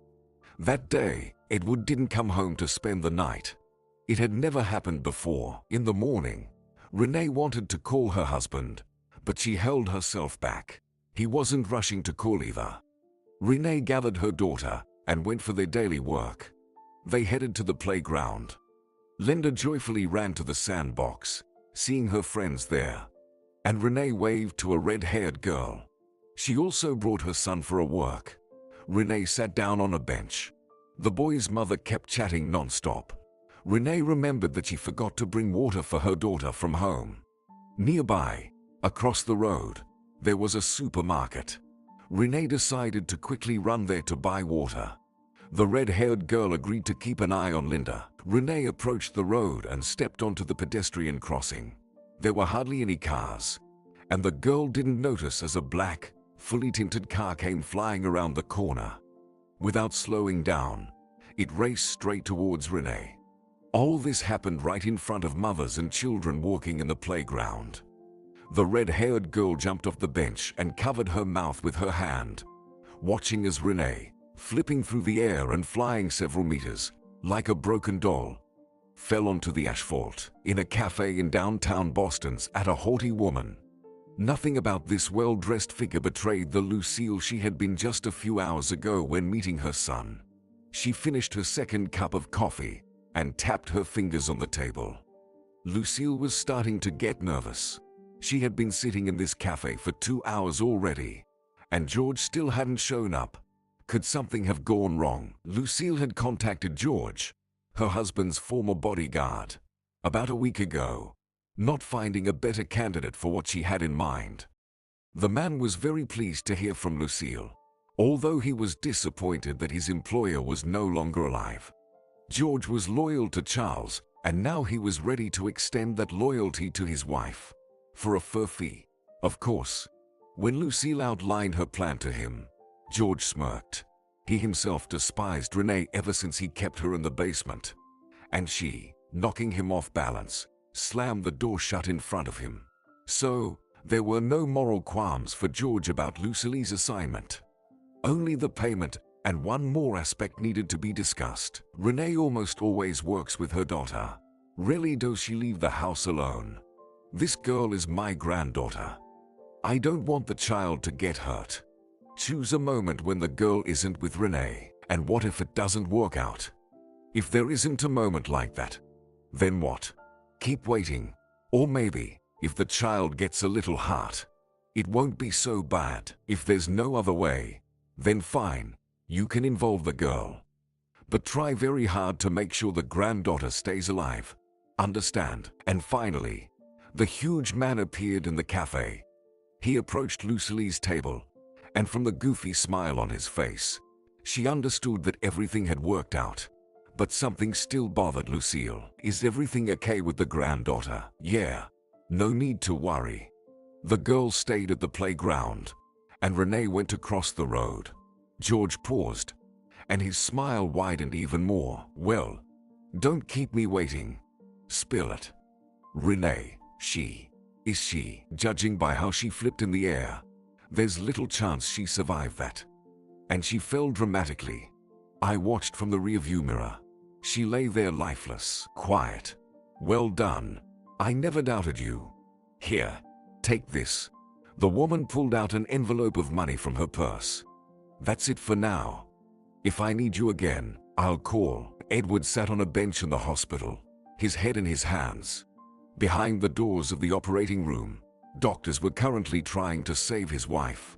That day, Edward didn't come home to spend the night. It had never happened before. In the morning, Renee wanted to call her husband, but she held herself back. He wasn't rushing to call either. Renee gathered her daughter and went for their daily work. They headed to the playground. Linda joyfully ran to the sandbox, seeing her friends there, and Renee waved to a red-haired girl. She also brought her son for a walk. Renee sat down on a bench. The boy's mother kept chatting non-stop. Renee remembered that she forgot to bring water for her daughter from home. Nearby, across the road, there was a supermarket. Renee decided to quickly run there to buy water. The red-haired girl agreed to keep an eye on Linda. Renee approached the road and stepped onto the pedestrian crossing. There were hardly any cars, and the girl didn't notice as a black, fully tinted car came flying around the corner. Without slowing down, it raced straight towards Renee. All this happened right in front of mothers and children walking in the playground. The red-haired girl jumped off the bench and covered her mouth with her hand, watching as Renee, flipping through the air and flying several meters, like a broken doll, fell onto the asphalt. In a cafe in downtown Boston sat a haughty woman. Nothing about this well-dressed figure betrayed the Lucille she had been just a few hours ago when meeting her son. She finished her second cup of coffee and tapped her fingers on the table. Lucille was starting to get nervous. She had been sitting in this cafe for 2 hours already, and George still hadn't shown up. Could something have gone wrong? Lucille had contacted George, her husband's former bodyguard, about a week ago, not finding a better candidate for what she had in mind. The man was very pleased to hear from Lucille, although he was disappointed that his employer was no longer alive. George was loyal to Charles, and now he was ready to extend that loyalty to his wife, for a fair fee, of course. When Lucille outlined her plan to him, George smirked. He himself despised Renee ever since he kept her in the basement, and she, knocking him off balance, slammed the door shut in front of him. So, there were no moral qualms for George about Lucille's assignment. Only the payment, and one more aspect needed to be discussed. Renee almost always works with her daughter. Rarely does she leave the house alone. This girl is my granddaughter. I don't want the child to get hurt. Choose a moment when the girl isn't with Renee. And what if it doesn't work out? If there isn't a moment like that, then what? Keep waiting. Or maybe, if the child gets a little hurt, it won't be so bad. If there's no other way, then fine, you can involve the girl. But try very hard to make sure the granddaughter stays alive. Understand? And finally, the huge man appeared in the cafe. He approached Lucille's table, and from the goofy smile on his face, she understood that everything had worked out. But something still bothered Lucille. Is everything okay with the granddaughter? Yeah. No need to worry. The girl stayed at the playground, and Renee went across the road. George paused, and his smile widened even more. Well, don't keep me waiting. Spill it. Renee, is she, judging by how she flipped in the air, there's little chance she survived that. And she fell dramatically. I watched from the rearview mirror. She lay there lifeless, quiet. Well done. I never doubted you. Here, take this. The woman pulled out an envelope of money from her purse. That's it for now. If I need you again, I'll call. Edward sat on a bench in the hospital, his head in his hands. Behind the doors of the operating room, Doctors were currently trying to save his wife.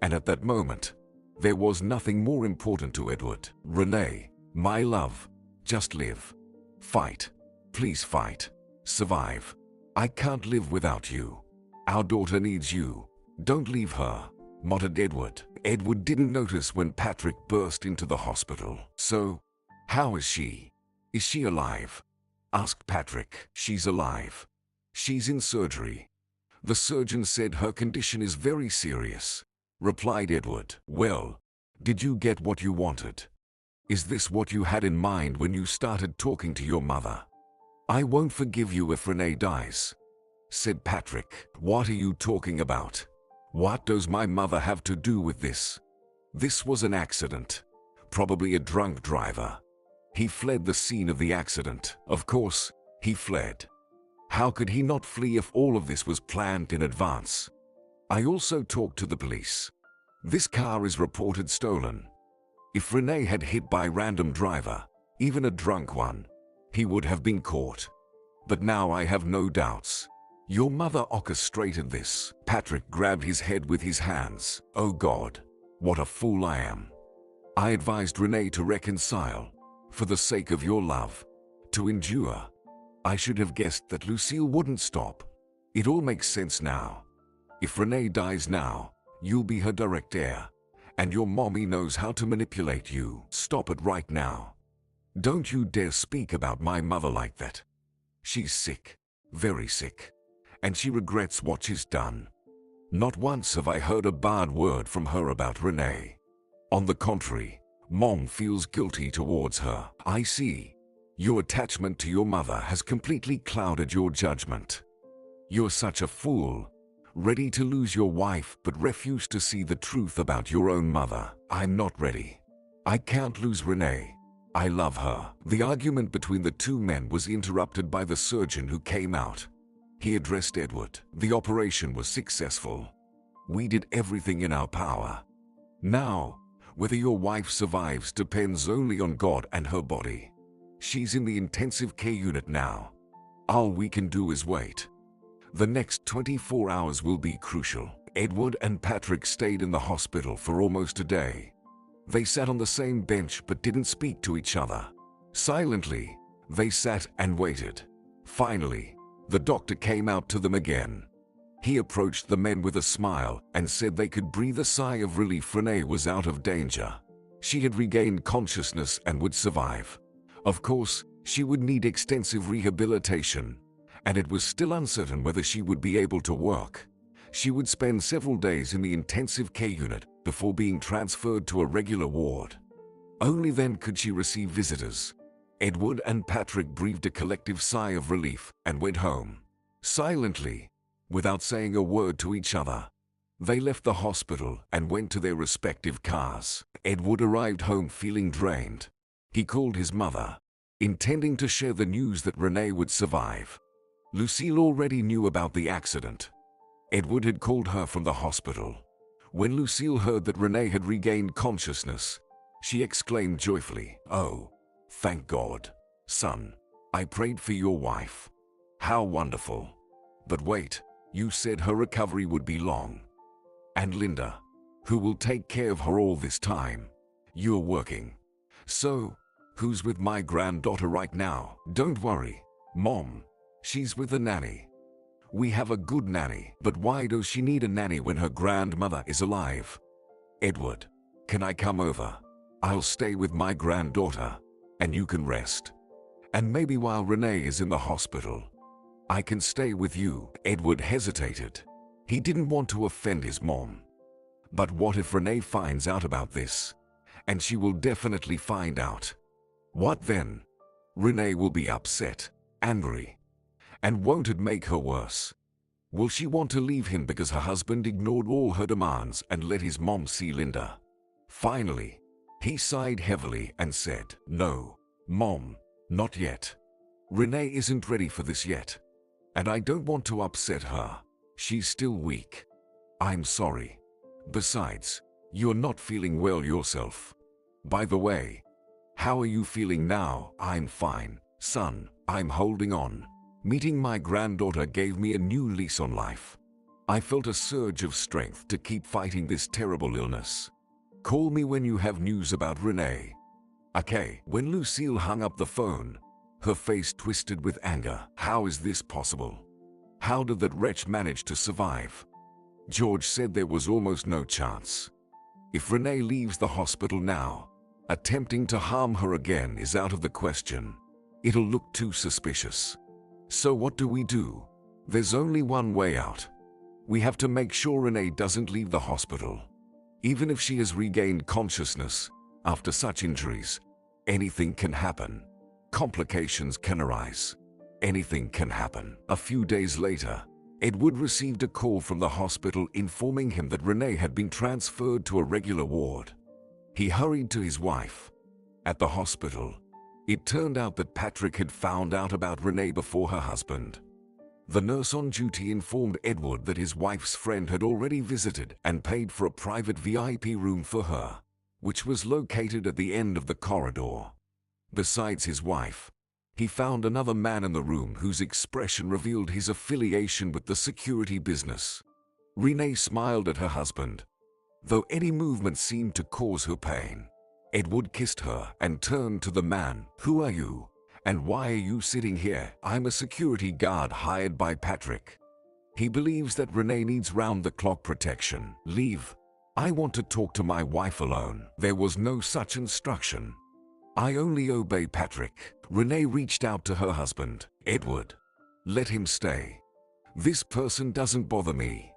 And at that moment, there was nothing more important to Edward. "Renee, my love, just live. Fight. Please fight. Survive. I can't live without you. Our daughter needs you. Don't leave her," muttered Edward. Edward didn't notice when Patrick burst into the hospital. "So, how is she? Is she alive?" asked Patrick. "She's alive. She's in surgery. The surgeon said her condition is very serious," replied Edward. "Well, did you get what you wanted? Is this what you had in mind when you started talking to your mother?" "I won't forgive you if Renee dies," said Patrick. "What are you talking about? What does my mother have to do with this? This was an accident. Probably a drunk driver. He fled the scene of the accident. Of course, he fled. How could he not flee if all of this was planned in advance? I also talked to the police. This car is reported stolen. If Renee had hit by random driver, even a drunk one, he would have been caught. But now I have no doubts. Your mother orchestrated this." Patrick grabbed his head with his hands. "Oh God, what a fool I am. I advised Renee to reconcile, for the sake of your love, to endure. I should have guessed that Lucille wouldn't stop. It all makes sense now. If Renee dies now, you'll be her direct heir, and your mommy knows how to manipulate you. Stop it right now. Don't you dare speak about my mother like that. She's sick, very sick, and she regrets what she's done. Not once have I heard a bad word from her about Renee. On the contrary, Mom feels guilty towards her." "I see. Your attachment to your mother has completely clouded your judgment. You're such a fool, ready to lose your wife but refuse to see the truth about your own mother." "I'm not ready. I can't lose Renee. I love her." The argument between the two men was interrupted by the surgeon who came out. He addressed Edward. "The operation was successful. We did everything in our power. Now, whether your wife survives depends only on God and her body. She's in the intensive care unit now. All we can do is wait. The next 24 hours will be crucial." Edward and Patrick stayed in the hospital for almost a day. They sat on the same bench but didn't speak to each other. Silently, they sat and waited. Finally, the doctor came out to them again. He approached the men with a smile and said they could breathe a sigh of relief. Renee was out of danger. She had regained consciousness and would survive. Of course, she would need extensive rehabilitation, and it was still uncertain whether she would be able to work. She would spend several days in the intensive care unit before being transferred to a regular ward. Only then could she receive visitors. Edward and Patrick breathed a collective sigh of relief and went home. Silently, without saying a word to each other, they left the hospital and went to their respective cars. Edward arrived home feeling drained. He called his mother, intending to share the news that Renee would survive. Lucille already knew about the accident. Edward had called her from the hospital. When Lucille heard that Renee had regained consciousness, she exclaimed joyfully, "Oh, thank God, son. I prayed for your wife. How wonderful. But wait, you said her recovery would be long. And Linda, who will take care of her all this time? You're working. So, who's with my granddaughter right now?" "Don't worry, Mom. She's with a nanny. We have a good nanny." "But why does she need a nanny when her grandmother is alive?" "Edward, can I come over? I'll stay with my granddaughter, and you can rest. And maybe while Renee is in the hospital, I can stay with you." Edward hesitated. He didn't want to offend his mom. But what if Renee finds out about this? And she will definitely find out. What then? Renee will be upset, angry. And won't it make her worse? Will she want to leave him because her husband ignored all her demands and let his mom see Linda? Finally, he sighed heavily and said, "No, Mom, not yet. Renee isn't ready for this yet. And I don't want to upset her. She's still weak. I'm sorry. Besides, you're not feeling well yourself. By the way, how are you feeling now?" "I'm fine, son. I'm holding on. Meeting my granddaughter gave me a new lease on life. I felt a surge of strength to keep fighting this terrible illness. Call me when you have news about Renee. Okay. When Lucille hung up the phone, her face twisted with anger. How is this possible? How did that wretch manage to survive? George said there was almost no chance. If Renee leaves the hospital now, attempting to harm her again is out of the question. It'll look too suspicious. So what do we do? There's only one way out. We have to make sure Renee doesn't leave the hospital. Even if she has regained consciousness, after such injuries, anything can happen. Complications can arise. Anything can happen. A few days later, Edward received a call from the hospital informing him that Renee had been transferred to a regular ward. He hurried to his wife. At the hospital, it turned out that Patrick had found out about Renee before her husband. The nurse on duty informed Edward that his wife's friend had already visited and paid for a private VIP room for her, which was located at the end of the corridor. Besides his wife, he found another man in the room whose expression revealed his affiliation with the security business. Renee smiled at her husband, though any movement seemed to cause her pain. Edward kissed her and turned to the man. Who are you? And why are you sitting here? I'm a security guard hired by Patrick. He believes that Renee needs round-the-clock protection. Leave. I want to talk to my wife alone. There was no such instruction. I only obey Patrick. Renee reached out to her husband. Edward, let him stay. This person doesn't bother me.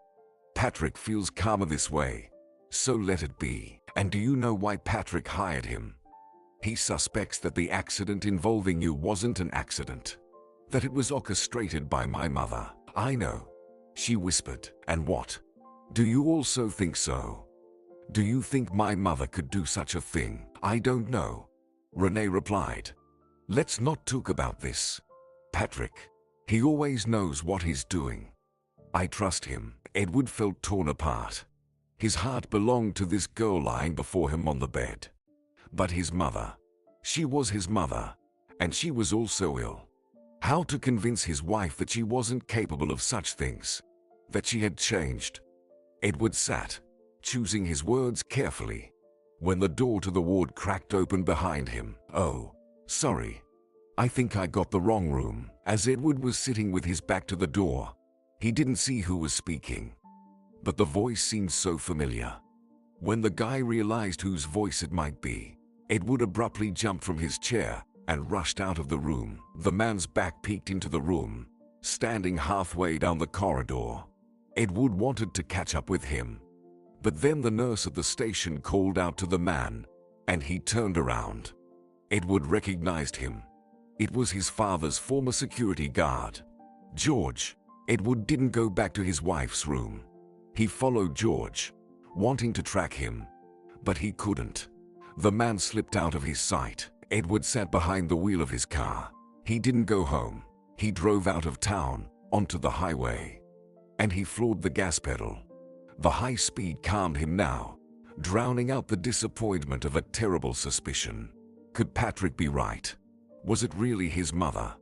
Patrick feels calmer this way, so let it be. And do you know why Patrick hired him? He suspects that the accident involving you wasn't an accident, that it was orchestrated by my mother. I know, she whispered. And what? Do you also think so? Do you think my mother could do such a thing? I don't know, Renee replied. Let's not talk about this. Patrick, he always knows what he's doing. I trust him. Edward felt torn apart. His heart belonged to this girl lying before him on the bed. But his mother, she was his mother, and she was also ill. How to convince his wife that she wasn't capable of such things, that she had changed? Edward sat, choosing his words carefully, when the door to the ward cracked open behind him. Oh, sorry. I think I got the wrong room. As Edward was sitting with his back to the door, he didn't see who was speaking, but the voice seemed so familiar. When the guy realized whose voice it might be, Edward abruptly jumped from his chair and rushed out of the room. The man's back peeked into the room, standing halfway down the corridor. Edward wanted to catch up with him, but then the nurse at the station called out to the man, and he turned around. Edward recognized him. It was his father's former security guard, George. Edward didn't go back to his wife's room. He followed George, wanting to track him, but he couldn't. The man slipped out of his sight. Edward sat behind the wheel of his car. He didn't go home. He drove out of town, onto the highway, and he floored the gas pedal. The high speed calmed him now, drowning out the disappointment of a terrible suspicion. Could Patrick be right? Was it really his mother?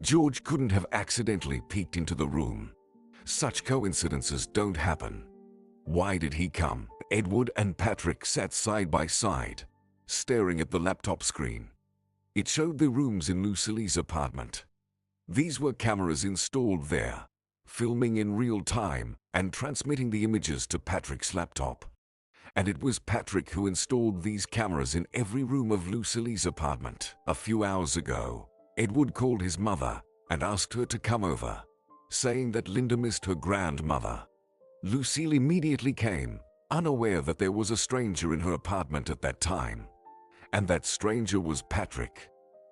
George couldn't have accidentally peeked into the room. Such coincidences don't happen. Why did he come? Edward and Patrick sat side by side, staring at the laptop screen. It showed the rooms in Lucille's apartment. These were cameras installed there, filming in real time and transmitting the images to Patrick's laptop. And it was Patrick who installed these cameras in every room of Lucille's apartment. A few hours ago, Edward called his mother and asked her to come over, saying that Linda missed her grandmother. Lucille immediately came, unaware that there was a stranger in her apartment at that time. And that stranger was Patrick.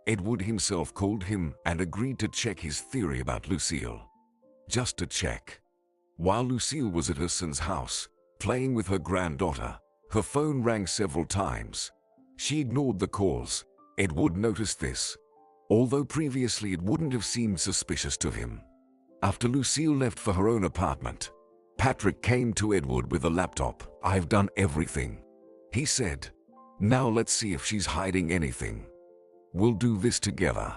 Edward himself called him and agreed to check his theory about Lucille. Just to check. While Lucille was at her son's house, playing with her granddaughter, her phone rang several times. She ignored the calls. Edward noticed this, although previously it wouldn't have seemed suspicious to him. After Lucille left for her own apartment, Patrick came to Edward with a laptop. I've done everything, he said. Now let's see if she's hiding anything. We'll do this together.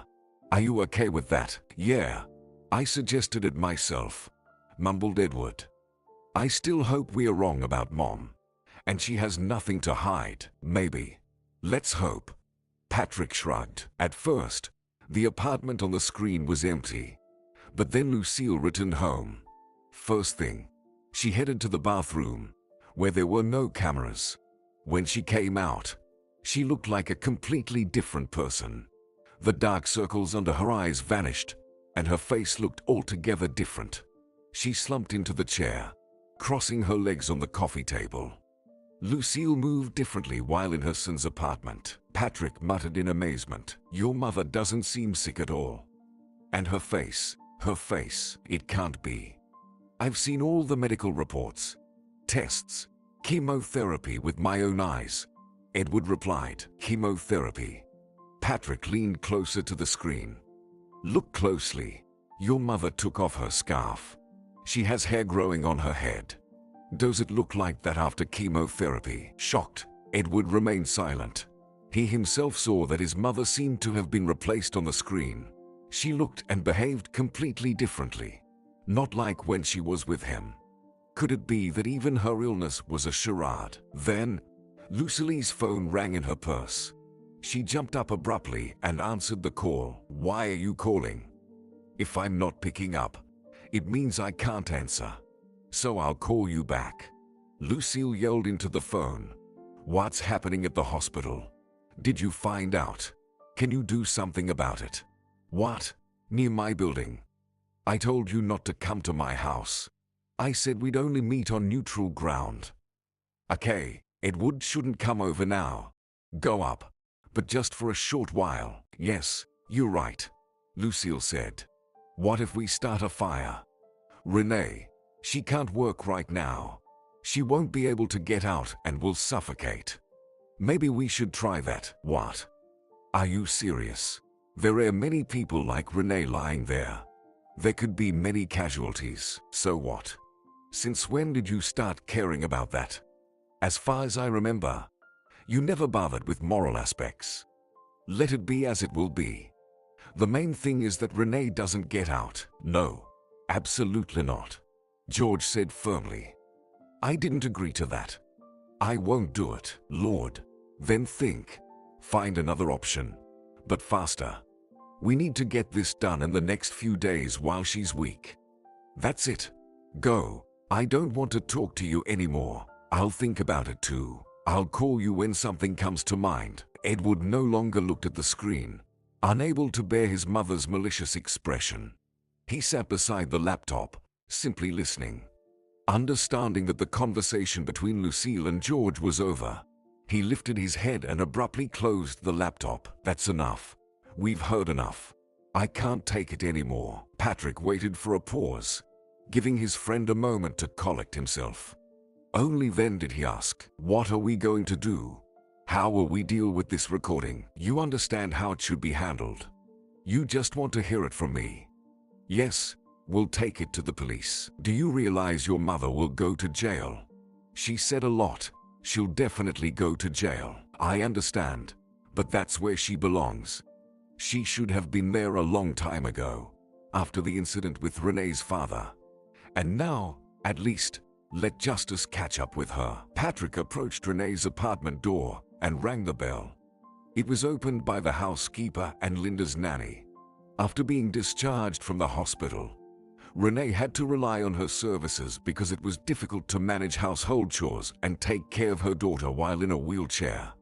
Are you okay with that? Yeah. I suggested it myself, mumbled Edward. I still hope we are wrong about Mom. And she has nothing to hide, maybe. Let's hope. Patrick shrugged. At first, the apartment on the screen was empty. But then Lucille returned home. First thing, she headed to the bathroom, where there were no cameras. When she came out, she looked like a completely different person. The dark circles under her eyes vanished, and her face looked altogether different. She slumped into the chair, crossing her legs on the coffee table. Lucille moved differently while in her son's apartment. Patrick muttered in amazement, "Your mother doesn't seem sick at all." And her face, it can't be. I've seen all the medical reports, tests, chemotherapy with my own eyes. Edward replied, "Chemotherapy?" Patrick leaned closer to the screen. "Look closely. Your mother took off her scarf. She has hair growing on her head. Does it look like that after chemotherapy?" Shocked, Edward remained silent. He himself saw that his mother seemed to have been replaced on the screen. She looked and behaved completely differently. Not like when she was with him. Could it be that even her illness was a charade? Then, Lucille's phone rang in her purse. She jumped up abruptly and answered the call. "Why are you calling?" "If I'm not picking up, it means I can't answer. So I'll call you back." Lucille yelled into the phone. "What's happening at the hospital? Did you find out? Can you do something about it?" "What? Near my building? I told you not to come to my house. I said we'd only meet on neutral ground." "Okay, Edward shouldn't come over now. Go up, but just for a short while." "Yes, you're right," Lucille said. "What if we start a fire? Renee, she can't work right now. She won't be able to get out and will suffocate. Maybe we should try that." "What? Are you serious? There are many people like Renee lying there. There could be many casualties." "So what? Since when did you start caring about that?" "As far as I remember, you never bothered with moral aspects. Let it be as it will be. The main thing is that Renee doesn't get out." "No, absolutely not," George said firmly. "I didn't agree to that. I won't do it." "Lord, then think. Find another option. But faster. We need to get this done in the next few days while she's weak. That's it. Go. I don't want to talk to you anymore. I'll think about it too. I'll call you when something comes to mind." Edward no longer looked at the screen, unable to bear his mother's malicious expression. He sat beside the laptop, simply listening. Understanding that the conversation between Lucille and George was over, he lifted his head and abruptly closed the laptop. "That's enough. We've heard enough. I can't take it anymore." Patrick waited for a pause, giving his friend a moment to collect himself. Only then did he ask, "What are we going to do? How will we deal with this recording? You understand how it should be handled. You just want to hear it from me." "Yes, we'll take it to the police." "Do you realize your mother will go to jail?" "She said a lot. She'll definitely go to jail." "I understand, but that's where she belongs. She should have been there a long time ago, after the incident with Renee's father. And now, at least, let justice catch up with her." Patrick approached Renee's apartment door and rang the bell. It was opened by the housekeeper and Linda's nanny. After being discharged from the hospital, Renee had to rely on her services because it was difficult to manage household chores and take care of her daughter while in a wheelchair.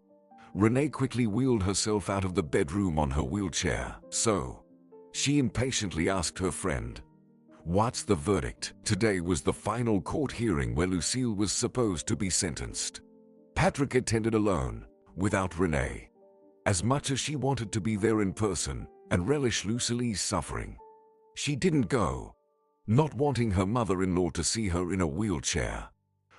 Renee quickly wheeled herself out of the bedroom on her wheelchair. So, she impatiently asked her friend, "What's the verdict?" Today was the final court hearing where Lucille was supposed to be sentenced. Patrick attended alone, without Renee. As much as she wanted to be there in person and relish Lucille's suffering, she didn't go, not wanting her mother-in-law to see her in a wheelchair.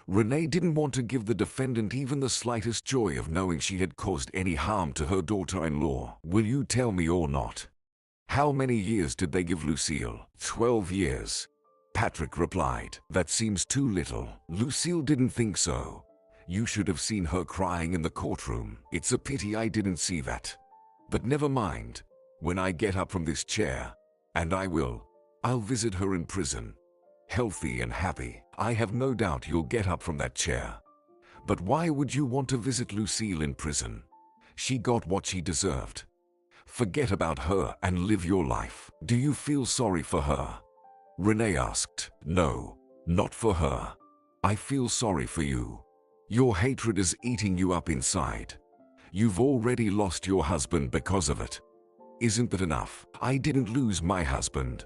Renee didn't want to give the defendant even the slightest joy of knowing she had caused any harm to her daughter-in-law. "Will you tell me or not? How many years did they give Lucille?" 12 years. Patrick replied. "That seems too little." Lucille didn't think so. "You should have seen her crying in the courtroom." "It's a pity I didn't see that. But never mind. When I get up from this chair, and I will, I'll visit her in prison. healthy and happy. I have no doubt you'll get up from that chair. But why would you want to visit Lucille in prison? She got what she deserved. Forget about her and live your life. Do you feel sorry for her? Renee asked. No, not for her. I feel sorry for you. Your hatred is eating you up inside. You've already lost your husband because of it. Isn't that enough? I didn't lose my husband.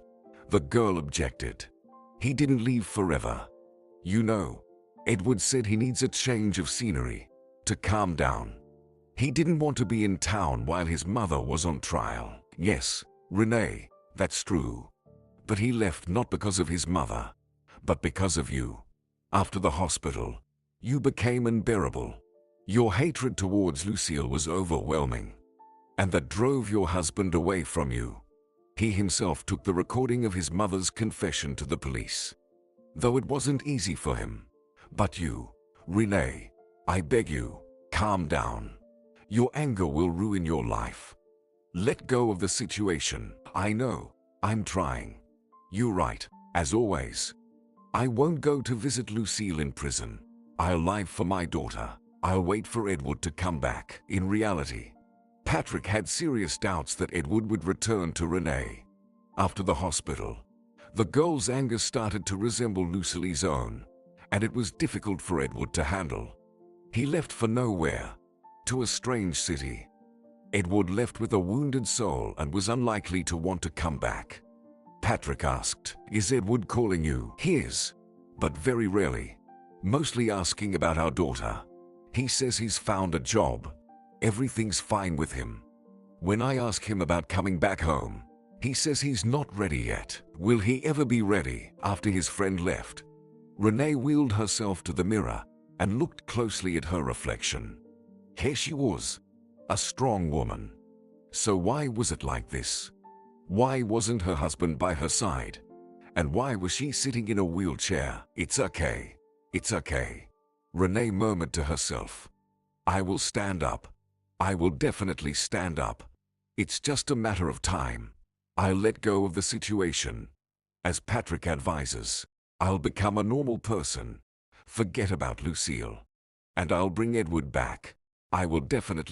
The girl objected. He didn't leave forever. You know, Edward said he needs a change of scenery to calm down. He didn't want to be in town while his mother was on trial. Yes, Renee, that's true. But he left not because of his mother, but because of you. After the hospital, you became unbearable. Your hatred towards Lucille was overwhelming, and that drove your husband away from you. He himself took the recording of his mother's confession to the police, though it wasn't easy for him. But you, Renee, I beg you, calm down. Your anger will ruin your life. Let go of the situation. I know, I'm trying. You're right, as always. I won't go to visit Lucille in prison. I'll live for my daughter. I'll wait for Edward to come back. In reality, Patrick had serious doubts that Edward would return to Renee. After the hospital, the girl's anger started to resemble Lucille's own, and it was difficult for Edward to handle. He left for nowhere, to a strange city. Edward left with a wounded soul and was unlikely to want to come back. Patrick asked, "Is Edward calling you?" "He is, but very rarely. Mostly asking about our daughter. He says he's found a job. Everything's fine with him. When I ask him about coming back home, he says he's not ready yet." Will he ever be ready? After his friend left, Renee wheeled herself to the mirror and looked closely at her reflection. Here she was, a strong woman. So why was it like this? Why wasn't her husband by her side? And why was she sitting in a wheelchair? "It's okay. It's okay," Renee murmured to herself. "I will stand up. I will definitely stand up. It's just a matter of time. I'll let go of the situation. As Patrick advises, I'll become a normal person. Forget about Lucille. And I'll bring Edward back. I will definitely